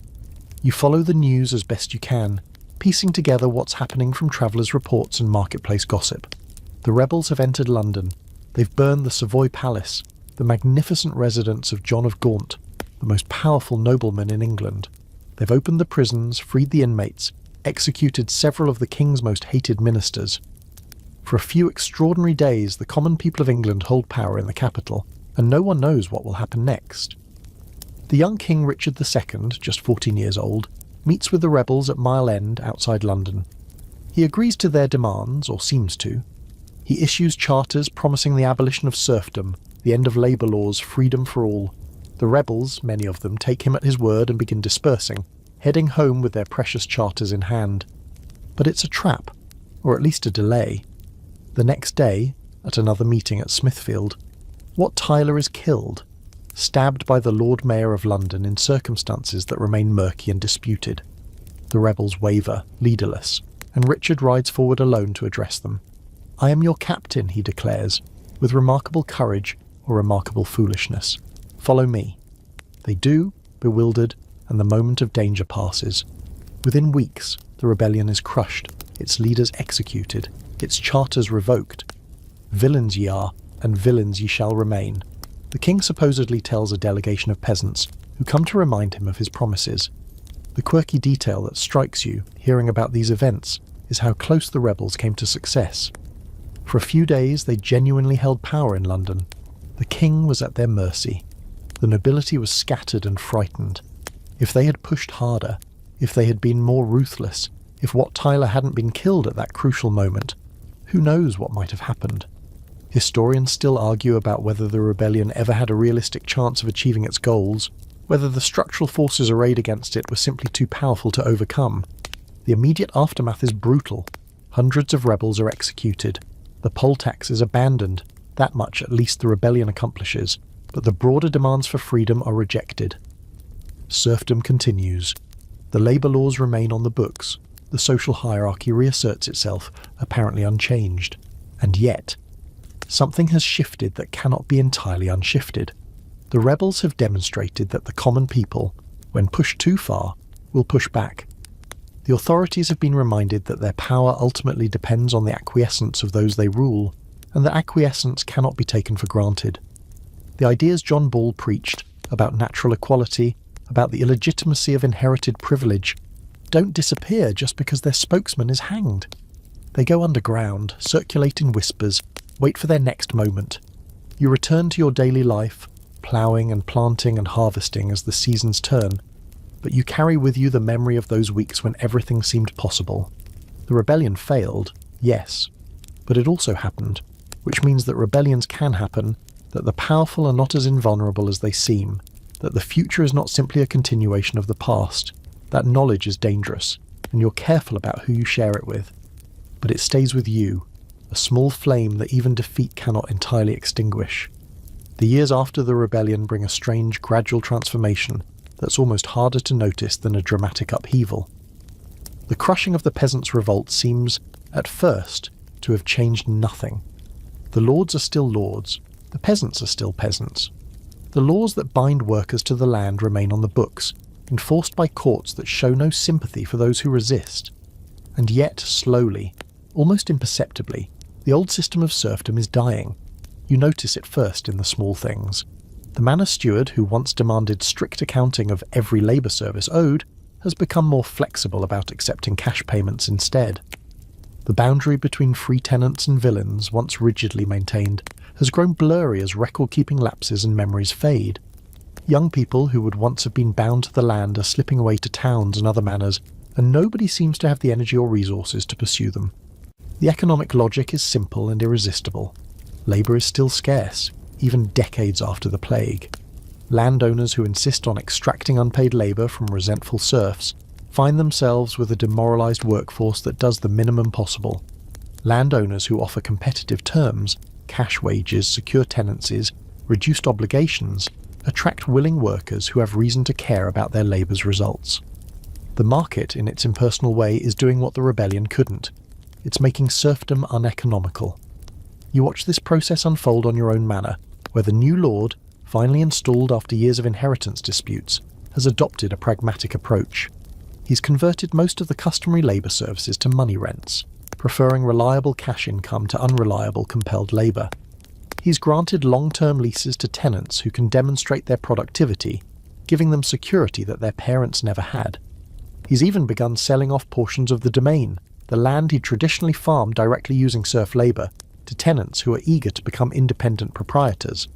You follow the news as best you can, piecing together what's happening from travellers' reports and marketplace gossip. The rebels have entered London. They've burned the Savoy Palace, the magnificent residence of John of Gaunt, the most powerful nobleman in England. They've opened the prisons, freed the inmates, executed several of the king's most hated ministers. For a few extraordinary days, the common people of England hold power in the capital, and no one knows what will happen next. The young King Richard II, just 14 years old, meets with the rebels at Mile End outside London. He agrees to their demands, or seems to. He issues charters promising the abolition of serfdom, the end of labour laws, freedom for all. The rebels, many of them, take him at his word and begin dispersing, heading home with their precious charters in hand. But it's a trap, or at least a delay. The next day, at another meeting at Smithfield, Wat Tyler is killed, stabbed by the Lord Mayor of London in circumstances that remain murky and disputed. The rebels waver, leaderless, and Richard rides forward alone to address them. "I am your captain," he declares, with remarkable courage or remarkable foolishness. "Follow me." They do, bewildered, and the moment of danger passes. Within weeks, the rebellion is crushed, its leaders executed, its charters revoked. "Villains ye are, and villains ye shall remain," the king supposedly tells a delegation of peasants who come to remind him of his promises. The quirky detail that strikes you, hearing about these events, is how close the rebels came to success. For a few days they genuinely held power in London. The king was at their mercy. The nobility was scattered and frightened. If they had pushed harder, if they had been more ruthless, if Wat Tyler hadn't been killed at that crucial moment, who knows what might have happened? Historians still argue about whether the rebellion ever had a realistic chance of achieving its goals, whether the structural forces arrayed against it were simply too powerful to overcome. The immediate aftermath is brutal. Hundreds of rebels are executed. The poll tax is abandoned. That much at least the rebellion accomplishes, but the broader demands for freedom are rejected. Serfdom continues. The labour laws remain on the books. The social hierarchy reasserts itself, apparently unchanged. And yet, something has shifted that cannot be entirely unshifted. The rebels have demonstrated that the common people, when pushed too far, will push back. The authorities have been reminded that their power ultimately depends on the acquiescence of those they rule, and that acquiescence cannot be taken for granted. The ideas John Ball preached about natural equality, about the illegitimacy of inherited privilege, don't disappear just because their spokesman is hanged. They go underground, circulate in whispers, wait for their next moment. You return to your daily life, ploughing and planting and harvesting as the seasons turn, but you carry with you the memory of those weeks when everything seemed possible. The rebellion failed, yes, but it also happened, which means that rebellions can happen, that the powerful are not as invulnerable as they seem, that the future is not simply a continuation of the past. That knowledge is dangerous, and you're careful about who you share it with. But it stays with you, a small flame that even defeat cannot entirely extinguish. The years after the rebellion bring a strange, gradual transformation that's almost harder to notice than a dramatic upheaval. The crushing of the peasants' revolt seems, at first, to have changed nothing. The lords are still lords, the peasants are still peasants. The laws that bind workers to the land remain on the books, enforced by courts that show no sympathy for those who resist. And yet, slowly, almost imperceptibly, the old system of serfdom is dying. You notice it first in the small things. The manor steward, who once demanded strict accounting of every labour service owed, has become more flexible about accepting cash payments instead. The boundary between free tenants and villains, once rigidly maintained, has grown blurry as record-keeping lapses and memories fade. Young people who would once have been bound to the land are slipping away to towns and other manors, and nobody seems to have the energy or resources to pursue them. The economic logic is simple and irresistible. Labour is still scarce, even decades after the plague. Landowners who insist on extracting unpaid labour from resentful serfs find themselves with a demoralised workforce that does the minimum possible. Landowners who offer competitive terms, cash wages, secure tenancies, reduced obligations, attract willing workers who have reason to care about their labour's results. The market, in its impersonal way, is doing what the rebellion couldn't. It's making serfdom uneconomical. You watch this process unfold on your own manor, where the new lord, finally installed after years of inheritance disputes, has adopted a pragmatic approach. He's converted most of the customary labour services to money rents, preferring reliable cash income to unreliable compelled labour. He's granted long-term leases to tenants who can demonstrate their productivity, giving them security that their parents never had. He's even begun selling off portions of the domain, the land he'd traditionally farmed directly using serf labour, to tenants who are eager to become independent proprietors.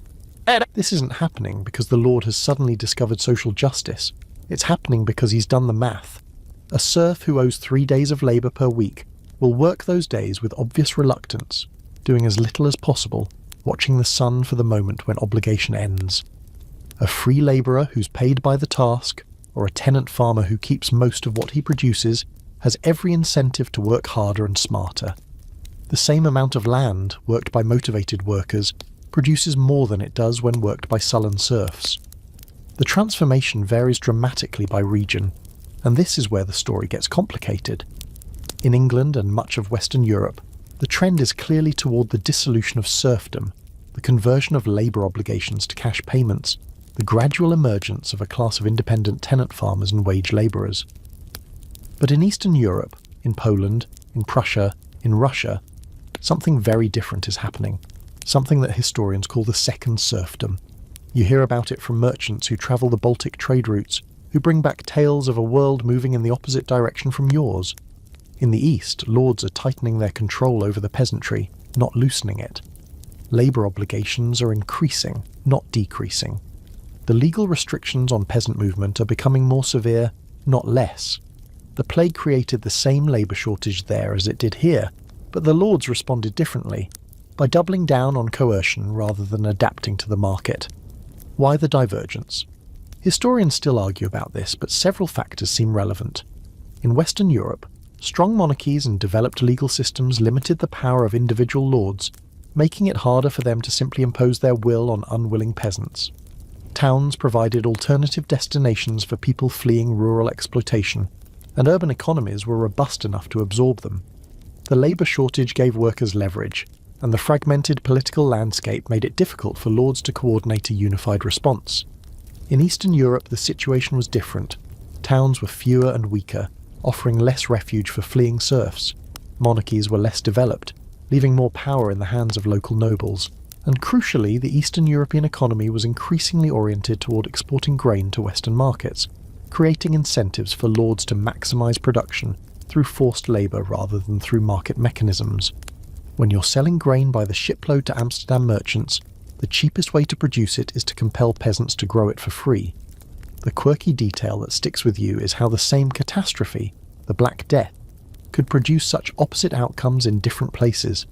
This isn't happening because the Lord has suddenly discovered social justice. It's happening because he's done the math. A serf who owes 3 days of labour per week will work those days with obvious reluctance, doing as little as possible, watching the sun for the moment when obligation ends. A free labourer who's paid by the task, or a tenant farmer who keeps most of what he produces, has every incentive to work harder and smarter. The same amount of land, worked by motivated workers, produces more than it does when worked by sullen serfs. The transformation varies dramatically by region, and this is where the story gets complicated. In England and much of Western Europe, the trend is clearly toward the dissolution of serfdom, the conversion of labour obligations to cash payments, the gradual emergence of a class of independent tenant farmers and wage labourers. But in Eastern Europe, in Poland, in Prussia, in Russia, something very different is happening, something that historians call the second serfdom. You hear about it from merchants who travel the Baltic trade routes, who bring back tales of a world moving in the opposite direction from yours. In the East, lords are tightening their control over the peasantry, not loosening it. Labour obligations are increasing, not decreasing. The legal restrictions on peasant movement are becoming more severe, not less. The plague created the same labour shortage there as it did here, but the lords responded differently, by doubling down on coercion rather than adapting to the market. Why the divergence? Historians still argue about this, but several factors seem relevant. In Western Europe, strong monarchies and developed legal systems limited the power of individual lords, making it harder for them to simply impose their will on unwilling peasants. Towns provided alternative destinations for people fleeing rural exploitation, and urban economies were robust enough to absorb them. The labour shortage gave workers leverage, and the fragmented political landscape made it difficult for lords to coordinate a unified response. In Eastern Europe, the situation was different. Towns were fewer and weaker, offering less refuge for fleeing serfs. Monarchies were less developed, leaving more power in the hands of local nobles. And crucially, the Eastern European economy was increasingly oriented toward exporting grain to Western markets, creating incentives for lords to maximise production through forced labour rather than through market mechanisms. When you're selling grain by the shipload to Amsterdam merchants, the cheapest way to produce it is to compel peasants to grow it for free. The quirky detail that sticks with you is how the same catastrophe, the Black Death, could produce such opposite outcomes in different places.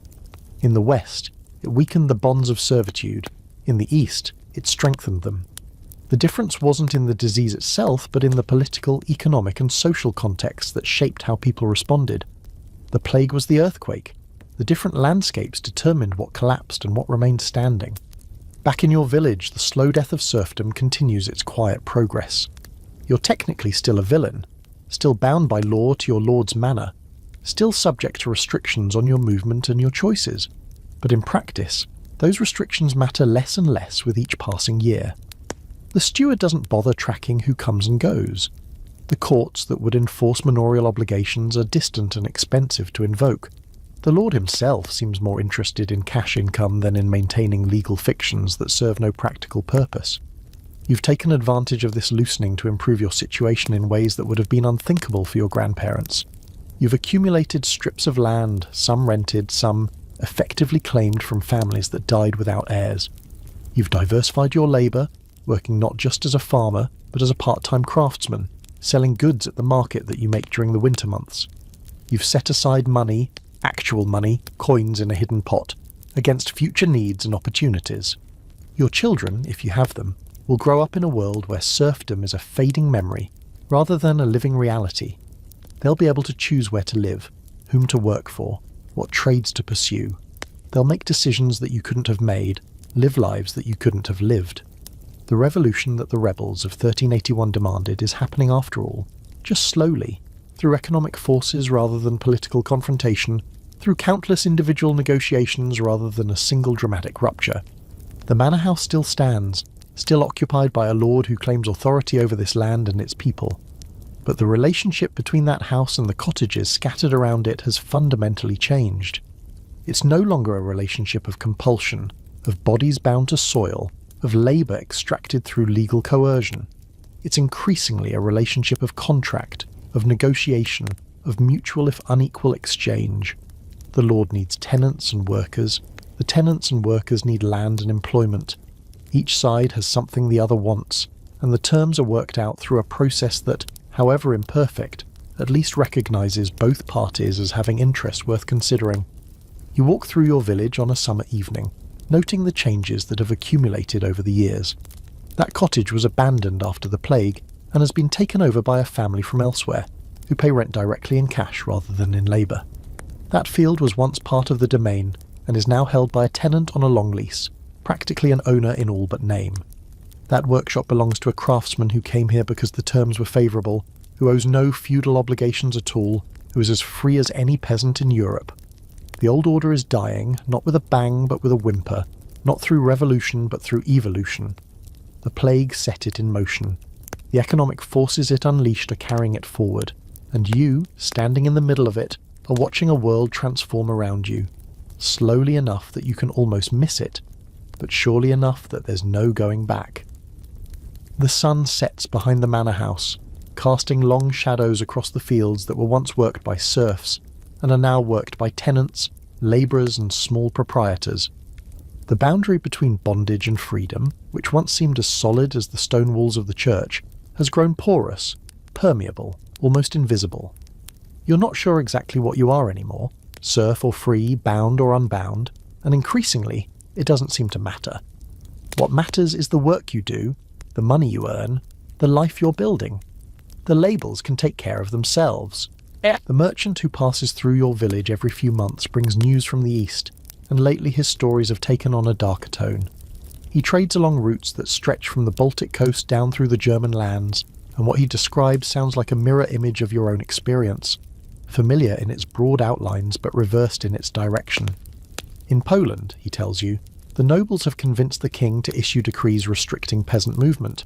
In the West, it weakened the bonds of servitude. In the East, it strengthened them. The difference wasn't in the disease itself, but in the political, economic and social context that shaped how people responded. The plague was the earthquake. The different landscapes determined what collapsed and what remained standing. Back in your village, the slow death of serfdom continues its quiet progress. You're technically still a villain, still bound by law to your lord's manor, still subject to restrictions on your movement and your choices. But in practice, those restrictions matter less and less with each passing year. The steward doesn't bother tracking who comes and goes. The courts that would enforce manorial obligations are distant and expensive to invoke. The lord himself seems more interested in cash income than in maintaining legal fictions that serve no practical purpose. You've taken advantage of this loosening to improve your situation in ways that would have been unthinkable for your grandparents. You've accumulated strips of land, some rented, some effectively claimed from families that died without heirs. You've diversified your labour, working not just as a farmer, but as a part-time craftsman, selling goods at the market that you make during the winter months. You've set aside money, actual money, coins in a hidden pot, against future needs and opportunities. Your children, if you have them, will grow up in a world where serfdom is a fading memory, rather than a living reality. They'll be able to choose where to live, whom to work for, what trades to pursue. They'll make decisions that you couldn't have made, live lives that you couldn't have lived. The revolution that the rebels of 1381 demanded is happening after all, just slowly, through economic forces rather than political confrontation, through countless individual negotiations rather than a single dramatic rupture. The manor house still stands, still occupied by a lord who claims authority over this land and its people. But the relationship between that house and the cottages scattered around it has fundamentally changed. It's no longer a relationship of compulsion, of bodies bound to soil, of labour extracted through legal coercion. It's increasingly a relationship of contract, of negotiation, of mutual if unequal exchange. The lord needs tenants and workers. The tenants and workers need land and employment. Each side has something the other wants, and the terms are worked out through a process that, however imperfect, at least recognises both parties as having interests worth considering. You walk through your village on a summer evening, noting the changes that have accumulated over the years. That cottage was abandoned after the plague and has been taken over by a family from elsewhere, who pay rent directly in cash rather than in labour. That field was once part of the domain and is now held by a tenant on a long lease, practically an owner in all but name. That workshop belongs to a craftsman who came here because the terms were favourable, who owes no feudal obligations at all, who is as free as any peasant in Europe. The old order is dying, not with a bang but with a whimper, not through revolution but through evolution. The plague set it in motion. The economic forces it unleashed are carrying it forward, and you, standing in the middle of it, are watching a world transform around you, slowly enough that you can almost miss it, but surely enough that there's no going back. The sun sets behind the manor house, casting long shadows across the fields that were once worked by serfs, and are now worked by tenants, labourers and small proprietors. The boundary between bondage and freedom, which once seemed as solid as the stone walls of the church, has grown porous, permeable, almost invisible. You're not sure exactly what you are anymore, serf or free, bound or unbound, and increasingly, it doesn't seem to matter. What matters is the work you do, the money you earn, the life you're building. The labels can take care of themselves. The merchant who passes through your village every few months brings news from the east, and lately his stories have taken on a darker tone. He trades along routes that stretch from the Baltic coast down through the German lands, and what he describes sounds like a mirror image of your own experience, familiar in its broad outlines but reversed in its direction. In Poland, he tells you, the nobles have convinced the king to issue decrees restricting peasant movement.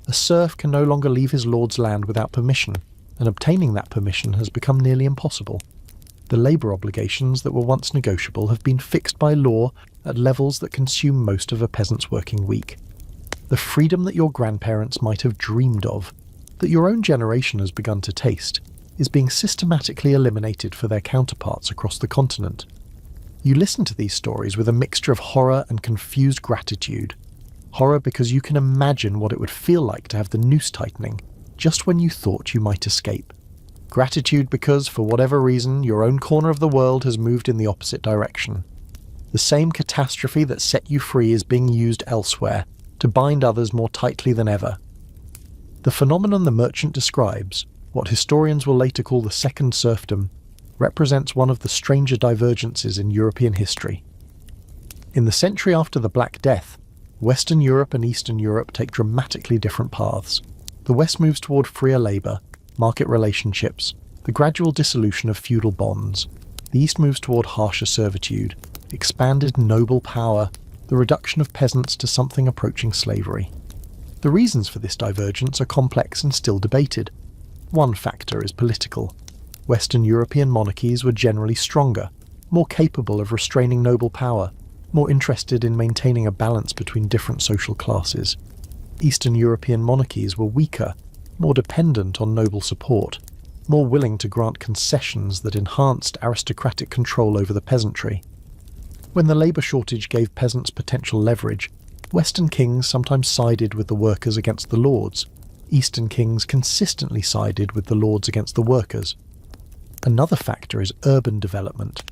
A serf can no longer leave his lord's land without permission, and obtaining that permission has become nearly impossible. The labour obligations that were once negotiable have been fixed by law at levels that consume most of a peasant's working week. The freedom that your grandparents might have dreamed of, that your own generation has begun to taste, is being systematically eliminated for their counterparts across the continent. You listen to these stories with a mixture of horror and confused gratitude. Horror because you can imagine what it would feel like to have the noose tightening just when you thought you might escape. Gratitude because, for whatever reason, your own corner of the world has moved in the opposite direction. The same catastrophe that set you free is being used elsewhere to bind others more tightly than ever. The phenomenon the merchant describes, what historians will later call the Second Serfdom, represents one of the stranger divergences in European history. In the century after the Black Death, Western Europe and Eastern Europe take dramatically different paths. The West moves toward freer labour, market relationships, the gradual dissolution of feudal bonds. The East moves toward harsher servitude, expanded noble power, the reduction of peasants to something approaching slavery. The reasons for this divergence are complex and still debated. One factor is political. Western European monarchies were generally stronger, more capable of restraining noble power, more interested in maintaining a balance between different social classes. Eastern European monarchies were weaker, more dependent on noble support, more willing to grant concessions that enhanced aristocratic control over the peasantry. When the labour shortage gave peasants potential leverage, Western kings sometimes sided with the workers against the lords. Eastern kings consistently sided with the lords against the workers. Another factor is urban development.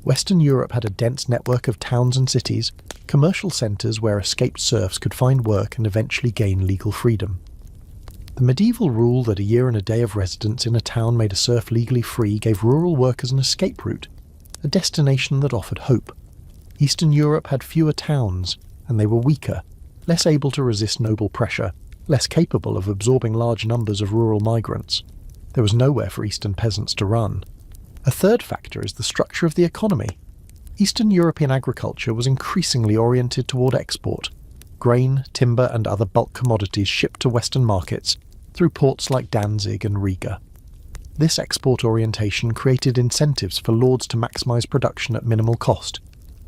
Western Europe had a dense network of towns and cities, commercial centres where escaped serfs could find work and eventually gain legal freedom. The medieval rule that a year and a day of residence in a town made a serf legally free gave rural workers an escape route, a destination that offered hope. Eastern Europe had fewer towns, and they were weaker, less able to resist noble pressure, less capable of absorbing large numbers of rural migrants. There was nowhere for Eastern peasants to run. A third factor is the structure of the economy. Eastern European agriculture was increasingly oriented toward export. Grain, timber and other bulk commodities shipped to Western markets through ports like Danzig and Riga. This export orientation created incentives for lords to maximise production at minimal cost,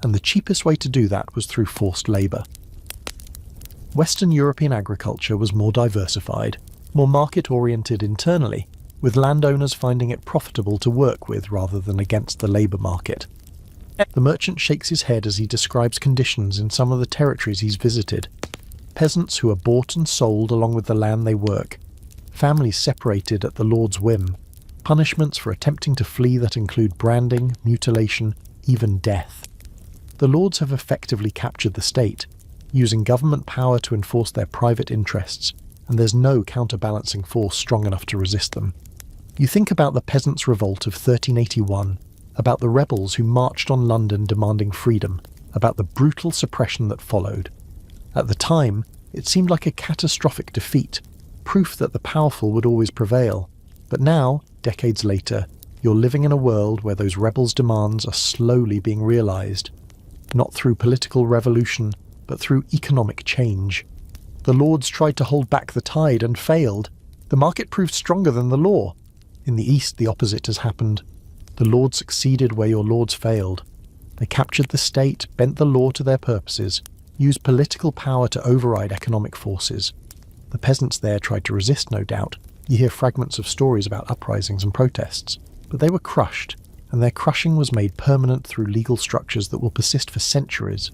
and the cheapest way to do that was through forced labour. Western European agriculture was more diversified, more market-oriented internally, with landowners finding it profitable to work with rather than against the labour market. The merchant shakes his head as he describes conditions in some of the territories he's visited. Peasants who are bought and sold along with the land they work, families separated at the lord's whim, punishments for attempting to flee that include branding, mutilation, even death. The lords have effectively captured the state, using government power to enforce their private interests, and there's no counterbalancing force strong enough to resist them. You think about the Peasants' Revolt of 1381, about the rebels who marched on London demanding freedom, about the brutal suppression that followed. At the time, it seemed like a catastrophic defeat, proof that the powerful would always prevail. But now, decades later, you're living in a world where those rebels' demands are slowly being realised, not through political revolution, but through economic change. The lords tried to hold back the tide and failed. The market proved stronger than the law. In the East, the opposite has happened. The lords succeeded where your lords failed. They captured the state, bent the law to their purposes, used political power to override economic forces. The peasants there tried to resist, no doubt. You hear fragments of stories about uprisings and protests. But they were crushed, and their crushing was made permanent through legal structures that will persist for centuries.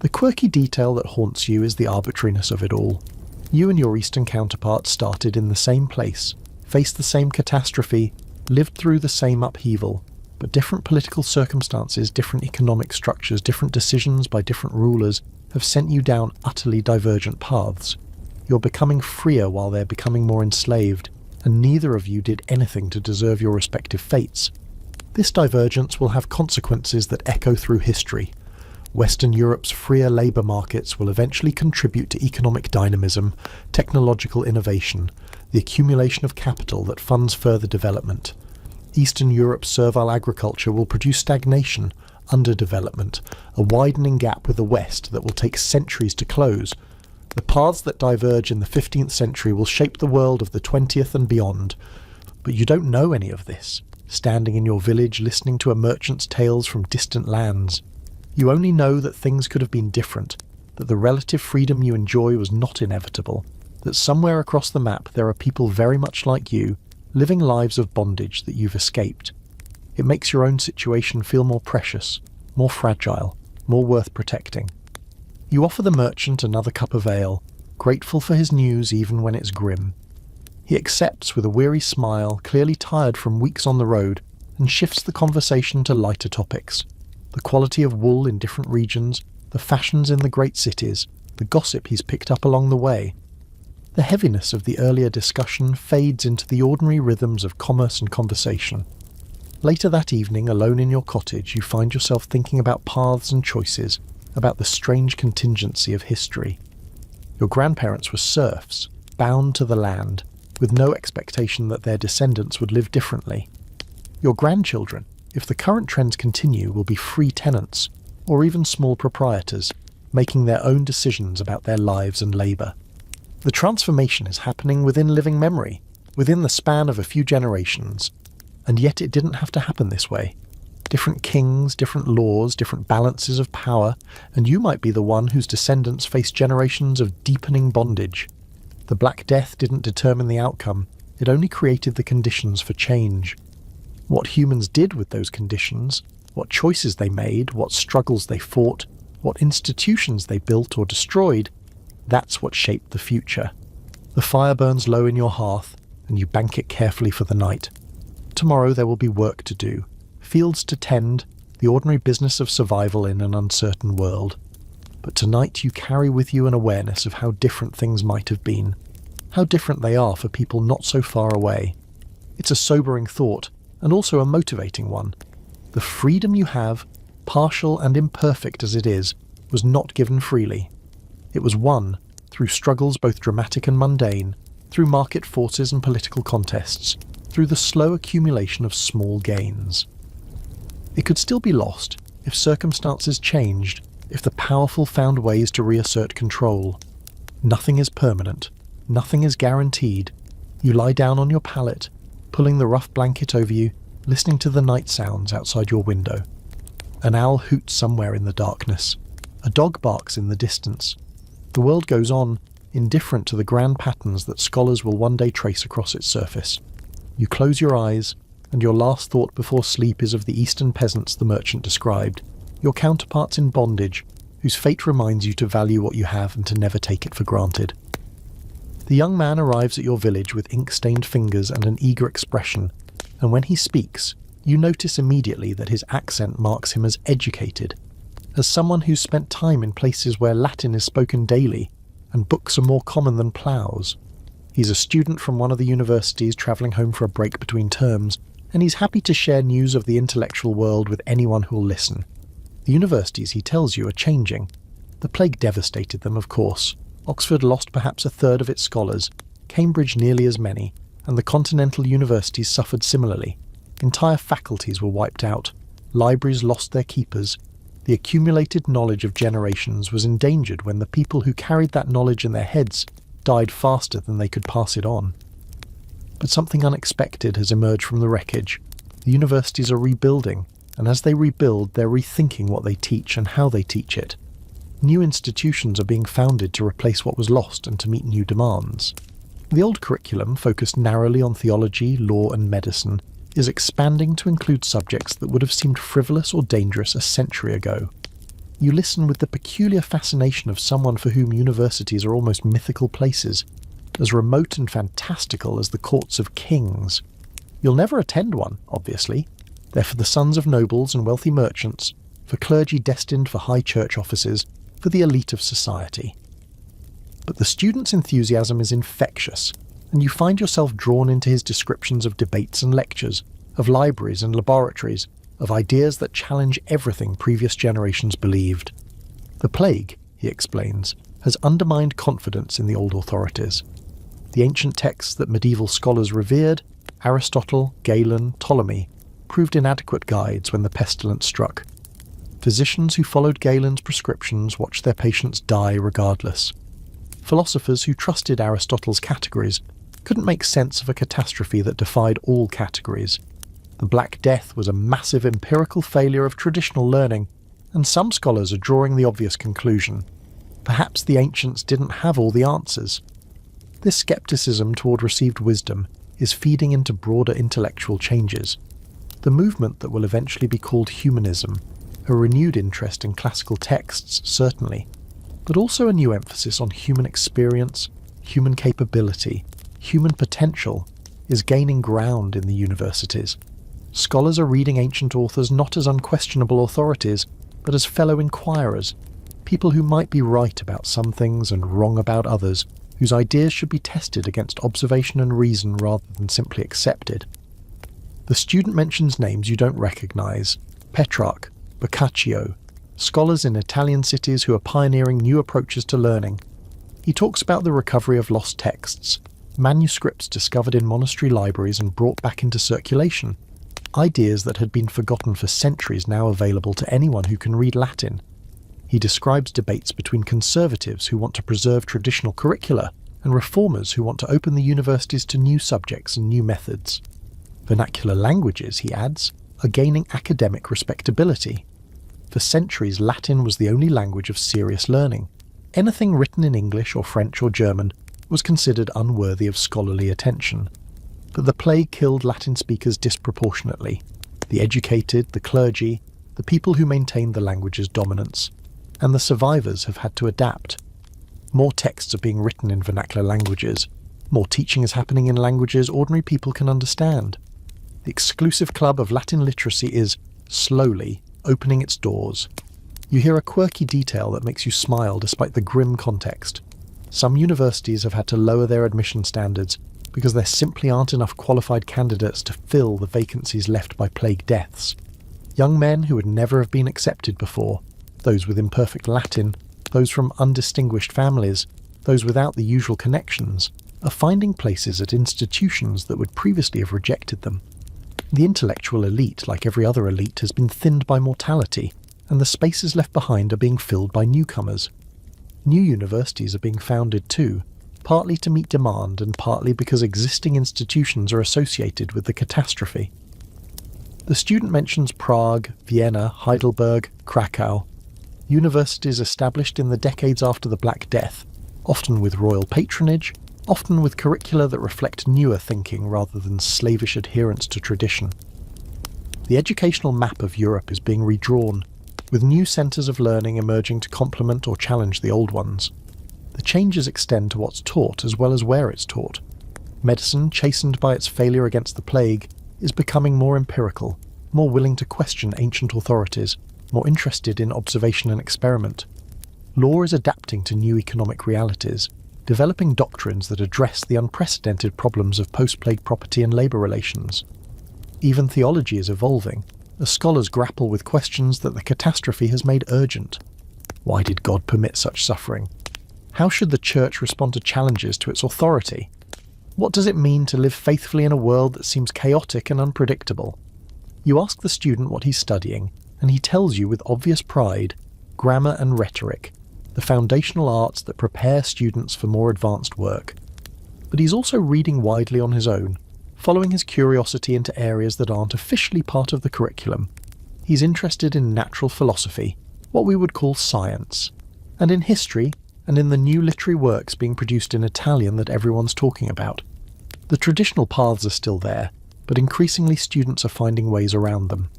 The quirky detail that haunts you is the arbitrariness of it all. You and your Eastern counterparts started in the same place, faced the same catastrophe, lived through the same upheaval, but different political circumstances, different economic structures, different decisions by different rulers have sent you down utterly divergent paths. You're becoming freer while they're becoming more enslaved, and neither of you did anything to deserve your respective fates. This divergence will have consequences that echo through history. Western Europe's freer labour markets will eventually contribute to economic dynamism, technological innovation, the accumulation of capital that funds further development. Eastern Europe's servile agriculture will produce stagnation, underdevelopment, a widening gap with the West that will take centuries to close. The paths that diverge in the 15th century will shape the world of the 20th and beyond. But you don't know any of this, standing in your village listening to a merchant's tales from distant lands. You only know that things could have been different, that the relative freedom you enjoy was not inevitable, that somewhere across the map there are people very much like you, living lives of bondage that you've escaped. It makes your own situation feel more precious, more fragile, more worth protecting. You offer the merchant another cup of ale, grateful for his news even when it's grim. He accepts with a weary smile, clearly tired from weeks on the road, and shifts the conversation to lighter topics. The quality of wool in different regions, the fashions in the great cities, the gossip he's picked up along the way. The heaviness of the earlier discussion fades into the ordinary rhythms of commerce and conversation. Later that evening, alone in your cottage, you find yourself thinking about paths and choices, about the strange contingency of history. Your grandparents were serfs, bound to the land, with no expectation that their descendants would live differently. Your grandchildren, if the current trends continue, will be free tenants, or even small proprietors, making their own decisions about their lives and labour. The transformation is happening within living memory, within the span of a few generations, and yet it didn't have to happen this way. Different kings, different laws, different balances of power, and you might be the one whose descendants face generations of deepening bondage. The Black Death didn't determine the outcome, it only created the conditions for change. What humans did with those conditions, what choices they made, what struggles they fought, what institutions they built or destroyed, that's what shaped the future. The fire burns low in your hearth, and you bank it carefully for the night. Tomorrow there will be work to do, fields to tend, the ordinary business of survival in an uncertain world. But tonight you carry with you an awareness of how different things might have been, how different they are for people not so far away. It's a sobering thought, and also a motivating one. The freedom you have, partial and imperfect as it is, was not given freely. It was won through struggles both dramatic and mundane, through market forces and political contests, through the slow accumulation of small gains. It could still be lost if circumstances changed, if the powerful found ways to reassert control. Nothing is permanent, nothing is guaranteed. You lie down on your pallet, pulling the rough blanket over you, listening to the night sounds outside your window. An owl hoots somewhere in the darkness. A dog barks in the distance. The world goes on, indifferent to the grand patterns that scholars will one day trace across its surface. You close your eyes, and your last thought before sleep is of the eastern peasants the merchant described, your counterparts in bondage, whose fate reminds you to value what you have and to never take it for granted. The young man arrives at your village with ink-stained fingers and an eager expression, and when he speaks, you notice immediately that his accent marks him as educated, as someone who's spent time in places where Latin is spoken daily, and books are more common than ploughs. He's a student from one of the universities travelling home for a break between terms, and he's happy to share news of the intellectual world with anyone who'll listen. The universities, he tells you, are changing. The plague devastated them, of course. Oxford lost perhaps a third of its scholars, Cambridge nearly as many, and the continental universities suffered similarly. Entire faculties were wiped out. Libraries lost their keepers. The accumulated knowledge of generations was endangered when the people who carried that knowledge in their heads died faster than they could pass it on. But something unexpected has emerged from the wreckage. The universities are rebuilding, and as they rebuild, they're rethinking what they teach and how they teach it. New institutions are being founded to replace what was lost and to meet new demands. The old curriculum, focused narrowly on theology, law and medicine, is expanding to include subjects that would have seemed frivolous or dangerous a century ago. You listen with the peculiar fascination of someone for whom universities are almost mythical places, as remote and fantastical as the courts of kings. You'll never attend one, obviously. They're for the sons of nobles and wealthy merchants, for clergy destined for high church offices, for the elite of society. But the student's enthusiasm is infectious, and you find yourself drawn into his descriptions of debates and lectures, of libraries and laboratories, of ideas that challenge everything previous generations believed. The plague, he explains, has undermined confidence in the old authorities. The ancient texts that medieval scholars revered, Aristotle, Galen, Ptolemy, proved inadequate guides when the pestilence struck. Physicians who followed Galen's prescriptions watched their patients die regardless. Philosophers who trusted Aristotle's categories couldn't make sense of a catastrophe that defied all categories. The Black Death was a massive empirical failure of traditional learning, and some scholars are drawing the obvious conclusion. Perhaps the ancients didn't have all the answers. This skepticism toward received wisdom is feeding into broader intellectual changes. The movement that will eventually be called humanism, a renewed interest in classical texts, certainly, but also a new emphasis on human experience, human capability, human potential, is gaining ground in the universities. Scholars are reading ancient authors not as unquestionable authorities, but as fellow inquirers, people who might be right about some things and wrong about others, whose ideas should be tested against observation and reason rather than simply accepted. The student mentions names you don't recognize: Petrarch, Boccaccio, scholars in Italian cities who are pioneering new approaches to learning. He talks about the recovery of lost texts, manuscripts discovered in monastery libraries and brought back into circulation, ideas that had been forgotten for centuries now available to anyone who can read Latin. He describes debates between conservatives who want to preserve traditional curricula and reformers who want to open the universities to new subjects and new methods. Vernacular languages, he adds, are gaining academic respectability. For centuries, Latin was the only language of serious learning. Anything written in English or French or German was considered unworthy of scholarly attention. But the plague killed Latin speakers disproportionately: the educated, the clergy, the people who maintained the language's dominance. And the survivors have had to adapt. More texts are being written in vernacular languages. More teaching is happening in languages ordinary people can understand. The exclusive club of Latin literacy is, slowly, opening its doors. You hear a quirky detail that makes you smile despite the grim context. Some universities have had to lower their admission standards because there simply aren't enough qualified candidates to fill the vacancies left by plague deaths. Young men who would never have been accepted before, those with imperfect Latin, those from undistinguished families, those without the usual connections, are finding places at institutions that would previously have rejected them. The intellectual elite, like every other elite, has been thinned by mortality, and the spaces left behind are being filled by newcomers. New universities are being founded too, partly to meet demand and partly because existing institutions are associated with the catastrophe. The student mentions Prague, Vienna, Heidelberg, Krakow, universities established in the decades after the Black Death, often with royal patronage, often with curricula that reflect newer thinking rather than slavish adherence to tradition. The educational map of Europe is being redrawn, with new centres of learning emerging to complement or challenge the old ones. The changes extend to what's taught as well as where it's taught. Medicine, chastened by its failure against the plague, is becoming more empirical, more willing to question ancient authorities, more interested in observation and experiment. Law is adapting to new economic realities, developing doctrines that address the unprecedented problems of post-plague property and labour relations. Even theology is evolving, as scholars grapple with questions that the catastrophe has made urgent. Why did God permit such suffering? How should the Church respond to challenges to its authority? What does it mean to live faithfully in a world that seems chaotic and unpredictable? You ask the student what he's studying, and he tells you with obvious pride, grammar and rhetoric, the foundational arts that prepare students for more advanced work. But he's also reading widely on his own, following his curiosity into areas that aren't officially part of the curriculum. He's interested in natural philosophy, what we would call science, and in history, and in the new literary works being produced in Italian that everyone's talking about. The traditional paths are still there, but increasingly students are finding ways around them.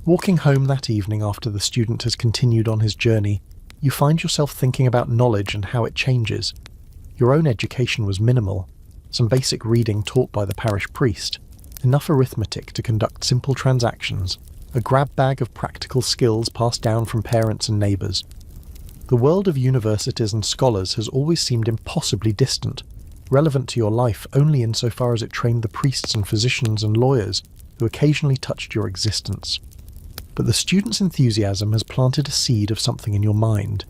Walking home that evening after the student has continued on his journey, you find yourself thinking about knowledge and how it changes. Your own education was minimal, some basic reading taught by the parish priest, enough arithmetic to conduct simple transactions, a grab bag of practical skills passed down from parents and neighbours. The world of universities and scholars has always seemed impossibly distant, relevant to your life only insofar as it trained the priests and physicians and lawyers who occasionally touched your existence. But the student's enthusiasm has planted a seed of something in your mind.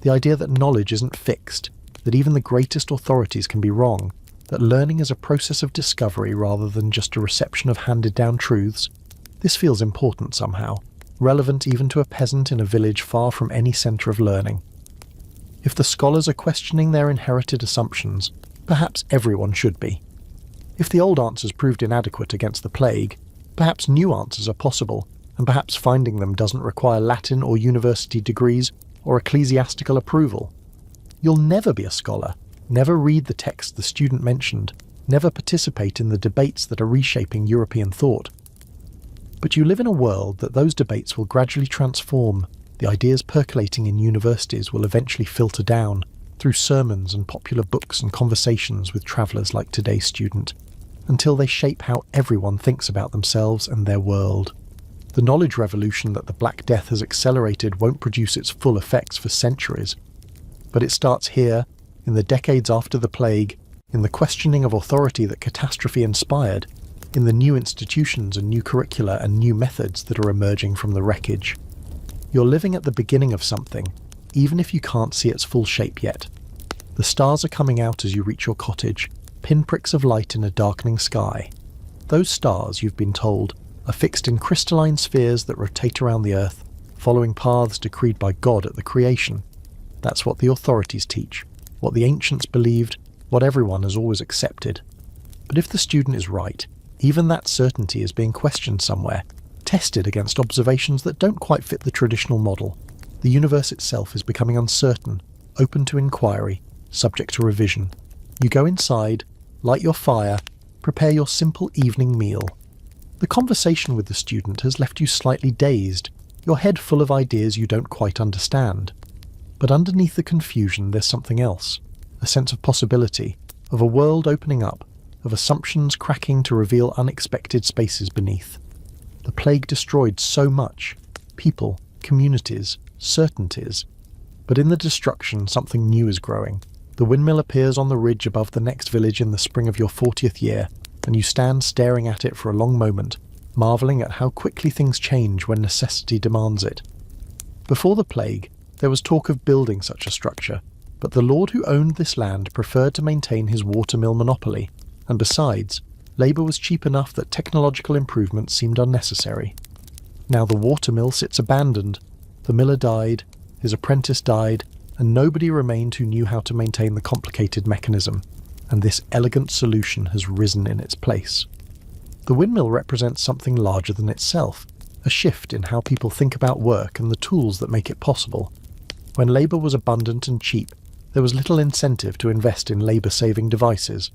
The idea that knowledge isn't fixed, that even the greatest authorities can be wrong, that learning is a process of discovery rather than just a reception of handed-down truths. This feels important somehow, relevant even to a peasant in a village far from any centre of learning. If the scholars are questioning their inherited assumptions, perhaps everyone should be. If the old answers proved inadequate against the plague, perhaps new answers are possible, and perhaps finding them doesn't require Latin or university degrees or ecclesiastical approval. You'll never be a scholar, never read the text the student mentioned, never participate in the debates that are reshaping European thought. But you live in a world that those debates will gradually transform. The ideas percolating in universities will eventually filter down through sermons and popular books and conversations with travellers like today's student, until they shape how everyone thinks about themselves and their world. The knowledge revolution that the Black Death has accelerated won't produce its full effects for centuries. But it starts here, in the decades after the plague, in the questioning of authority that catastrophe inspired, in the new institutions and new curricula and new methods that are emerging from the wreckage. You're living at the beginning of something, even if you can't see its full shape yet. The stars are coming out as you reach your cottage, pinpricks of light in a darkening sky. Those stars, you've been told, are fixed in crystalline spheres that rotate around the earth, following paths decreed by God at the creation. That's what the authorities teach, what the ancients believed, what everyone has always accepted. But if the student is right, even that certainty is being questioned somewhere, tested against observations that don't quite fit the traditional model. The universe itself is becoming uncertain, open to inquiry, subject to revision. You go inside, light your fire, prepare your simple evening meal. The conversation with the student has left you slightly dazed, your head full of ideas you don't quite understand. But underneath the confusion there's something else, a sense of possibility, of a world opening up, of assumptions cracking to reveal unexpected spaces beneath. The plague destroyed so much, people, communities, certainties. But in the destruction something new is growing. The windmill appears on the ridge above the next village in the spring of your 40th year, and you stand staring at it for a long moment, marvelling at how quickly things change when necessity demands it. Before the plague, There was talk of building such a structure, but the lord who owned this land preferred to maintain his watermill monopoly, and besides, labour was cheap enough that technological improvements seemed unnecessary. Now the watermill sits abandoned. The miller died, his apprentice died, and nobody remained who knew how to maintain the complicated mechanism, and this elegant solution has risen in its place. The windmill represents something larger than itself, a shift in how people think about work and the tools that make it possible. When labour was abundant and cheap, there was little incentive to invest in labour-saving devices.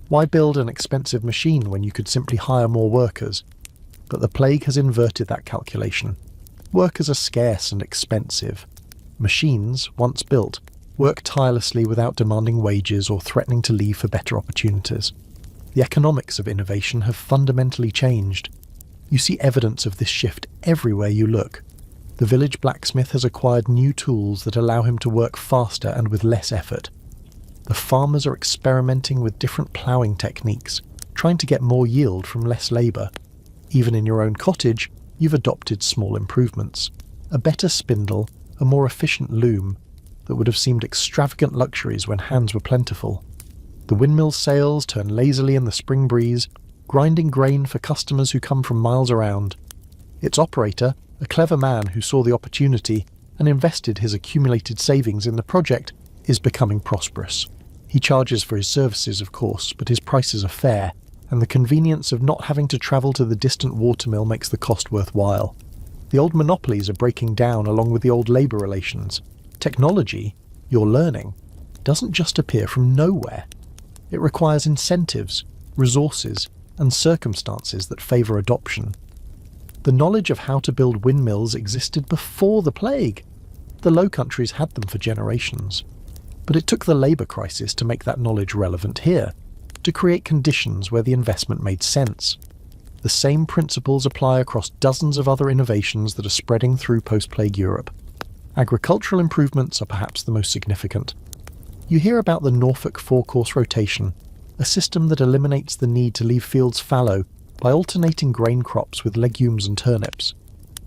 Why build an expensive machine when you could simply hire more workers? But the plague has inverted that calculation. Workers are scarce and expensive. Machines, once built, work tirelessly without demanding wages or threatening to leave for better opportunities. The economics of innovation have fundamentally changed. You see evidence of this shift everywhere you look. The village blacksmith has acquired new tools that allow him to work faster and with less effort. The farmers are experimenting with different ploughing techniques, trying to get more yield from less labour. Even in your own cottage, you've adopted small improvements. A better spindle, a more efficient loom, that would have seemed extravagant luxuries when hands were plentiful. The windmill's sails turn lazily in the spring breeze, grinding grain for customers who come from miles around. Its operator, a clever man who saw the opportunity and invested his accumulated savings in the project, is becoming prosperous. He charges for his services, of course, but his prices are fair, and the convenience of not having to travel to the distant watermill makes the cost worthwhile. The old monopolies are breaking down along with the old labour relations. Technology, your learning, doesn't just appear from nowhere. It requires incentives, resources, and circumstances that favour adoption. The knowledge of how to build windmills existed before the plague. The Low Countries had them for generations. But it took the labour crisis to make that knowledge relevant here, to create conditions where the investment made sense. The same principles apply across dozens of other innovations that are spreading through post-plague Europe. Agricultural improvements are perhaps the most significant. You hear about the Norfolk four-course rotation, a system that eliminates the need to leave fields fallow by alternating grain crops with legumes and turnips.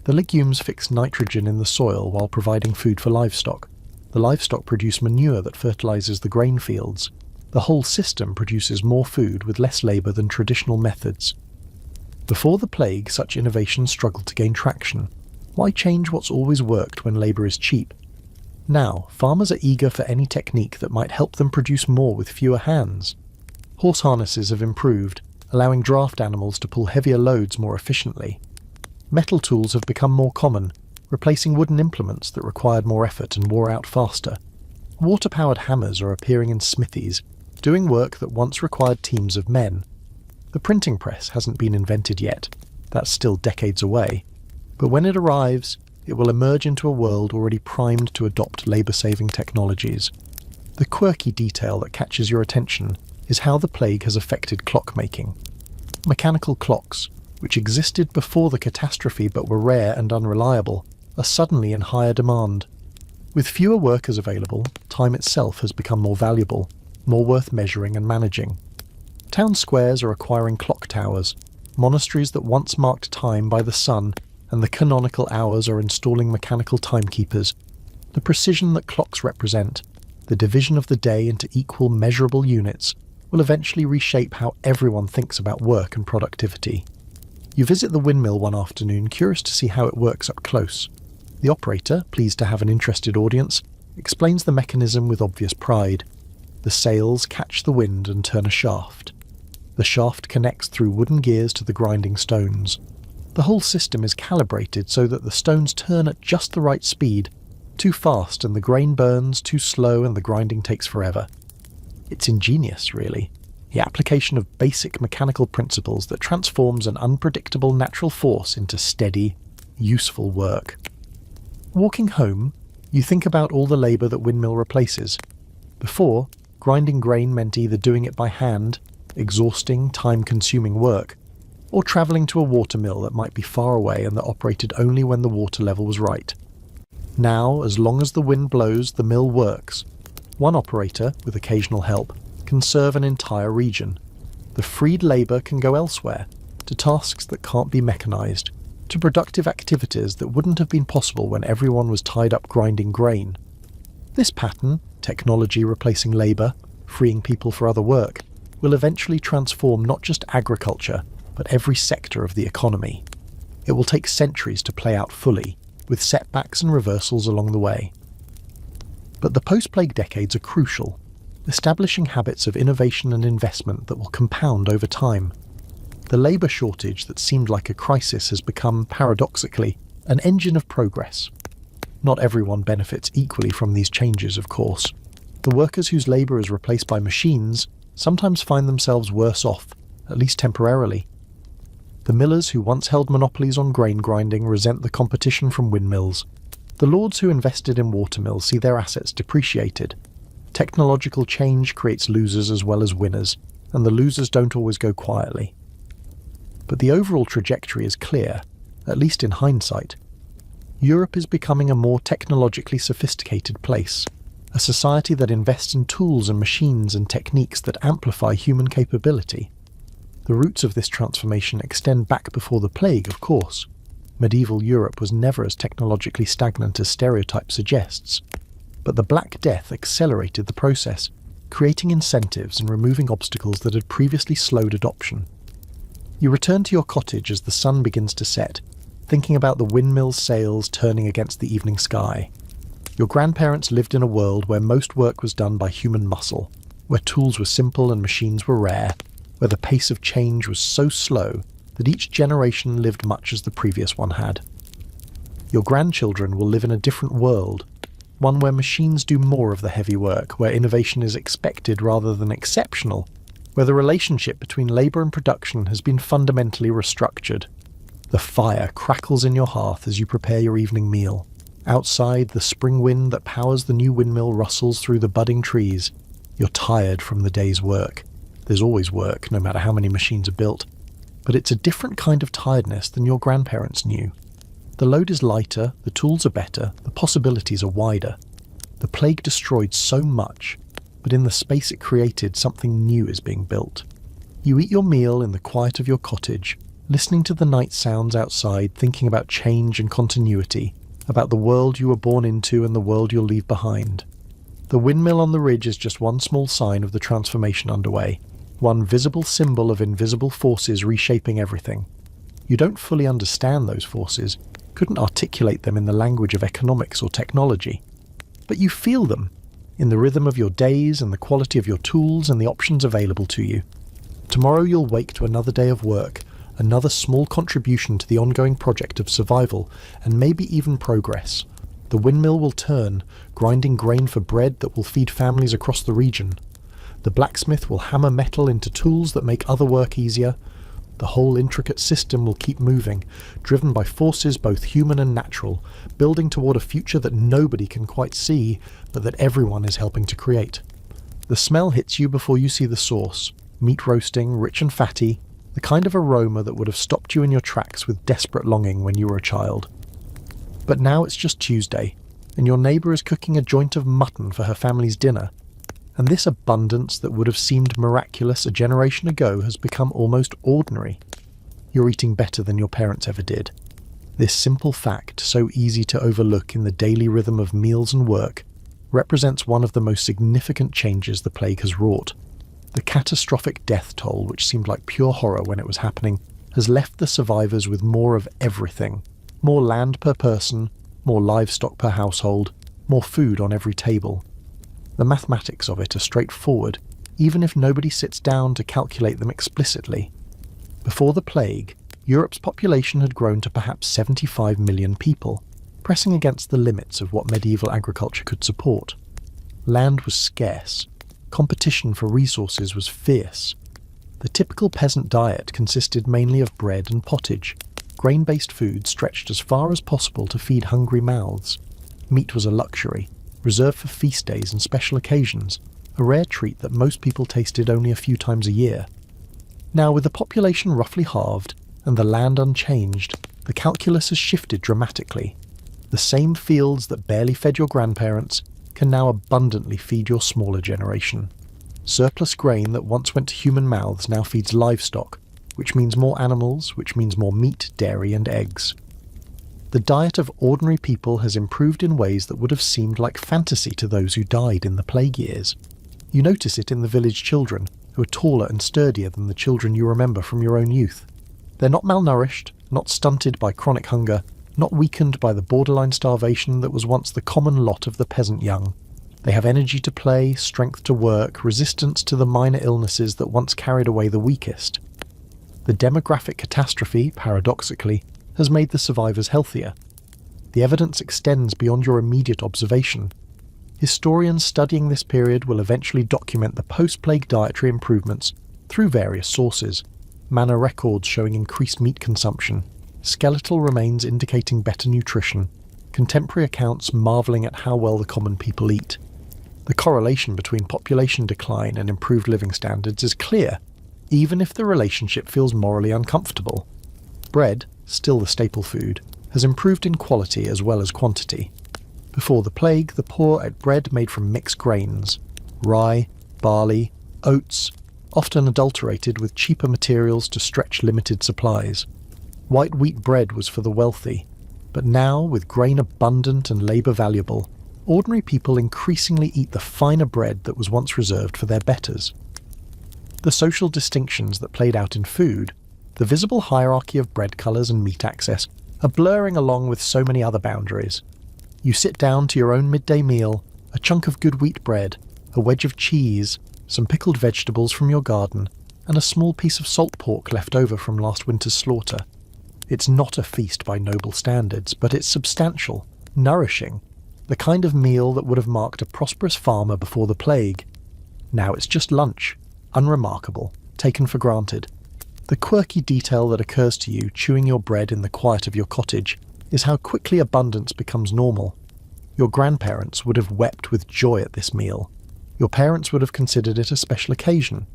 The legumes fix nitrogen in the soil while providing food for livestock. The livestock produce manure that fertilises the grain fields. The whole system produces more food with less labour than traditional methods. Before the plague, such innovations struggled to gain traction. Why change what's always worked when labour is cheap? Now, farmers are eager for any technique that might help them produce more with fewer hands. Horse harnesses have improved, allowing draft animals to pull heavier loads more efficiently. Metal tools have become more common, replacing wooden implements that required more effort and wore out faster. Water-powered hammers are appearing in smithies, doing work that once required teams of men. The printing press hasn't been invented yet. That's still decades away. But when it arrives, it will emerge into a world already primed to adopt labour-saving technologies. The quirky detail that catches your attention is how the plague has affected clockmaking. Mechanical clocks, which existed before the catastrophe but were rare and unreliable, are suddenly in higher demand. With fewer workers available, time itself has become more valuable, more worth measuring and managing. Town squares are acquiring clock towers, monasteries that once marked time by the sun, and the canonical hours are installing mechanical timekeepers. The precision that clocks represent, the division of the day into equal measurable units, will eventually reshape how everyone thinks about work and productivity. You visit the windmill one afternoon, curious to see how it works up close. The operator, pleased to have an interested audience, explains the mechanism with obvious pride. The sails catch the wind and turn a shaft. The shaft connects through wooden gears to the grinding stones. The whole system is calibrated so that the stones turn at just the right speed. Too fast and the grain burns, too slow and the grinding takes forever. It's ingenious, really. The application of basic mechanical principles that transforms an unpredictable natural force into steady, useful work. Walking home, you think about all the labour that windmill replaces. Before, grinding grain meant either doing it by hand, exhausting, time-consuming work, or travelling to a watermill that might be far away and that operated only when the water level was right. Now, as long as the wind blows, the mill works. One operator, with occasional help, can serve an entire region. The freed labour can go elsewhere, to tasks that can't be mechanised. to productive activities that wouldn't have been possible when everyone was tied up grinding grain. This pattern, technology replacing labour, freeing people for other work, will eventually transform not just agriculture, but every sector of the economy. It will take centuries to play out fully, with setbacks and reversals along the way. But the post-plague decades are crucial, establishing habits of innovation and investment that will compound over time. The labour shortage that seemed like a crisis has become, paradoxically, an engine of progress. Not everyone benefits equally from these changes, of course. The workers whose labour is replaced by machines sometimes find themselves worse off, at least temporarily. The millers who once held monopolies on grain grinding resent the competition from windmills. The lords who invested in watermills see their assets depreciated. Technological change creates losers as well as winners, and the losers don't always go quietly. But the overall trajectory is clear, at least in hindsight. Europe is becoming a more technologically sophisticated place, a society that invests in tools and machines and techniques that amplify human capability. The roots of this transformation extend back before the plague, of course. Medieval Europe was never as technologically stagnant as stereotype suggests. But the Black Death accelerated the process, creating incentives and removing obstacles that had previously slowed adoption. You return to your cottage as the sun begins to set, thinking about the windmill's sails turning against the evening sky. Your grandparents lived in a world where most work was done by human muscle, where tools were simple and machines were rare, where the pace of change was so slow that each generation lived much as the previous one had. Your grandchildren will live in a different world, one where machines do more of the heavy work, where innovation is expected rather than exceptional, where the relationship between labour and production has been fundamentally restructured. The fire crackles in your hearth as you prepare your evening meal. Outside, the spring wind that powers the new windmill rustles through the budding trees. You're tired from the day's work. There's always work, no matter how many machines are built. But it's a different kind of tiredness than your grandparents knew. The load is lighter, the tools are better, the possibilities are wider. The plague destroyed so much, but in the space it created, something new is being built. You eat your meal in the quiet of your cottage, listening to the night sounds outside, thinking about change and continuity, about the world you were born into and the world you'll leave behind. The windmill on the ridge is just one small sign of the transformation underway, one visible symbol of invisible forces reshaping everything. You don't fully understand those forces, couldn't articulate them in the language of economics or technology, but you feel them, in the rhythm of your days and the quality of your tools and the options available to you. Tomorrow you'll wake to another day of work, another small contribution to the ongoing project of survival, and maybe even progress. The windmill will turn, grinding grain for bread that will feed families across the region. The blacksmith will hammer metal into tools that make other work easier. The whole intricate system will keep moving, driven by forces both human and natural, building toward a future that nobody can quite see, but that everyone is helping to create. The smell hits you before you see the source. Meat roasting, rich and fatty, the kind of aroma that would have stopped you in your tracks with desperate longing when you were a child. But now it's just Tuesday, and your neighbour is cooking a joint of mutton for her family's dinner. And this abundance that would have seemed miraculous a generation ago has become almost ordinary. You're eating better than your parents ever did. This simple fact, so easy to overlook in the daily rhythm of meals and work, represents one of the most significant changes the plague has wrought. The catastrophic death toll, which seemed like pure horror when it was happening, has left the survivors with more of everything. More land per person, more livestock per household, more food on every table. The mathematics of it are straightforward, even if nobody sits down to calculate them explicitly. Before the plague, Europe's population had grown to perhaps 75 million people, pressing against the limits of what medieval agriculture could support. Land was scarce. Competition for resources was fierce. The typical peasant diet consisted mainly of bread and pottage. Grain-based food stretched as far as possible to feed hungry mouths. Meat was a luxury, reserved for feast days and special occasions, a rare treat that most people tasted only a few times a year. Now, with the population roughly halved and the land unchanged, the calculus has shifted dramatically. The same fields that barely fed your grandparents can now abundantly feed your smaller generation. Surplus grain that once went to human mouths now feeds livestock, which means more animals, which means more meat, dairy and eggs. The diet of ordinary people has improved in ways that would have seemed like fantasy to those who died in the plague years. You notice it in the village children, who are taller and sturdier than the children you remember from your own youth. They're not malnourished, not stunted by chronic hunger, not weakened by the borderline starvation that was once the common lot of the peasant young. They have energy to play, strength to work, resistance to the minor illnesses that once carried away the weakest. The demographic catastrophe, paradoxically, has made the survivors healthier. The evidence extends beyond your immediate observation. Historians studying this period will eventually document the post-plague dietary improvements through various sources: manor records showing increased meat consumption, skeletal remains indicating better nutrition, contemporary accounts marvelling at how well the common people eat. The correlation between population decline and improved living standards is clear, even if the relationship feels morally uncomfortable. Bread, still the staple food, has improved in quality as well as quantity. Before the plague, the poor ate bread made from mixed grains: rye, barley, oats, often adulterated with cheaper materials to stretch limited supplies. White wheat bread was for the wealthy, but now, with grain abundant and labour valuable, ordinary people increasingly eat the finer bread that was once reserved for their betters. The social distinctions that played out in food, the visible hierarchy of bread colours and meat access, are blurring along with so many other boundaries. You sit down to your own midday meal, a chunk of good wheat bread, a wedge of cheese, some pickled vegetables from your garden, and a small piece of salt pork left over from last winter's slaughter. It's not a feast by noble standards, but it's substantial, nourishing, the kind of meal that would have marked a prosperous farmer before the plague. Now it's just lunch, unremarkable, taken for granted. The quirky detail that occurs to you chewing your bread in the quiet of your cottage is how quickly abundance becomes normal. Your grandparents would have wept with joy at this meal. Your parents would have considered it a special occasion.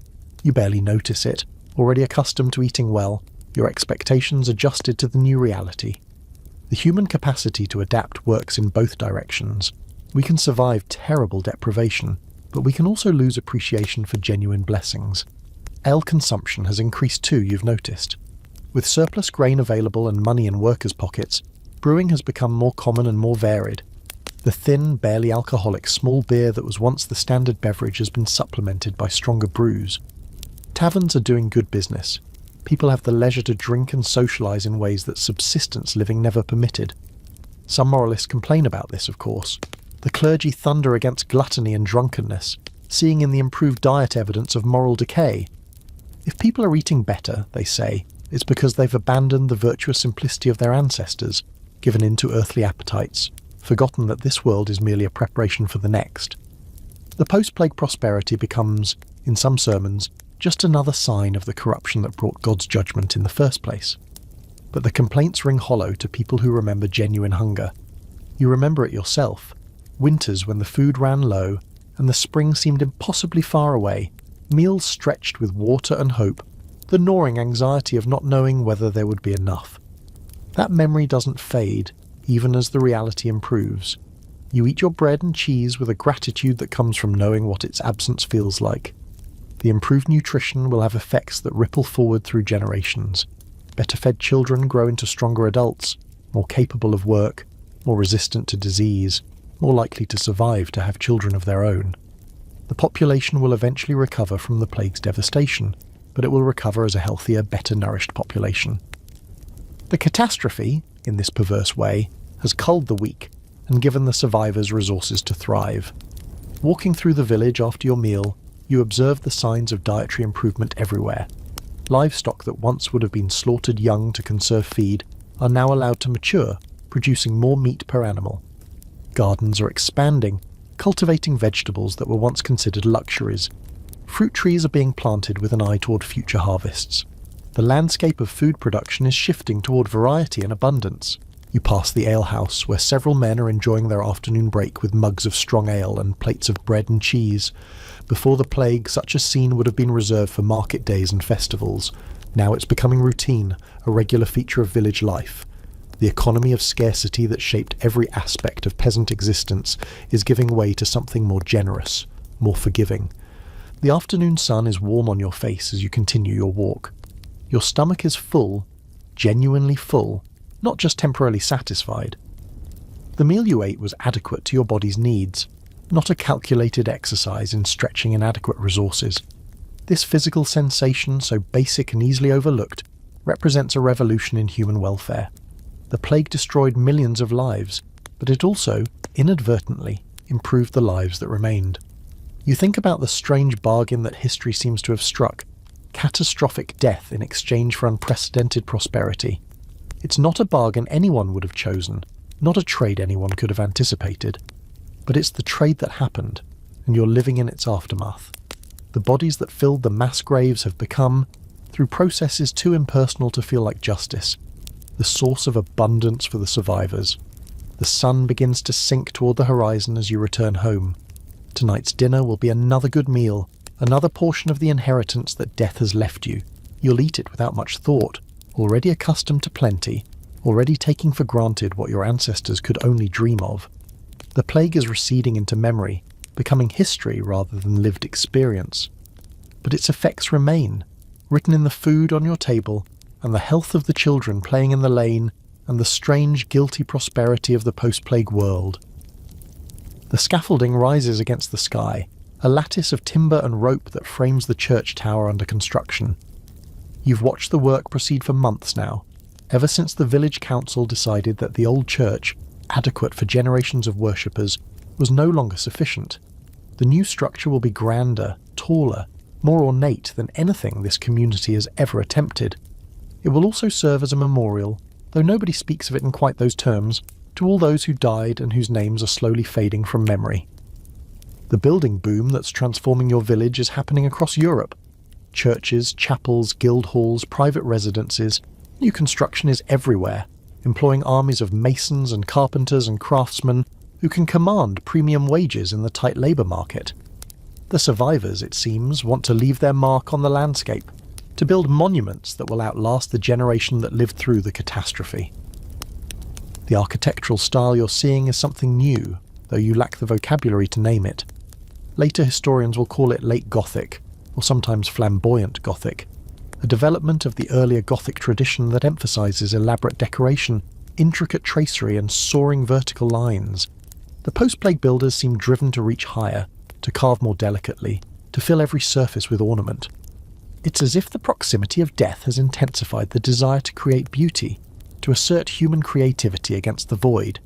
You barely notice it, already accustomed to eating well, your expectations adjusted to the new reality. The human capacity to adapt works in both directions. We can survive terrible deprivation, but we can also lose appreciation for genuine blessings. Ale consumption has increased too, you've noticed. With surplus grain available and money in workers' pockets, brewing has become more common and more varied. The thin, barely alcoholic small beer that was once the standard beverage has been supplemented by stronger brews. Taverns are doing good business. People have the leisure to drink and socialise in ways that subsistence living never permitted. Some moralists complain about this, of course. The clergy thunder against gluttony and drunkenness, seeing in the improved diet evidence of moral decay. If people are eating better, they say, it's because they've abandoned the virtuous simplicity of their ancestors, given in to earthly appetites, forgotten that this world is merely a preparation for the next. The post-plague prosperity becomes, in some sermons, just another sign of the corruption that brought God's judgment in the first place. But the complaints ring hollow to people who remember genuine hunger. You remember it yourself. Winters when the food ran low, and the spring seemed impossibly far away, meals stretched with water and hope, the gnawing anxiety of not knowing whether there would be enough. That memory doesn't fade, even as the reality improves. You eat your bread and cheese with a gratitude that comes from knowing what its absence feels like. The improved nutrition will have effects that ripple forward through generations. Better-fed children grow into stronger adults, more capable of work, more resistant to disease, more likely to survive to have children of their own. The population will eventually recover from the plague's devastation, but it will recover as a healthier, better-nourished population. The catastrophe, in this perverse way, has culled the weak and given the survivors resources to thrive. Walking through the village after your meal, you observe the signs of dietary improvement everywhere. Livestock that once would have been slaughtered young to conserve feed are now allowed to mature, producing more meat per animal. Gardens are expanding, cultivating vegetables that were once considered luxuries. Fruit trees are being planted with an eye toward future harvests. The landscape of food production is shifting toward variety and abundance. You pass the alehouse, where several men are enjoying their afternoon break with mugs of strong ale and plates of bread and cheese. Before the plague, such a scene would have been reserved for market days and festivals. Now it's becoming routine, a regular feature of village life. The economy of scarcity that shaped every aspect of peasant existence is giving way to something more generous, more forgiving. The afternoon sun is warm on your face as you continue your walk. Your stomach is full, genuinely full, not just temporarily satisfied. The meal you ate was adequate to your body's needs, not a calculated exercise in stretching inadequate resources. This physical sensation, so basic and easily overlooked, represents a revolution in human welfare. The plague destroyed millions of lives, but it also, inadvertently, improved the lives that remained. You think about the strange bargain that history seems to have struck: catastrophic death in exchange for unprecedented prosperity. It's not a bargain anyone would have chosen, not a trade anyone could have anticipated. But it's the trade that happened, and you're living in its aftermath. The bodies that filled the mass graves have become, through processes too impersonal to feel like justice, the source of abundance for the survivors. The sun begins to sink toward the horizon as you return home. Tonight's dinner will be another good meal, another portion of the inheritance that death has left you. You'll eat it without much thought, already accustomed to plenty, already taking for granted what your ancestors could only dream of. The plague is receding into memory, becoming history rather than lived experience. But its effects remain, written in the food on your table, and the health of the children playing in the lane, and the strange, guilty prosperity of the post-plague world. The scaffolding rises against the sky, a lattice of timber and rope that frames the church tower under construction. You've watched the work proceed for months now, ever since the village council decided that the old church, adequate for generations of worshippers, was no longer sufficient. The new structure will be grander, taller, more ornate than anything this community has ever attempted. It will also serve as a memorial, though nobody speaks of it in quite those terms, to all those who died and whose names are slowly fading from memory. The building boom that's transforming your village is happening across Europe. Churches, chapels, guild halls, private residences, new construction is everywhere, employing armies of masons and carpenters and craftsmen who can command premium wages in the tight labour market. The survivors, it seems, want to leave their mark on the landscape, to build monuments that will outlast the generation that lived through the catastrophe. The architectural style you're seeing is something new, though you lack the vocabulary to name it. Later historians will call it late Gothic, or sometimes flamboyant Gothic, a development of the earlier Gothic tradition that emphasises elaborate decoration, intricate tracery and soaring vertical lines. The post-plague builders seem driven to reach higher, to carve more delicately, to fill every surface with ornament. It's as if the proximity of death has intensified the desire to create beauty, to assert human creativity against the void.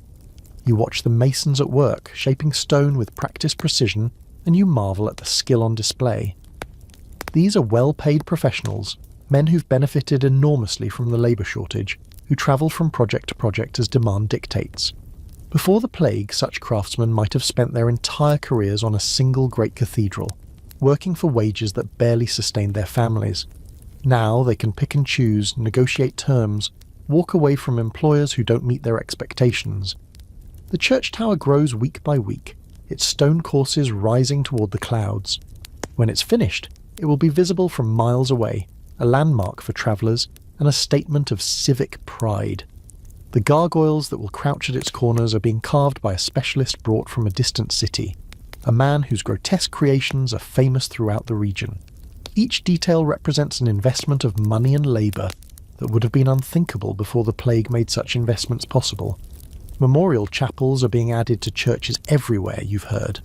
You watch the masons at work, shaping stone with practiced precision, and you marvel at the skill on display. These are well-paid professionals, men who've benefited enormously from the labour shortage, who travel from project to project as demand dictates. Before the plague, such craftsmen might have spent their entire careers on a single great cathedral, working for wages that barely sustained their families. Now they can pick and choose, negotiate terms, walk away from employers who don't meet their expectations. The church tower grows week by week, its stone courses rising toward the clouds. When it's finished, it will be visible from miles away, a landmark for travellers and a statement of civic pride. The gargoyles that will crouch at its corners are being carved by a specialist brought from a distant city, a man whose grotesque creations are famous throughout the region. Each detail represents an investment of money and labour that would have been unthinkable before the plague made such investments possible. Memorial chapels are being added to churches everywhere, you've heard.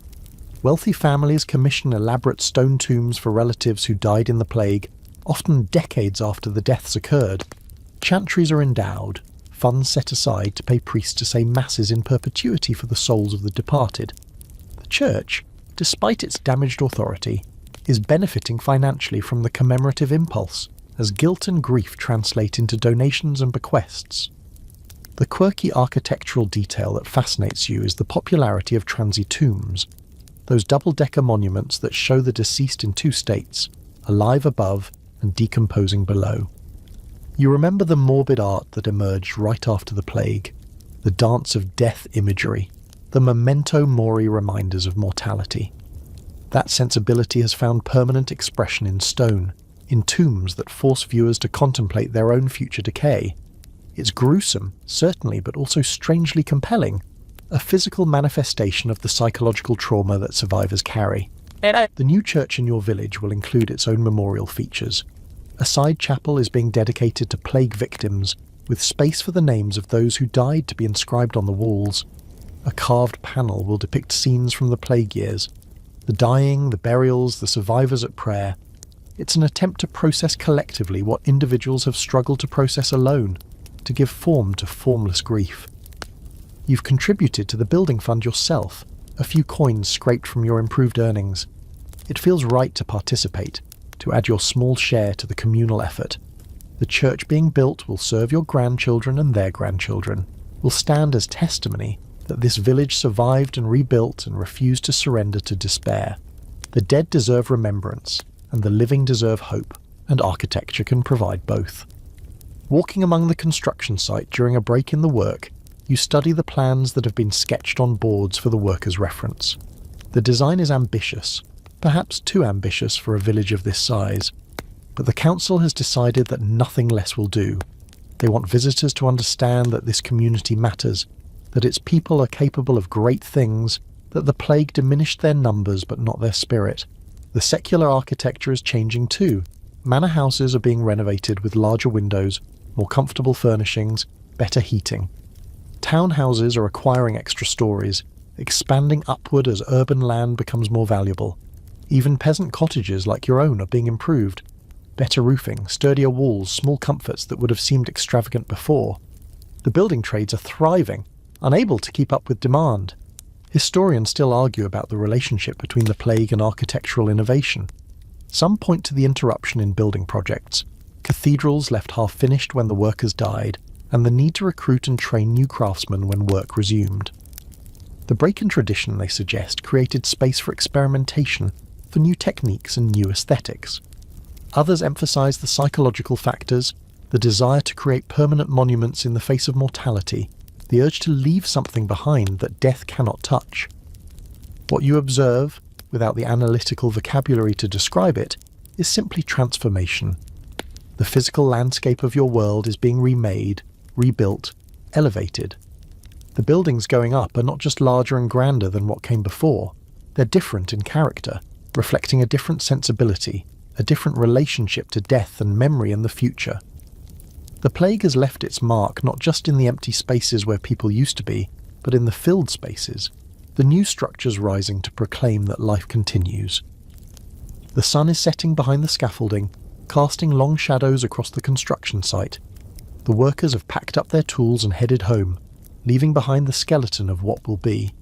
Wealthy families commission elaborate stone tombs for relatives who died in the plague, often decades after the deaths occurred. Chantries are endowed, funds set aside to pay priests to say masses in perpetuity for the souls of the departed. The church, despite its damaged authority, is benefiting financially from the commemorative impulse, as guilt and grief translate into donations and bequests. The quirky architectural detail that fascinates you is the popularity of transy tombs, those double-decker monuments that show the deceased in two states, alive above and decomposing below. You remember the morbid art that emerged right after the plague, the dance of death imagery, the memento mori reminders of mortality. That sensibility has found permanent expression in stone, in tombs that force viewers to contemplate their own future decay. It's gruesome, certainly, but also strangely compelling, a physical manifestation of the psychological trauma that survivors carry. The new church in your village will include its own memorial features. A side chapel is being dedicated to plague victims, with space for the names of those who died to be inscribed on the walls. A carved panel will depict scenes from the plague years. The dying, the burials, the survivors at prayer. It's an attempt to process collectively what individuals have struggled to process alone, to give form to formless grief. You've contributed to the building fund yourself, a few coins scraped from your improved earnings. It feels right to participate, to add your small share to the communal effort. The church being built will serve your grandchildren and their grandchildren, will stand as testimony that this village survived and rebuilt and refused to surrender to despair. The dead deserve remembrance, and the living deserve hope, and architecture can provide both. Walking among the construction site during a break in the work, you study the plans that have been sketched on boards for the workers' reference. The design is ambitious, perhaps too ambitious for a village of this size, but the council has decided that nothing less will do. They want visitors to understand that this community matters, that its people are capable of great things, that the plague diminished their numbers but not their spirit. The secular architecture is changing too. Manor houses are being renovated with larger windows, more comfortable furnishings, better heating. Townhouses are acquiring extra stories, expanding upward as urban land becomes more valuable. Even peasant cottages like your own are being improved. Better roofing, sturdier walls, small comforts that would have seemed extravagant before. The building trades are thriving, unable to keep up with demand. Historians still argue about the relationship between the plague and architectural innovation. Some point to the interruption in building projects, cathedrals left half-finished when the workers died, and the need to recruit and train new craftsmen when work resumed. The break in tradition, they suggest, created space for experimentation, for new techniques and new aesthetics. Others emphasize the psychological factors, the desire to create permanent monuments in the face of mortality, the urge to leave something behind that death cannot touch. What you observe, without the analytical vocabulary to describe it, is simply transformation. The physical landscape of your world is being remade, rebuilt, elevated. The buildings going up are not just larger and grander than what came before, they're different in character, reflecting a different sensibility, a different relationship to death and memory in the future. The plague has left its mark not just in the empty spaces where people used to be, but in the filled spaces, the new structures rising to proclaim that life continues. The sun is setting behind the scaffolding, casting long shadows across the construction site. The workers have packed up their tools and headed home, leaving behind the skeleton of what will be.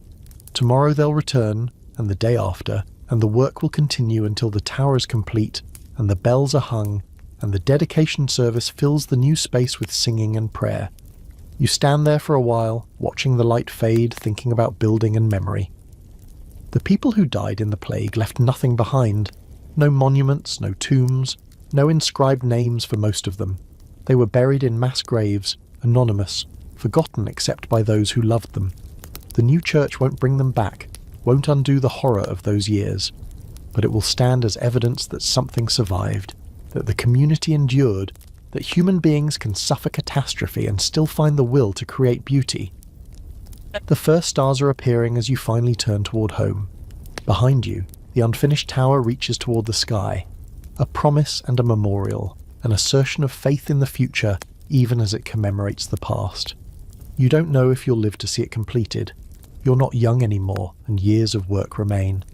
Tomorrow they'll return, and the day after, and the work will continue until the tower is complete, and the bells are hung, and the dedication service fills the new space with singing and prayer. You stand there for a while, watching the light fade, thinking about building and memory. The people who died in the plague left nothing behind. No monuments, no tombs, no inscribed names for most of them. They were buried in mass graves, anonymous, forgotten except by those who loved them. The new church won't bring them back, won't undo the horror of those years, but it will stand as evidence that something survived, that the community endured, that human beings can suffer catastrophe and still find the will to create beauty. The first stars are appearing as you finally turn toward home. Behind you, the unfinished tower reaches toward the sky, a promise and a memorial, an assertion of faith in the future even as it commemorates the past. You don't know if you'll live to see it completed. You're not young anymore, and years of work remain.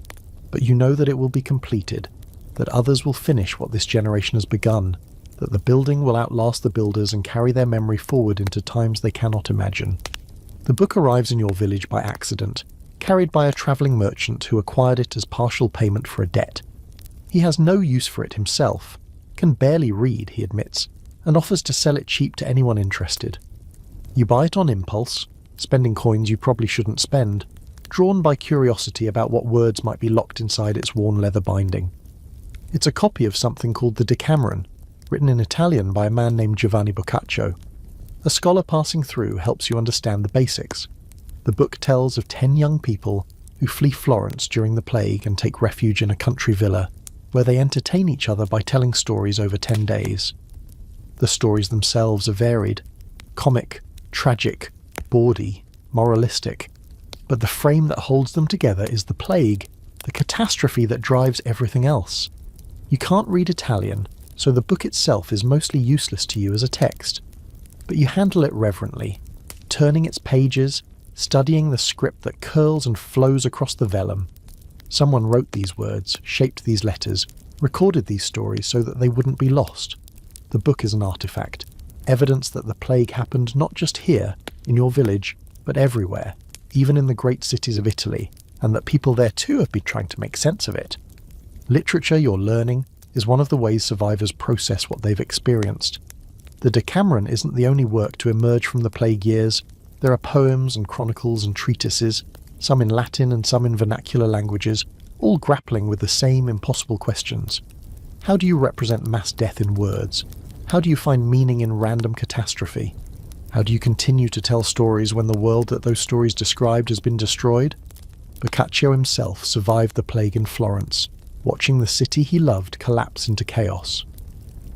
But you know that it will be completed, that others will finish what this generation has begun, that the building will outlast the builders and carry their memory forward into times they cannot imagine. The book arrives in your village by accident, carried by a travelling merchant who acquired it as partial payment for a debt. He has no use for it himself, can barely read, he admits, and offers to sell it cheap to anyone interested. You buy it on impulse, spending coins you probably shouldn't spend, drawn by curiosity about what words might be locked inside its worn leather binding. It's a copy of something called the Decameron, written in Italian by a man named Giovanni Boccaccio. A scholar passing through helps you understand the basics. The book tells of 10 young people who flee Florence during the plague and take refuge in a country villa, where they entertain each other by telling stories over 10 days. The stories themselves are varied, comic, tragic, bawdy, moralistic, but the frame that holds them together is the plague, the catastrophe that drives everything else. You can't read Italian, so the book itself is mostly useless to you as a text. But you handle it reverently, turning its pages, studying the script that curls and flows across the vellum. Someone wrote these words, shaped these letters, recorded these stories so that they wouldn't be lost. The book is an artifact, evidence that the plague happened not just here, in your village, but everywhere, even in the great cities of Italy, and that people there too have been trying to make sense of it. Literature you're learning is one of the ways survivors process what they've experienced. The Decameron isn't the only work to emerge from the plague years. There are poems and chronicles and treatises, some in Latin and some in vernacular languages, all grappling with the same impossible questions. How do you represent mass death in words? How do you find meaning in random catastrophe? How do you continue to tell stories when the world that those stories described has been destroyed? Boccaccio himself survived the plague in Florence, watching the city he loved collapse into chaos.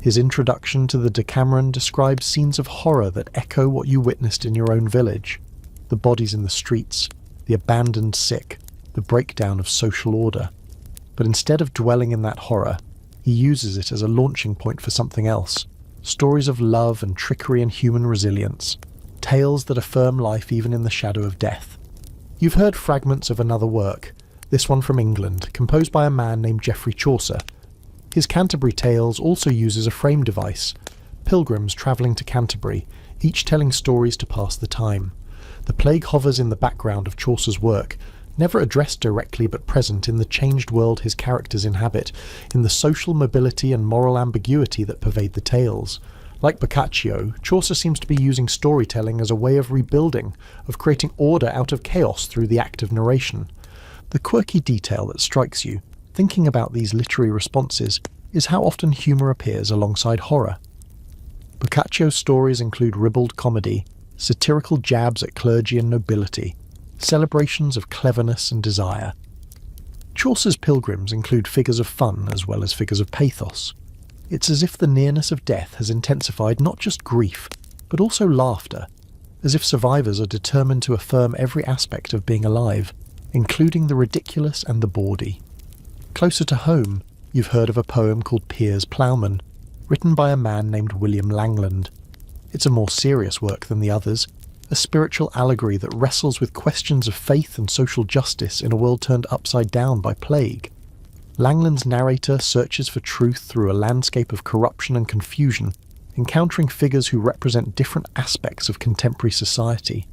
His introduction to the Decameron describes scenes of horror that echo what you witnessed in your own village. The bodies in the streets, the abandoned sick, the breakdown of social order. But instead of dwelling in that horror, he uses it as a launching point for something else. Stories of love and trickery and human resilience. Tales that affirm life even in the shadow of death. You've heard fragments of another work, this one from England, composed by a man named Geoffrey Chaucer. His Canterbury Tales also uses a frame device, pilgrims travelling to Canterbury, each telling stories to pass the time. The plague hovers in the background of Chaucer's work, never addressed directly but present in the changed world his characters inhabit, in the social mobility and moral ambiguity that pervade the tales. Like Boccaccio, Chaucer seems to be using storytelling as a way of rebuilding, of creating order out of chaos through the act of narration. The quirky detail that strikes you, thinking about these literary responses, is how often humour appears alongside horror. Boccaccio's stories include ribald comedy, satirical jabs at clergy and nobility, celebrations of cleverness and desire. Chaucer's pilgrims include figures of fun as well as figures of pathos. It's as if the nearness of death has intensified not just grief, but also laughter, as if survivors are determined to affirm every aspect of being alive, including the ridiculous and the bawdy. Closer to home, you've heard of a poem called Piers Plowman, written by a man named William Langland. It's a more serious work than the others, a spiritual allegory that wrestles with questions of faith and social justice in a world turned upside down by plague. Langland's narrator searches for truth through a landscape of corruption and confusion, encountering figures who represent different aspects of contemporary society.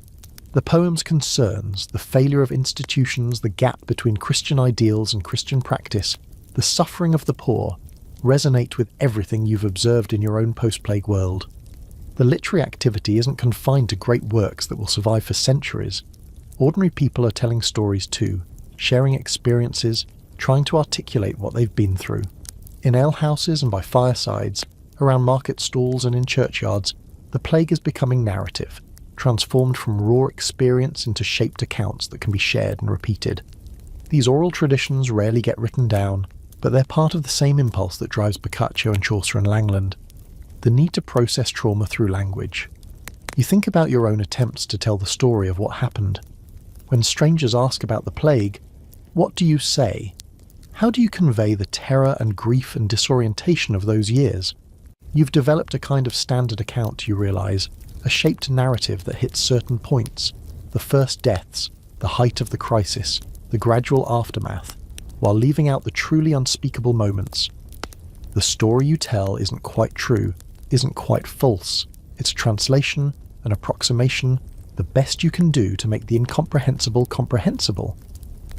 The poem's concerns, the failure of institutions, the gap between Christian ideals and Christian practice, the suffering of the poor, resonate with everything you've observed in your own post-plague world. The literary activity isn't confined to great works that will survive for centuries. Ordinary people are telling stories too, sharing experiences, trying to articulate what they've been through. In alehouses and by firesides, around market stalls and in churchyards, the plague is becoming narrative, transformed from raw experience into shaped accounts that can be shared and repeated. These oral traditions rarely get written down, but they're part of the same impulse that drives Boccaccio and Chaucer and Langland, the need to process trauma through language. You think about your own attempts to tell the story of what happened. When strangers ask about the plague, what do you say? How do you convey the terror and grief and disorientation of those years? You've developed a kind of standard account, you realise, a shaped narrative that hits certain points, the first deaths, the height of the crisis, the gradual aftermath, while leaving out the truly unspeakable moments. The story you tell isn't quite true, isn't quite false. It's a translation, an approximation, the best you can do to make the incomprehensible comprehensible.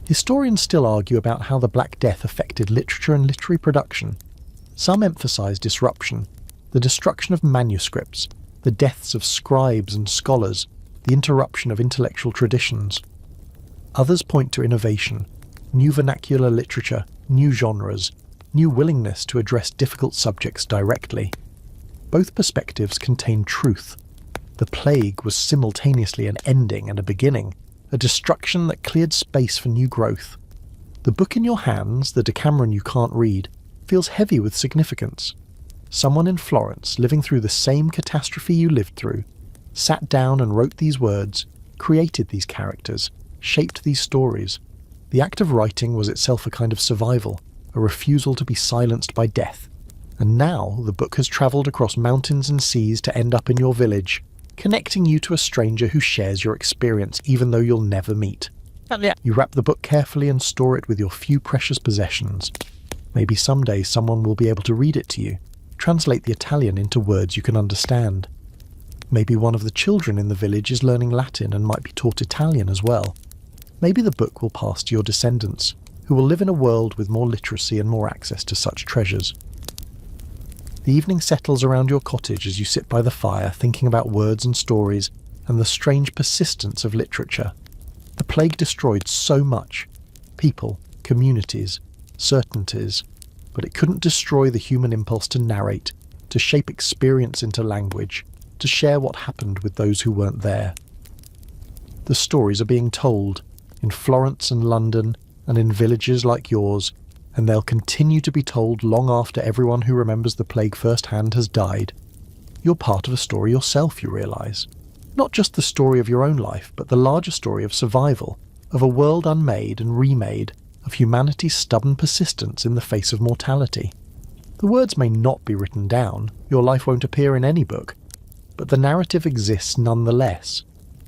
Historians still argue about how the Black Death affected literature and literary production. Some emphasise disruption, the destruction of manuscripts, the deaths of scribes and scholars, the interruption of intellectual traditions. Others point to innovation, new vernacular literature, new genres, new willingness to address difficult subjects directly. Both perspectives contain truth. The plague was simultaneously an ending and a beginning, a destruction that cleared space for new growth. The book in your hands, the Decameron you can't read, feels heavy with significance. Someone in Florence, living through the same catastrophe you lived through, sat down and wrote these words, created these characters, shaped these stories. The act of writing was itself a kind of survival, a refusal to be silenced by death. And now the book has travelled across mountains and seas to end up in your village, connecting you to a stranger who shares your experience even though you'll never meet. You wrap the book carefully and store it with your few precious possessions. Maybe someday someone will be able to read it to you, translate the Italian into words you can understand. Maybe one of the children in the village is learning Latin and might be taught Italian as well. Maybe the book will pass to your descendants, who will live in a world with more literacy and more access to such treasures. The evening settles around your cottage as you sit by the fire thinking about words and stories and the strange persistence of literature. The plague destroyed so much. People, communities, certainties. But it couldn't destroy the human impulse to narrate, to shape experience into language, to share what happened with those who weren't there. The stories are being told, in Florence and London, and in villages like yours, and they'll continue to be told long after everyone who remembers the plague firsthand has died. You're part of a story yourself, you realise. Not just the story of your own life, but the larger story of survival, of a world unmade and remade, of humanity's stubborn persistence in the face of mortality. The words may not be written down, your life won't appear in any book, but the narrative exists nonetheless,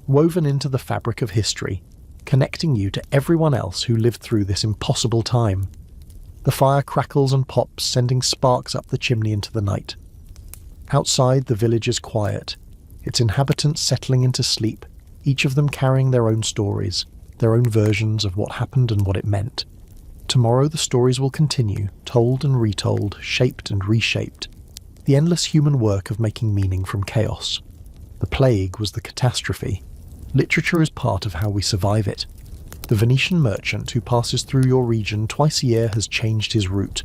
woven into the fabric of history, connecting you to everyone else who lived through this impossible time. The fire crackles and pops, sending sparks up the chimney into the night. Outside, the village is quiet, its inhabitants settling into sleep, each of them carrying their own stories, their own versions of what happened and what it meant. Tomorrow the stories will continue, told and retold, shaped and reshaped. The endless human work of making meaning from chaos. The plague was the catastrophe. Literature is part of how we survive it. The Venetian merchant who passes through your region twice a year has changed his route,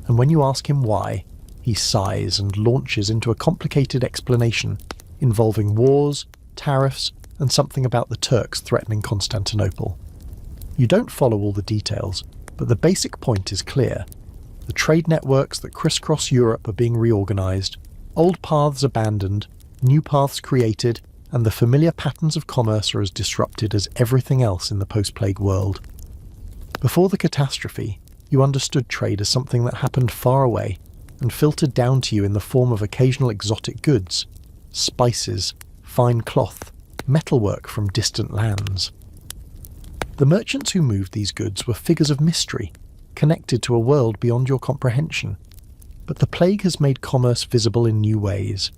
and when you ask him why, he sighs and launches into a complicated explanation involving wars, tariffs, and something about the Turks threatening Constantinople. You don't follow all the details, but the basic point is clear. The trade networks that crisscross Europe are being reorganised, old paths abandoned, new paths created, and the familiar patterns of commerce are as disrupted as everything else in the post-plague world. Before the catastrophe, you understood trade as something that happened far away and filtered down to you in the form of occasional exotic goods, spices, fine cloth, metalwork from distant lands. The merchants who moved these goods were figures of mystery, connected to a world beyond your comprehension. But the plague has made commerce visible in new ways.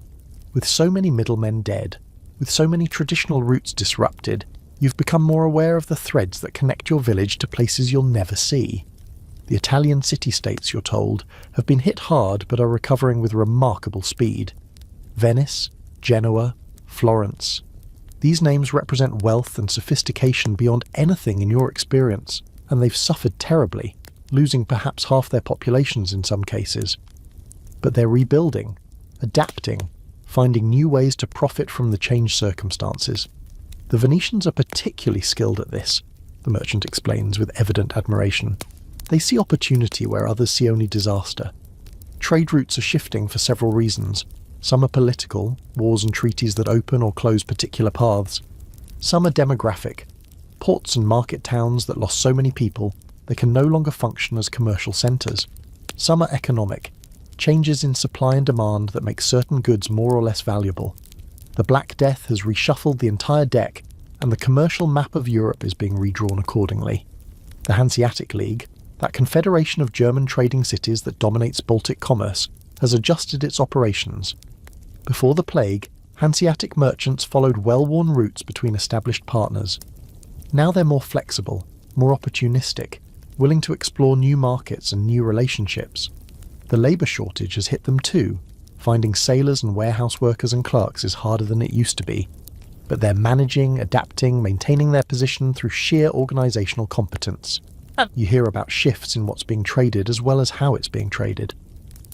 With so many middlemen dead, with so many traditional routes disrupted, you've become more aware of the threads that connect your village to places you'll never see. The Italian city-states, you're told, have been hit hard but are recovering with remarkable speed. Venice, Genoa, Florence. These names represent wealth and sophistication beyond anything in your experience, and they've suffered terribly, losing perhaps half their populations in some cases. But they're rebuilding, adapting, finding new ways to profit from the changed circumstances. The Venetians are particularly skilled at this, the merchant explains with evident admiration. They see opportunity where others see only disaster. Trade routes are shifting for several reasons. Some are political, wars and treaties that open or close particular paths. Some are demographic, ports and market towns that lost so many people they can no longer function as commercial centres. Some are economic, changes in supply and demand that make certain goods more or less valuable. The Black Death has reshuffled the entire deck, and the commercial map of Europe is being redrawn accordingly. The Hanseatic League, that confederation of German trading cities that dominates Baltic commerce, has adjusted its operations. Before the plague, Hanseatic merchants followed well-worn routes between established partners. Now they're more flexible, more opportunistic, willing to explore new markets and new relationships. The labour shortage has hit them too. Finding sailors and warehouse workers and clerks is harder than it used to be. But they're managing, adapting, maintaining their position through sheer organisational competence. You hear about shifts in what's being traded as well as how it's being traded.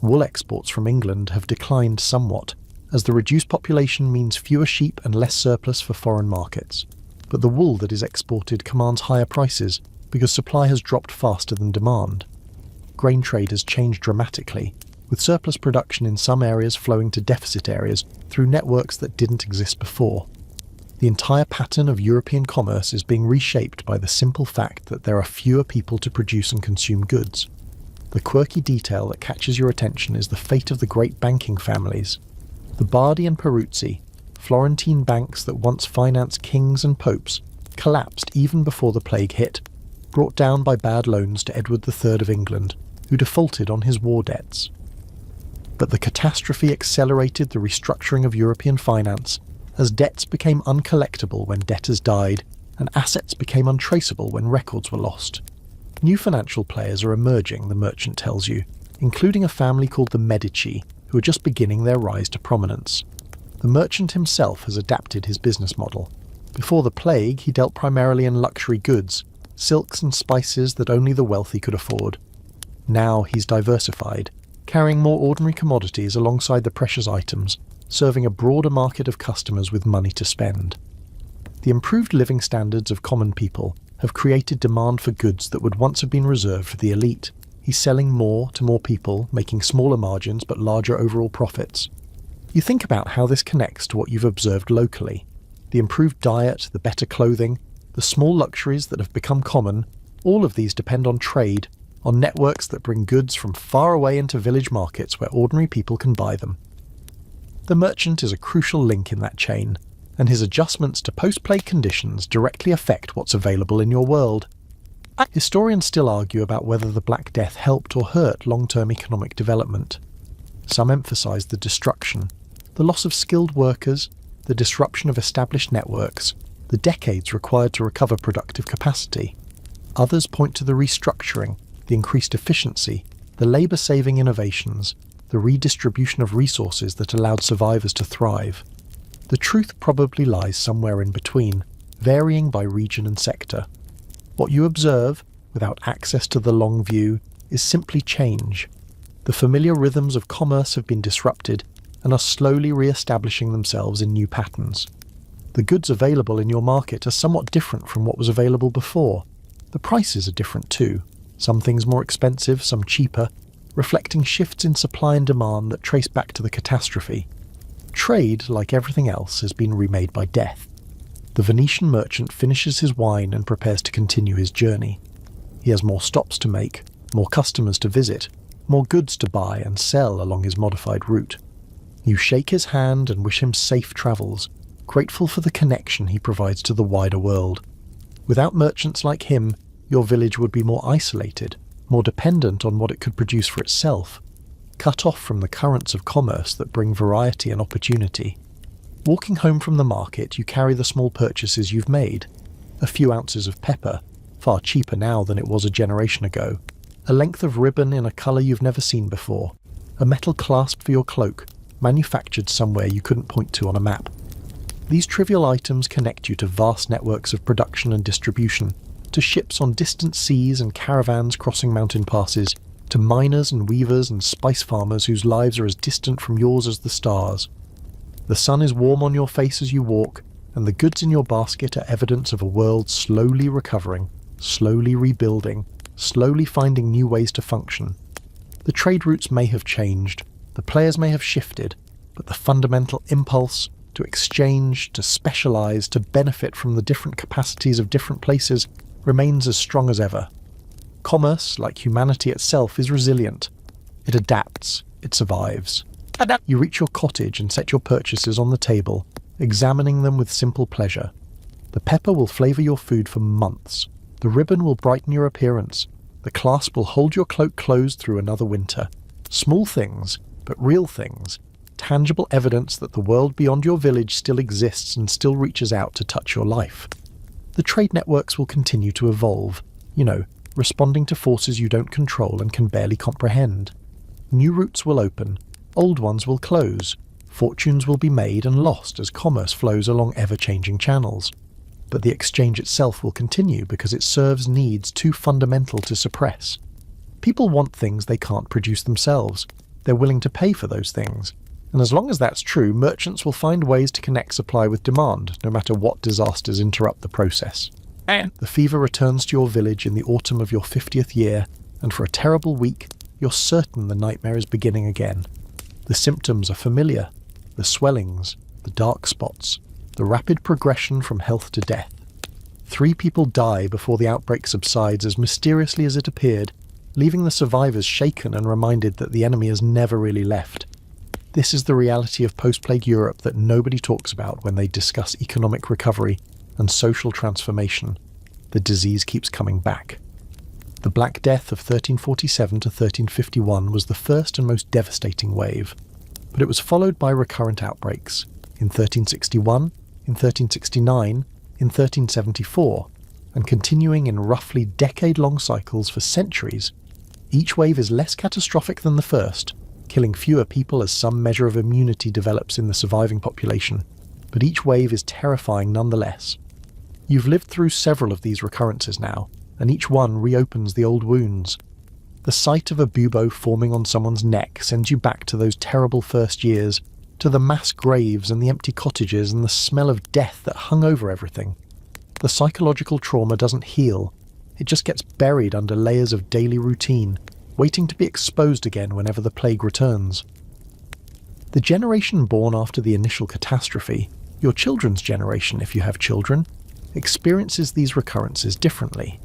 Wool exports from England have declined somewhat, as the reduced population means fewer sheep and less surplus for foreign markets. But the wool that is exported commands higher prices because supply has dropped faster than demand. Grain trade has changed dramatically, with surplus production in some areas flowing to deficit areas through networks that didn't exist before. The entire pattern of European commerce is being reshaped by the simple fact that there are fewer people to produce and consume goods. The quirky detail that catches your attention is the fate of the great banking families. The Bardi and Peruzzi, Florentine banks that once financed kings and popes, collapsed even before the plague hit, brought down by bad loans to Edward III of England, who defaulted on his war debts. But the catastrophe accelerated the restructuring of European finance, as debts became uncollectible when debtors died, and assets became untraceable when records were lost. New financial players are emerging, the merchant tells you, including a family called the Medici, who are just beginning their rise to prominence. The merchant himself has adapted his business model. Before the plague, he dealt primarily in luxury goods, silks and spices that only the wealthy could afford. Now he's diversified, carrying more ordinary commodities alongside the precious items, serving a broader market of customers with money to spend. The improved living standards of common people have created demand for goods that would once have been reserved for the elite. He's selling more to more people, making smaller margins but larger overall profits. You think about how this connects to what you've observed locally. The improved diet, the better clothing, the small luxuries that have become common, all of these depend on trade, on networks that bring goods from far away into village markets where ordinary people can buy them. The merchant is a crucial link in that chain, and his adjustments to post-plague conditions directly affect what's available in your world. Historians still argue about whether the Black Death helped or hurt long-term economic development. Some emphasize the destruction, the loss of skilled workers, the disruption of established networks, the decades required to recover productive capacity. Others point to the restructuring, the increased efficiency, the labour-saving innovations, the redistribution of resources that allowed survivors to thrive. The truth probably lies somewhere in between, varying by region and sector. What you observe, without access to the long view, is simply change. The familiar rhythms of commerce have been disrupted and are slowly re-establishing themselves in new patterns. The goods available in your market are somewhat different from what was available before. The prices are different too, some things more expensive, some cheaper, reflecting shifts in supply and demand that trace back to the catastrophe. Trade, like everything else, has been remade by death. The Venetian merchant finishes his wine and prepares to continue his journey. He has more stops to make, more customers to visit, more goods to buy and sell along his modified route. You shake his hand and wish him safe travels, grateful for the connection he provides to the wider world. Without merchants like him, your village would be more isolated, more dependent on what it could produce for itself, cut off from the currents of commerce that bring variety and opportunity. Walking home from the market, you carry the small purchases you've made. A few ounces of pepper, far cheaper now than it was a generation ago. A length of ribbon in a colour you've never seen before. A metal clasp for your cloak, manufactured somewhere you couldn't point to on a map. These trivial items connect you to vast networks of production and distribution, to ships on distant seas and caravans crossing mountain passes, to miners and weavers and spice farmers whose lives are as distant from yours as the stars. The sun is warm on your face as you walk, and the goods in your basket are evidence of a world slowly recovering, slowly rebuilding, slowly finding new ways to function. The trade routes may have changed, the players may have shifted, but the fundamental impulse to exchange, to specialize, to benefit from the different capacities of different places remains as strong as ever. Commerce, like humanity itself, is resilient. It adapts, it survives. You reach your cottage and set your purchases on the table, examining them with simple pleasure. The pepper will flavour your food for months. The ribbon will brighten your appearance. The clasp will hold your cloak closed through another winter. Small things, but real things. Tangible evidence that the world beyond your village still exists and still reaches out to touch your life. The trade networks will continue to evolve, responding to forces you don't control and can barely comprehend. New routes will open, old ones will close, fortunes will be made and lost as commerce flows along ever-changing channels. But the exchange itself will continue because it serves needs too fundamental to suppress. People want things they can't produce themselves. They're willing to pay for those things. And as long as that's true, merchants will find ways to connect supply with demand, no matter what disasters interrupt the process. The fever returns to your village in the autumn of your 50th year, and for a terrible week, you're certain the nightmare is beginning again. The symptoms are familiar. The swellings, the dark spots, the rapid progression from health to death. 3 people die before the outbreak subsides as mysteriously as it appeared, leaving the survivors shaken and reminded that the enemy has never really left. This is the reality of post-plague Europe that nobody talks about when they discuss economic recovery and social transformation. The disease keeps coming back. The Black Death of 1347 to 1351 was the first and most devastating wave, but it was followed by recurrent outbreaks in 1361, in 1369, in 1374, and continuing in roughly decade-long cycles for centuries. Each wave is less catastrophic than the first, killing fewer people as some measure of immunity develops in the surviving population, but each wave is terrifying nonetheless. You've lived through several of these recurrences now, and each one reopens the old wounds. The sight of a bubo forming on someone's neck sends you back to those terrible first years, to the mass graves and the empty cottages and the smell of death that hung over everything. The psychological trauma doesn't heal, it just gets buried under layers of daily routine, waiting to be exposed again whenever the plague returns. The generation born after the initial catastrophe, your children's generation if you have children, experiences these recurrences differently.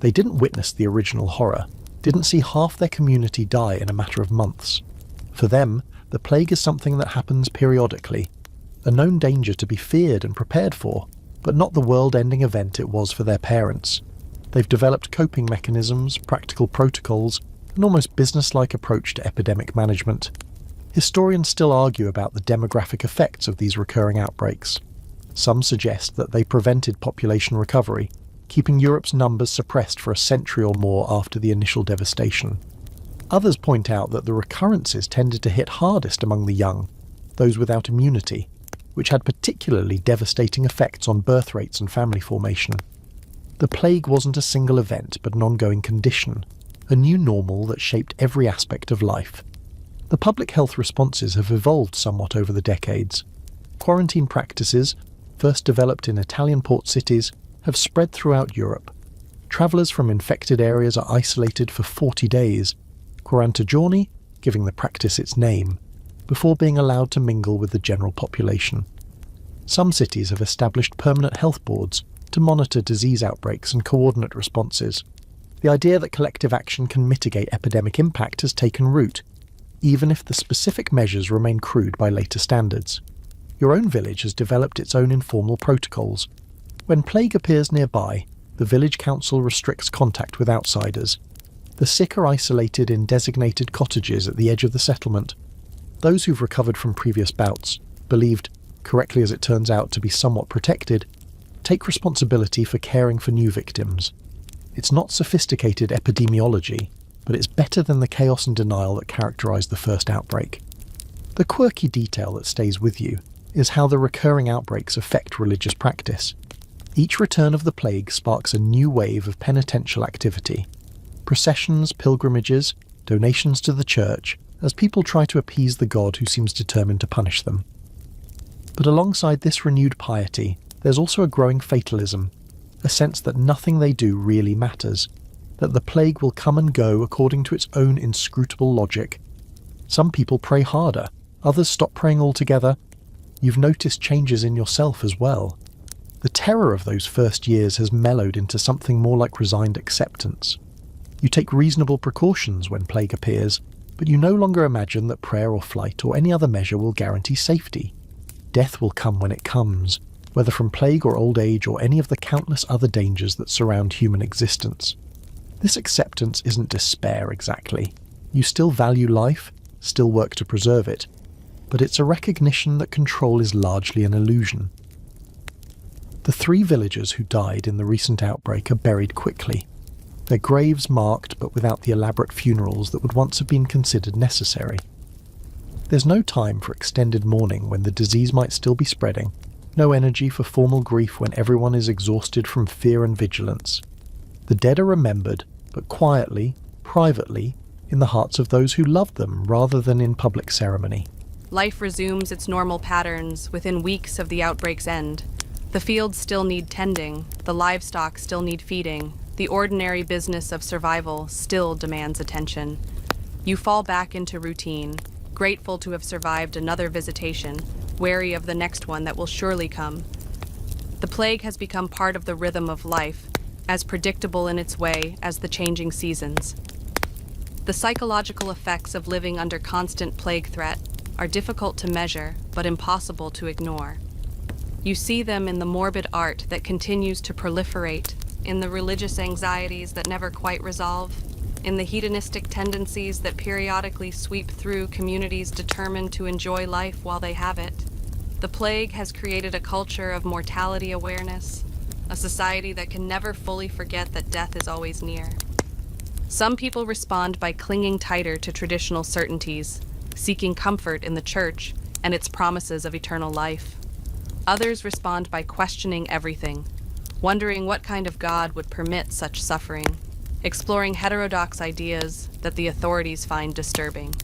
They didn't witness the original horror, didn't see half their community die in a matter of months. For them, the plague is something that happens periodically, a known danger to be feared and prepared for, but not the world-ending event it was for their parents. They've developed coping mechanisms, practical protocols, an almost business-like approach to epidemic management. Historians still argue about the demographic effects of these recurring outbreaks. Some suggest that they prevented population recovery, keeping Europe's numbers suppressed for a century or more after the initial devastation. Others point out that the recurrences tended to hit hardest among the young, those without immunity, which had particularly devastating effects on birth rates and family formation. The plague wasn't a single event, but an ongoing condition, a new normal that shaped every aspect of life. The public health responses have evolved somewhat over the decades. Quarantine practices, first developed in Italian port cities, have spread throughout Europe. Travellers from infected areas are isolated for 40 days, 40 giorni, giving the practice its name, before being allowed to mingle with the general population. Some cities have established permanent health boards to monitor disease outbreaks and coordinate responses. The idea that collective action can mitigate epidemic impact has taken root, even if the specific measures remain crude by later standards. Your own village has developed its own informal protocols. When plague appears nearby, the village council restricts contact with outsiders. The sick are isolated in designated cottages at the edge of the settlement. Those who've recovered from previous bouts, believed, correctly as it turns out, to be somewhat protected, take responsibility for caring for new victims. It's not sophisticated epidemiology, but it's better than the chaos and denial that characterized the first outbreak. The quirky detail that stays with you is how the recurring outbreaks affect religious practice. Each return of the plague sparks a new wave of penitential activity. Processions, pilgrimages, donations to the church, as people try to appease the God who seems determined to punish them. But alongside this renewed piety, there's also a growing fatalism, a sense that nothing they do really matters, that the plague will come and go according to its own inscrutable logic. Some people pray harder, others stop praying altogether. You've noticed changes in yourself as well. The terror of those first years has mellowed into something more like resigned acceptance. You take reasonable precautions when plague appears, but you no longer imagine that prayer or flight or any other measure will guarantee safety. Death will come when it comes, whether from plague or old age or any of the countless other dangers that surround human existence. This acceptance isn't despair exactly. You still value life, still work to preserve it, but it's a recognition that control is largely an illusion. The 3 villagers who died in the recent outbreak are buried quickly, their graves marked but without the elaborate funerals that would once have been considered necessary. There's no time for extended mourning when the disease might still be spreading, no energy for formal grief when everyone is exhausted from fear and vigilance. The dead are remembered, but quietly, privately, in the hearts of those who loved them rather than in public ceremony. Life resumes its normal patterns within weeks of the outbreak's end. The fields still need tending, the livestock still need feeding, the ordinary business of survival still demands attention. You fall back into routine, grateful to have survived another visitation, wary of the next one that will surely come. The plague has become part of the rhythm of life, as predictable in its way as the changing seasons. The psychological effects of living under constant plague threat are difficult to measure, but impossible to ignore. You see them in the morbid art that continues to proliferate, in the religious anxieties that never quite resolve, in the hedonistic tendencies that periodically sweep through communities determined to enjoy life while they have it. The plague has created a culture of mortality awareness, a society that can never fully forget that death is always near. Some people respond by clinging tighter to traditional certainties, seeking comfort in the church and its promises of eternal life. Others respond by questioning everything, wondering what kind of God would permit such suffering, exploring heterodox ideas that the authorities find disturbing.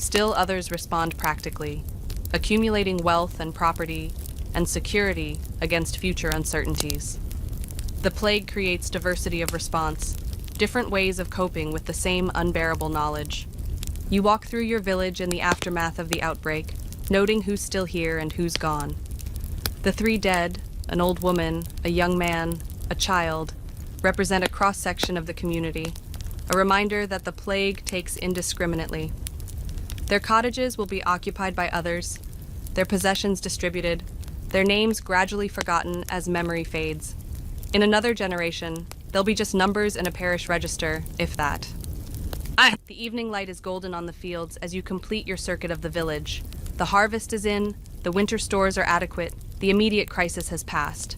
Still others respond practically, accumulating wealth and property and security against future uncertainties. The plague creates diversity of response, different ways of coping with the same unbearable knowledge. You walk through your village in the aftermath of the outbreak, noting who's still here and who's gone. The 3 dead, an old woman, a young man, a child, represent a cross-section of the community, a reminder that the plague takes indiscriminately. Their cottages will be occupied by others, their possessions distributed, their names gradually forgotten as memory fades. In another generation, they'll be just numbers in a parish register, if that. The evening light is golden on the fields as you complete your circuit of the village. The harvest is in, the winter stores are adequate, the immediate crisis has passed.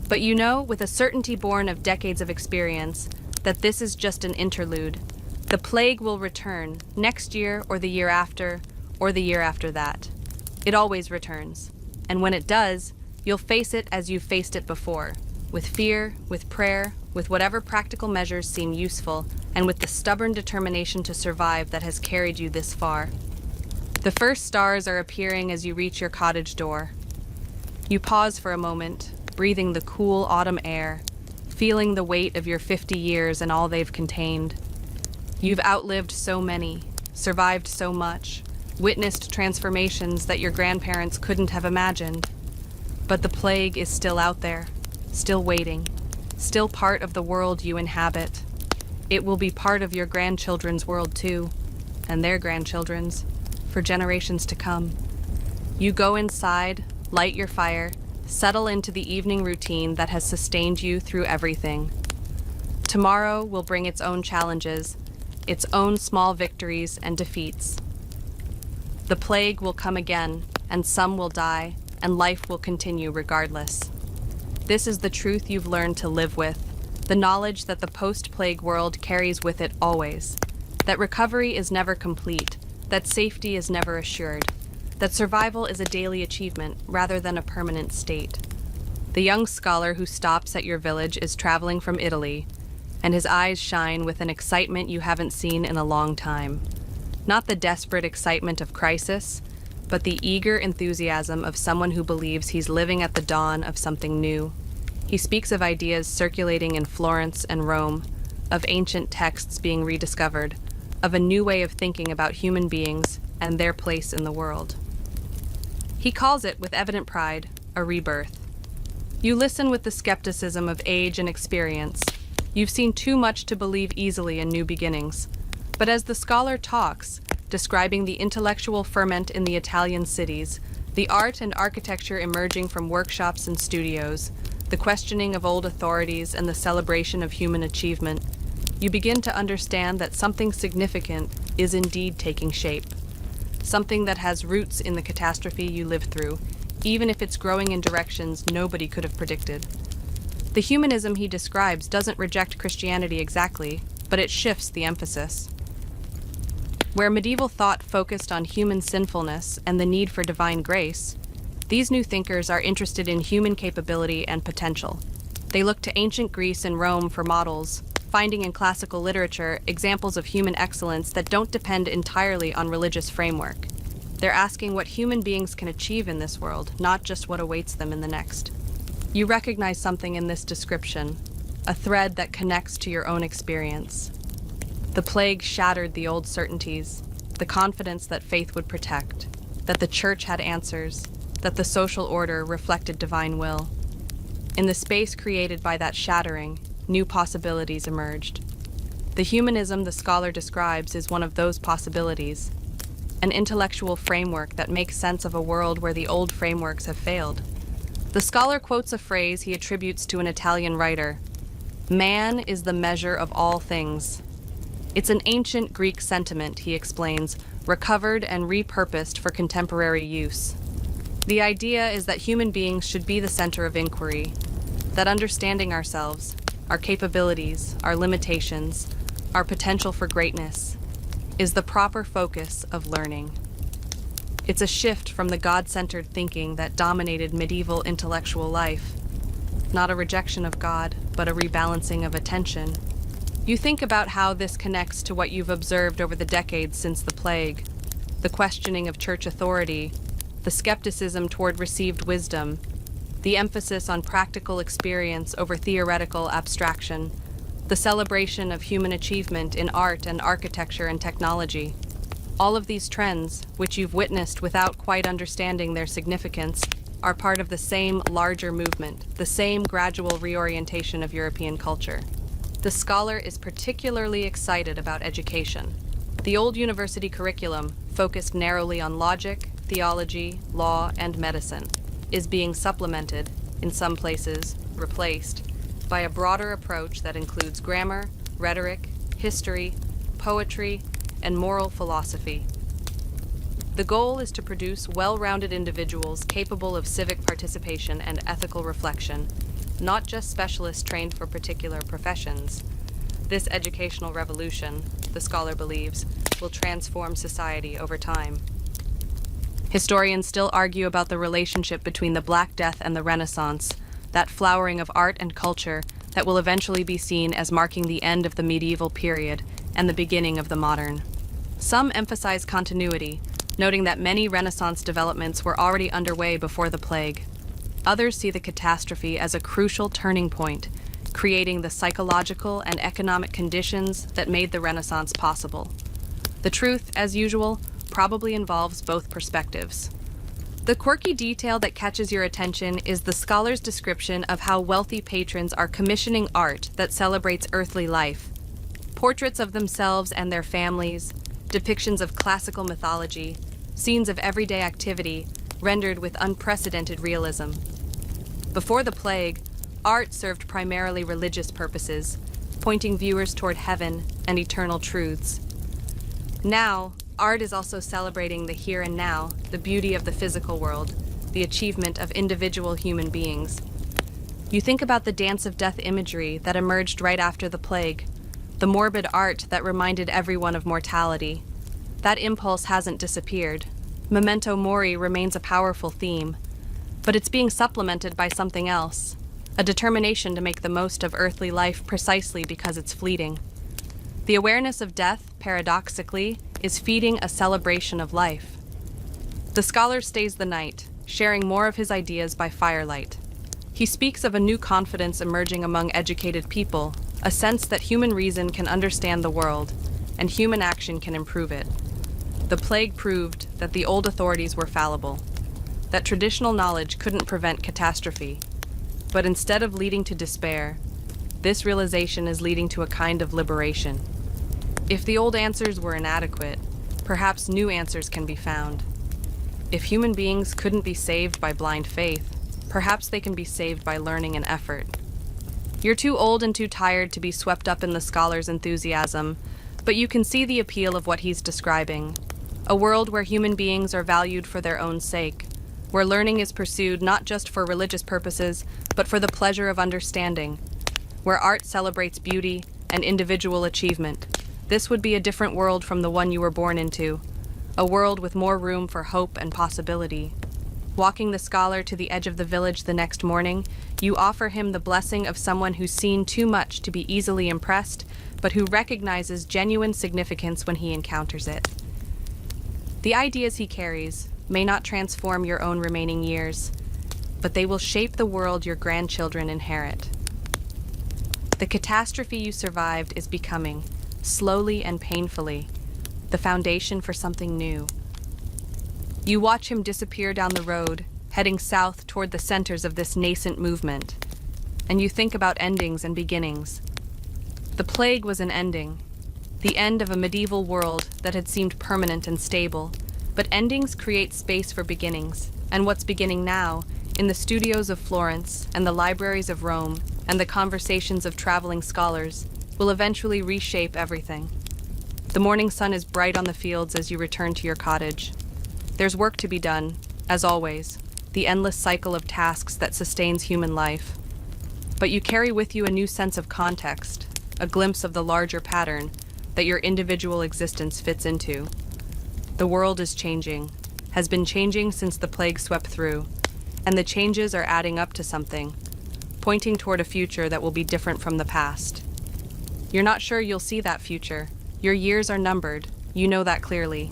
But you know, with a certainty born of decades of experience, that this is just an interlude. The plague will return, next year or the year after, or the year after that. It always returns. And when it does, you'll face it as you've faced it before, with fear, with prayer, with whatever practical measures seem useful, and with the stubborn determination to survive that has carried you this far. The first stars are appearing as you reach your cottage door. You pause for a moment, breathing the cool autumn air, feeling the weight of your 50 years and all they've contained. You've outlived so many, survived so much, witnessed transformations that your grandparents couldn't have imagined. But the plague is still out there, still waiting, still part of the world you inhabit. It will be part of your grandchildren's world too, and their grandchildren's, for generations to come. You go inside, light your fire, settle into the evening routine that has sustained you through everything. Tomorrow will bring its own challenges, its own small victories and defeats. The plague will come again, and some will die, and life will continue regardless. This is the truth you've learned to live with, the knowledge that the post-plague world carries with it always, that recovery is never complete, that safety is never assured, that survival is a daily achievement rather than a permanent state. The young scholar who stops at your village is traveling from Italy, and his eyes shine with an excitement you haven't seen in a long time. Not the desperate excitement of crisis, but the eager enthusiasm of someone who believes he's living at the dawn of something new. He speaks of ideas circulating in Florence and Rome, of ancient texts being rediscovered, of a new way of thinking about human beings and their place in the world. He calls it, with evident pride, a rebirth. You listen with the skepticism of age and experience. You've seen too much to believe easily in new beginnings. But as the scholar talks, describing the intellectual ferment in the Italian cities, the art and architecture emerging from workshops and studios, the questioning of old authorities and the celebration of human achievement, you begin to understand that something significant is indeed taking shape. Something that has roots in the catastrophe you lived through, even if it's growing in directions nobody could have predicted. The humanism he describes doesn't reject Christianity exactly, but it shifts the emphasis. Where medieval thought focused on human sinfulness and the need for divine grace, these new thinkers are interested in human capability and potential. They look to ancient Greece and Rome for models, finding in classical literature examples of human excellence that don't depend entirely on religious framework. They're asking what human beings can achieve in this world, not just what awaits them in the next. You recognize something in this description, a thread that connects to your own experience. The plague shattered the old certainties, the confidence that faith would protect, that the church had answers, that the social order reflected divine will. In the space created by that shattering, new possibilities emerged. The humanism the scholar describes is one of those possibilities, an intellectual framework that makes sense of a world where the old frameworks have failed. The scholar quotes a phrase he attributes to an Italian writer: "Man is the measure of all things." It's an ancient Greek sentiment, he explains, recovered and repurposed for contemporary use. The idea is that human beings should be the center of inquiry, that understanding ourselves, our capabilities, our limitations, our potential for greatness, is the proper focus of learning. It's a shift from the God-centered thinking that dominated medieval intellectual life. Not a rejection of God, but a rebalancing of attention. You think about how this connects to what you've observed over the decades since the plague, the questioning of church authority, the skepticism toward received wisdom, the emphasis on practical experience over theoretical abstraction, the celebration of human achievement in art and architecture and technology. All of these trends, which you've witnessed without quite understanding their significance, are part of the same larger movement, the same gradual reorientation of European culture. The scholar is particularly excited about education. The old university curriculum, focused narrowly on logic, theology, law, and medicine, is being supplemented, in some places replaced, by a broader approach that includes grammar, rhetoric, history, poetry, and moral philosophy. The goal is to produce well-rounded individuals capable of civic participation and ethical reflection, not just specialists trained for particular professions. This educational revolution, the scholar believes, will transform society over time. Historians still argue about the relationship between the Black Death and the Renaissance, that flowering of art and culture that will eventually be seen as marking the end of the medieval period and the beginning of the modern. Some emphasize continuity, noting that many Renaissance developments were already underway before the plague. Others see the catastrophe as a crucial turning point, creating the psychological and economic conditions that made the Renaissance possible. The truth, as usual, probably involves both perspectives. The quirky detail that catches your attention is the scholar's description of how wealthy patrons are commissioning art that celebrates earthly life. Portraits of themselves and their families, depictions of classical mythology, scenes of everyday activity, rendered with unprecedented realism. Before the plague, art served primarily religious purposes, pointing viewers toward heaven and eternal truths. Now, art is also celebrating the here and now, the beauty of the physical world, the achievement of individual human beings. You think about the dance of death imagery that emerged right after the plague, the morbid art that reminded everyone of mortality. That impulse hasn't disappeared. Memento mori remains a powerful theme, but it's being supplemented by something else, a determination to make the most of earthly life precisely because it's fleeting. The awareness of death, paradoxically, is feeding a celebration of life. The scholar stays the night, sharing more of his ideas by firelight. He speaks of a new confidence emerging among educated people, a sense that human reason can understand the world, and human action can improve it. The plague proved that the old authorities were fallible, that traditional knowledge couldn't prevent catastrophe, but instead of leading to despair, this realization is leading to a kind of liberation. If the old answers were inadequate, perhaps new answers can be found. If human beings couldn't be saved by blind faith, perhaps they can be saved by learning and effort. You're too old and too tired to be swept up in the scholar's enthusiasm, but you can see the appeal of what he's describing. A world where human beings are valued for their own sake, where learning is pursued not just for religious purposes, but for the pleasure of understanding, where art celebrates beauty and individual achievement. This would be a different world from the one you were born into, a world with more room for hope and possibility. Walking the scholar to the edge of the village the next morning, you offer him the blessing of someone who's seen too much to be easily impressed, but who recognizes genuine significance when he encounters it. The ideas he carries may not transform your own remaining years, but they will shape the world your grandchildren inherit. The catastrophe you survived is becoming, slowly and painfully, the foundation for something new. You watch him disappear down the road, heading south toward the centers of this nascent movement, and you think about endings and beginnings. The plague was an ending, The end of a medieval world that had seemed permanent and stable. But endings create space for beginnings, and what's beginning now, in the studios of Florence and the libraries of Rome and the conversations of traveling scholars, will eventually reshape everything. The morning sun is bright on the fields as you return to your cottage. There's work to be done, as always, the endless cycle of tasks that sustains human life. But you carry with you a new sense of context, a glimpse of the larger pattern that your individual existence fits into. The world is changing, has been changing since the plague swept through, and the changes are adding up to something, pointing toward a future that will be different from the past. You're not sure you'll see that future. Your years are numbered, you know that clearly.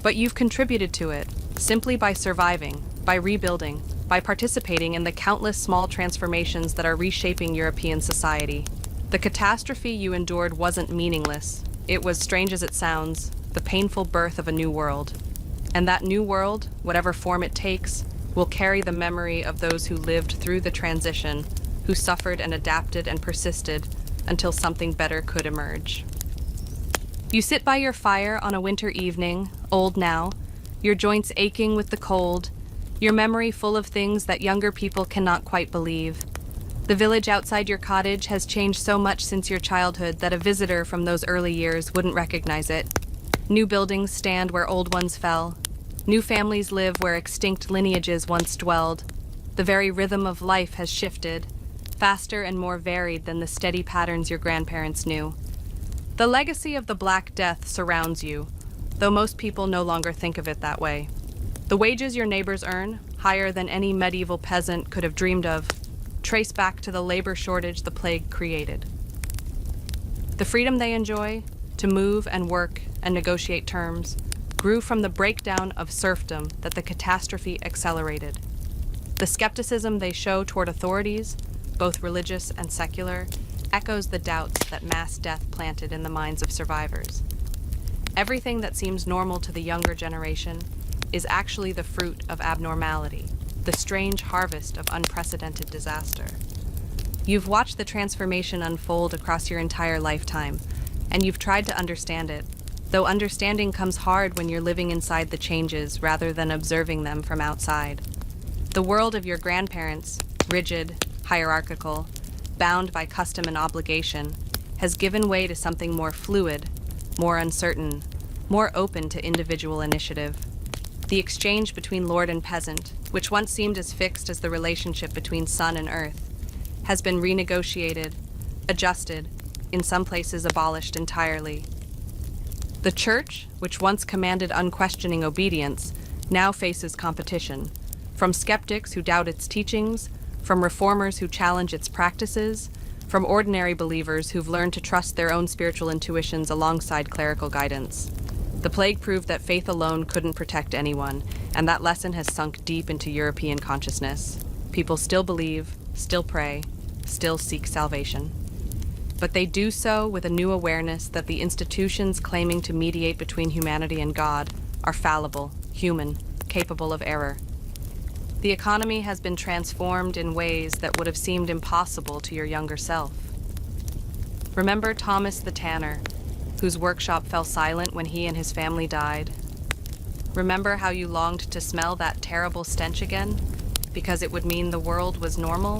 But you've contributed to it, simply by surviving, by rebuilding, by participating in the countless small transformations that are reshaping European society. The catastrophe you endured wasn't meaningless. It was, strange as it sounds, the painful birth of a new world. And that new world, whatever form it takes, will carry the memory of those who lived through the transition, who suffered and adapted and persisted until something better could emerge. You sit by your fire on a winter evening, old now, your joints aching with the cold, your memory full of things that younger people cannot quite believe. The village outside your cottage has changed so much since your childhood that a visitor from those early years wouldn't recognize it. New buildings stand where old ones fell. New families live where extinct lineages once dwelled. The very rhythm of life has shifted, faster and more varied than the steady patterns your grandparents knew. The legacy of the Black Death surrounds you, though most people no longer think of it that way. The wages your neighbors earn, higher than any medieval peasant could have dreamed of, trace back to the labor shortage the plague created. The freedom they enjoy, to move and work and negotiate terms, grew from the breakdown of serfdom that the catastrophe accelerated. The skepticism they show toward authorities, both religious and secular, echoes the doubts that mass death planted in the minds of survivors. Everything that seems normal to the younger generation is actually the fruit of abnormality, the strange harvest of unprecedented disaster. You've watched the transformation unfold across your entire lifetime, and you've tried to understand it, though understanding comes hard when you're living inside the changes rather than observing them from outside. The world of your grandparents, rigid, hierarchical, bound by custom and obligation, has given way to something more fluid, more uncertain, more open to individual initiative. The exchange between lord and peasant, which once seemed as fixed as the relationship between sun and earth, has been renegotiated, adjusted, in some places abolished entirely. The church, which once commanded unquestioning obedience, now faces competition, from skeptics who doubt its teachings, from reformers who challenge its practices, from ordinary believers who've learned to trust their own spiritual intuitions alongside clerical guidance. The plague proved that faith alone couldn't protect anyone, and that lesson has sunk deep into European consciousness. People still believe, still pray, still seek salvation. But they do so with a new awareness that the institutions claiming to mediate between humanity and God are fallible, human, capable of error. The economy has been transformed in ways that would have seemed impossible to your younger self. Remember Thomas the tanner, whose workshop fell silent when he and his family died? Remember how you longed to smell that terrible stench again, because it would mean the world was normal?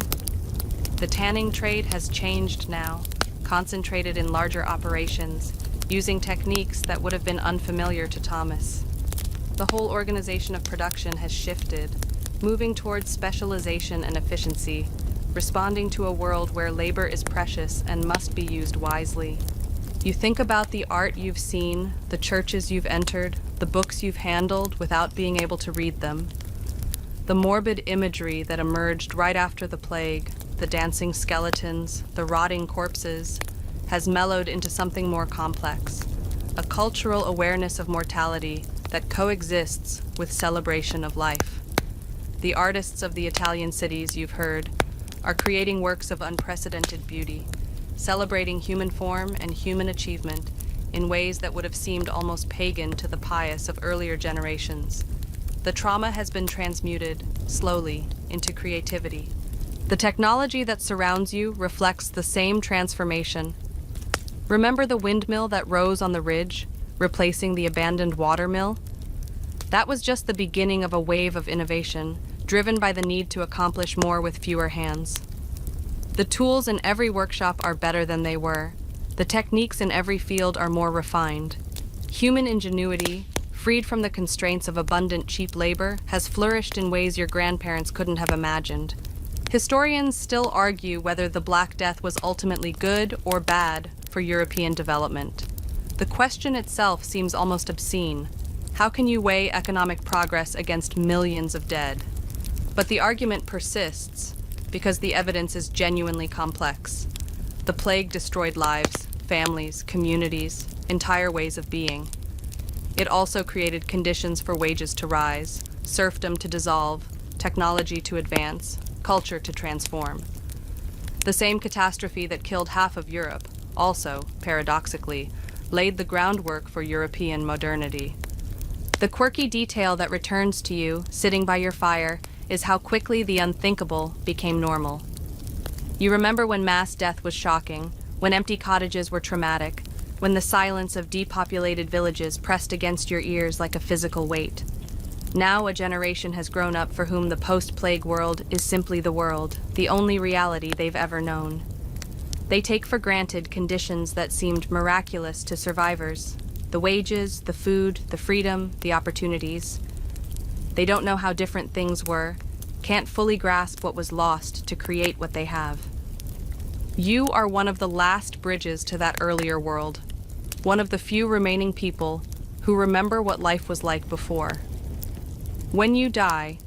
The tanning trade has changed now, concentrated in larger operations, using techniques that would have been unfamiliar to Thomas. The whole organization of production has shifted, moving towards specialization and efficiency, responding to a world where labor is precious and must be used wisely. You think about the art you've seen, the churches you've entered, the books you've handled without being able to read them. The morbid imagery that emerged right after the plague, the dancing skeletons, the rotting corpses, has mellowed into something more complex, a cultural awareness of mortality that coexists with celebration of life. The artists of the Italian cities you've heard are creating works of unprecedented beauty, celebrating human form and human achievement in ways that would have seemed almost pagan to the pious of earlier generations. The trauma has been transmuted, slowly, into creativity. The technology that surrounds you reflects the same transformation. Remember the windmill that rose on the ridge, replacing the abandoned water mill? That was just the beginning of a wave of innovation, driven by the need to accomplish more with fewer hands. The tools in every workshop are better than they were. The techniques in every field are more refined. Human ingenuity, freed from the constraints of abundant cheap labor, has flourished in ways your grandparents couldn't have imagined. Historians still argue whether the Black Death was ultimately good or bad for European development. The question itself seems almost obscene. How can you weigh economic progress against millions of dead? But the argument persists because the evidence is genuinely complex. The plague destroyed lives, families, communities, entire ways of being. It also created conditions for wages to rise, serfdom to dissolve, technology to advance, culture to transform. The same catastrophe that killed half of Europe also, paradoxically, laid the groundwork for European modernity. The quirky detail that returns to you, sitting by your fire, is how quickly the unthinkable became normal. You remember when mass death was shocking, when empty cottages were traumatic, when the silence of depopulated villages pressed against your ears like a physical weight. Now a generation has grown up for whom the post-plague world is simply the world, the only reality they've ever known. They take for granted conditions that seemed miraculous to survivors: the wages, the food, the freedom, the opportunities. They don't know how different things were, can't fully grasp what was lost to create what they have. You are one of the last bridges to that earlier world, one of the few remaining people who remember what life was like before. When you die,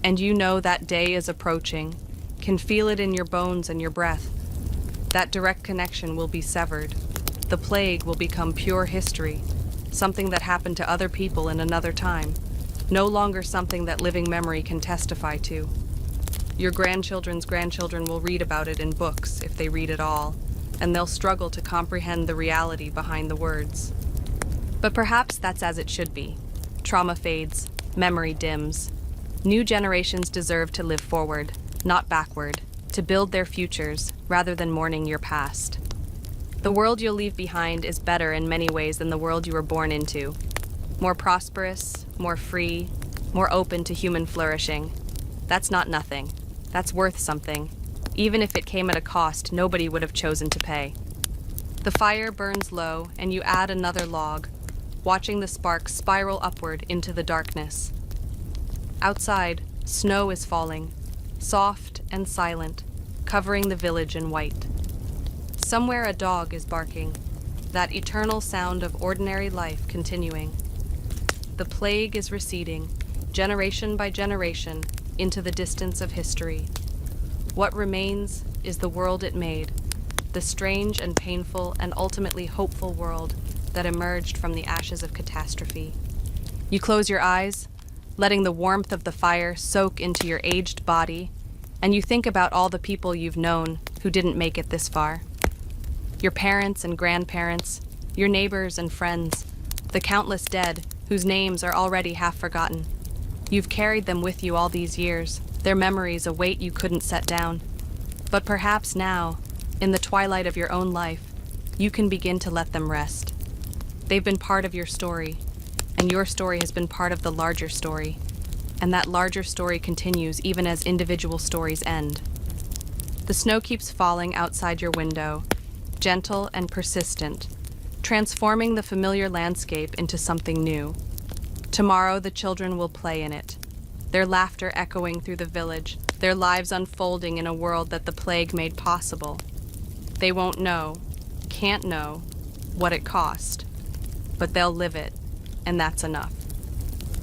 and you know that day is approaching, can feel it in your bones and your breath, that direct connection will be severed. The plague will become pure history, something that happened to other people in another time, no longer something that living memory can testify to. Your grandchildren's grandchildren will read about it in books, if they read at all, and they'll struggle to comprehend the reality behind the words. But perhaps that's as it should be. Trauma fades, memory dims. New generations deserve to live forward, not backward, to build their futures rather than mourning your past. The world you'll leave behind is better in many ways than the world you were born into. More prosperous, more free, more open to human flourishing. That's not nothing. That's worth something. Even if it came at a cost nobody would have chosen to pay. The fire burns low, and you add another log, watching the sparks spiral upward into the darkness. Outside, snow is falling, soft and silent, covering the village in white. Somewhere a dog is barking, that eternal sound of ordinary life continuing. The plague is receding, generation by generation, into the distance of history. What remains is the world it made, the strange and painful and ultimately hopeful world that emerged from the ashes of catastrophe. You close your eyes, letting the warmth of the fire soak into your aged body, and you think about all the people you've known who didn't make it this far. Your parents and grandparents, your neighbors and friends, the countless dead whose names are already half forgotten. You've carried them with you all these years, their memories a weight you couldn't set down. But perhaps now, in the twilight of your own life, you can begin to let them rest. They've been part of your story, and your story has been part of the larger story, and that larger story continues even as individual stories end. The snow keeps falling outside your window, gentle and persistent, transforming the familiar landscape into something new. Tomorrow the children will play in it, their laughter echoing through the village, their lives unfolding in a world that the plague made possible. They won't know, can't know, what it cost, but they'll live it, and that's enough.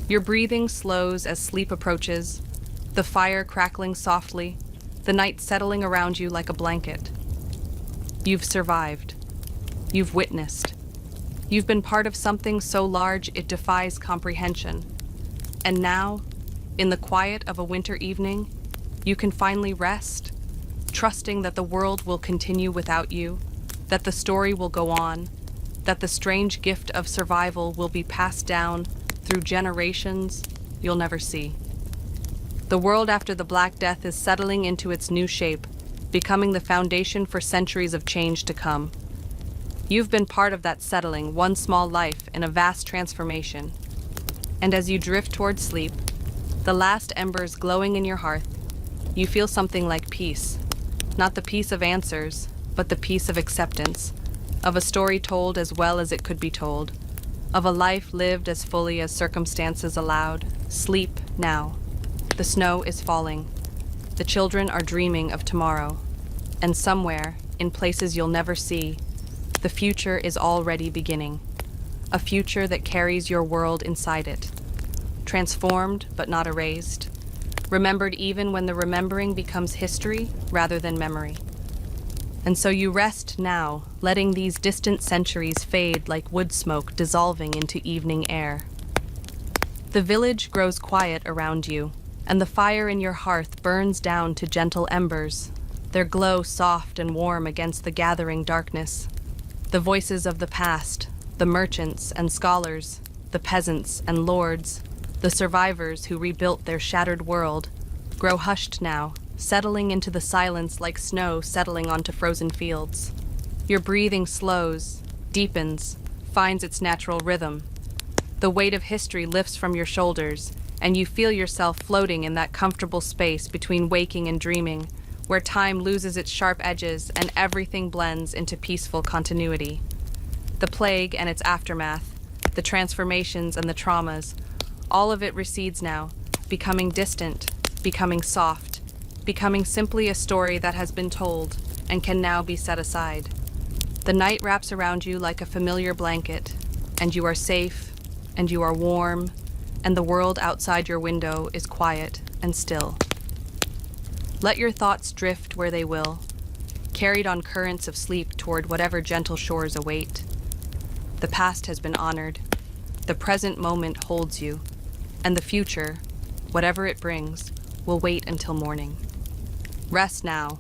Your breathing slows as sleep approaches, the fire crackling softly, the night settling around you like a blanket. You've survived. You've witnessed. You've been part of something so large it defies comprehension. And now, in the quiet of a winter evening, you can finally rest, trusting that the world will continue without you, that the story will go on, that the strange gift of survival will be passed down through generations you'll never see. The world after the Black Death is settling into its new shape, becoming the foundation for centuries of change to come. You've been part of that settling, one small life in a vast transformation. And as you drift toward sleep, the last embers glowing in your hearth, you feel something like peace. Not the peace of answers, but the peace of acceptance, of a story told as well as it could be told, of a life lived as fully as circumstances allowed. Sleep now. The snow is falling. The children are dreaming of tomorrow. And somewhere, in places you'll never see, the future is already beginning. A future that carries your world inside it. Transformed but not erased. Remembered even when the remembering becomes history rather than memory. And so you rest now, letting these distant centuries fade like wood smoke dissolving into evening air. The village grows quiet around you, and the fire in your hearth burns down to gentle embers, their glow soft and warm against the gathering darkness. The voices of the past, the merchants and scholars, the peasants and lords, the survivors who rebuilt their shattered world, grow hushed now, settling into the silence like snow settling onto frozen fields. Your breathing slows, deepens, finds its natural rhythm. The weight of history lifts from your shoulders, and you feel yourself floating in that comfortable space between waking and dreaming, where time loses its sharp edges and everything blends into peaceful continuity. The plague and its aftermath, the transformations and the traumas, all of it recedes now, becoming distant, becoming soft, becoming simply a story that has been told and can now be set aside. The night wraps around you like a familiar blanket, and you are safe, and you are warm, and the world outside your window is quiet and still. Let your thoughts drift where they will, carried on currents of sleep toward whatever gentle shores await. The past has been honored, the present moment holds you, and the future, whatever it brings, will wait until morning. Rest now.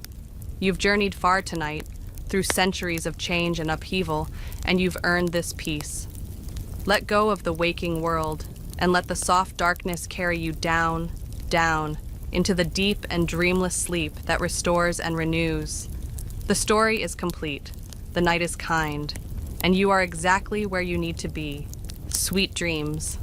You've journeyed far tonight, through centuries of change and upheaval, and you've earned this peace. Let go of the waking world, and let the soft darkness carry you down, down, into the deep and dreamless sleep that restores and renews. The story is complete, the night is kind, and you are exactly where you need to be. Sweet dreams.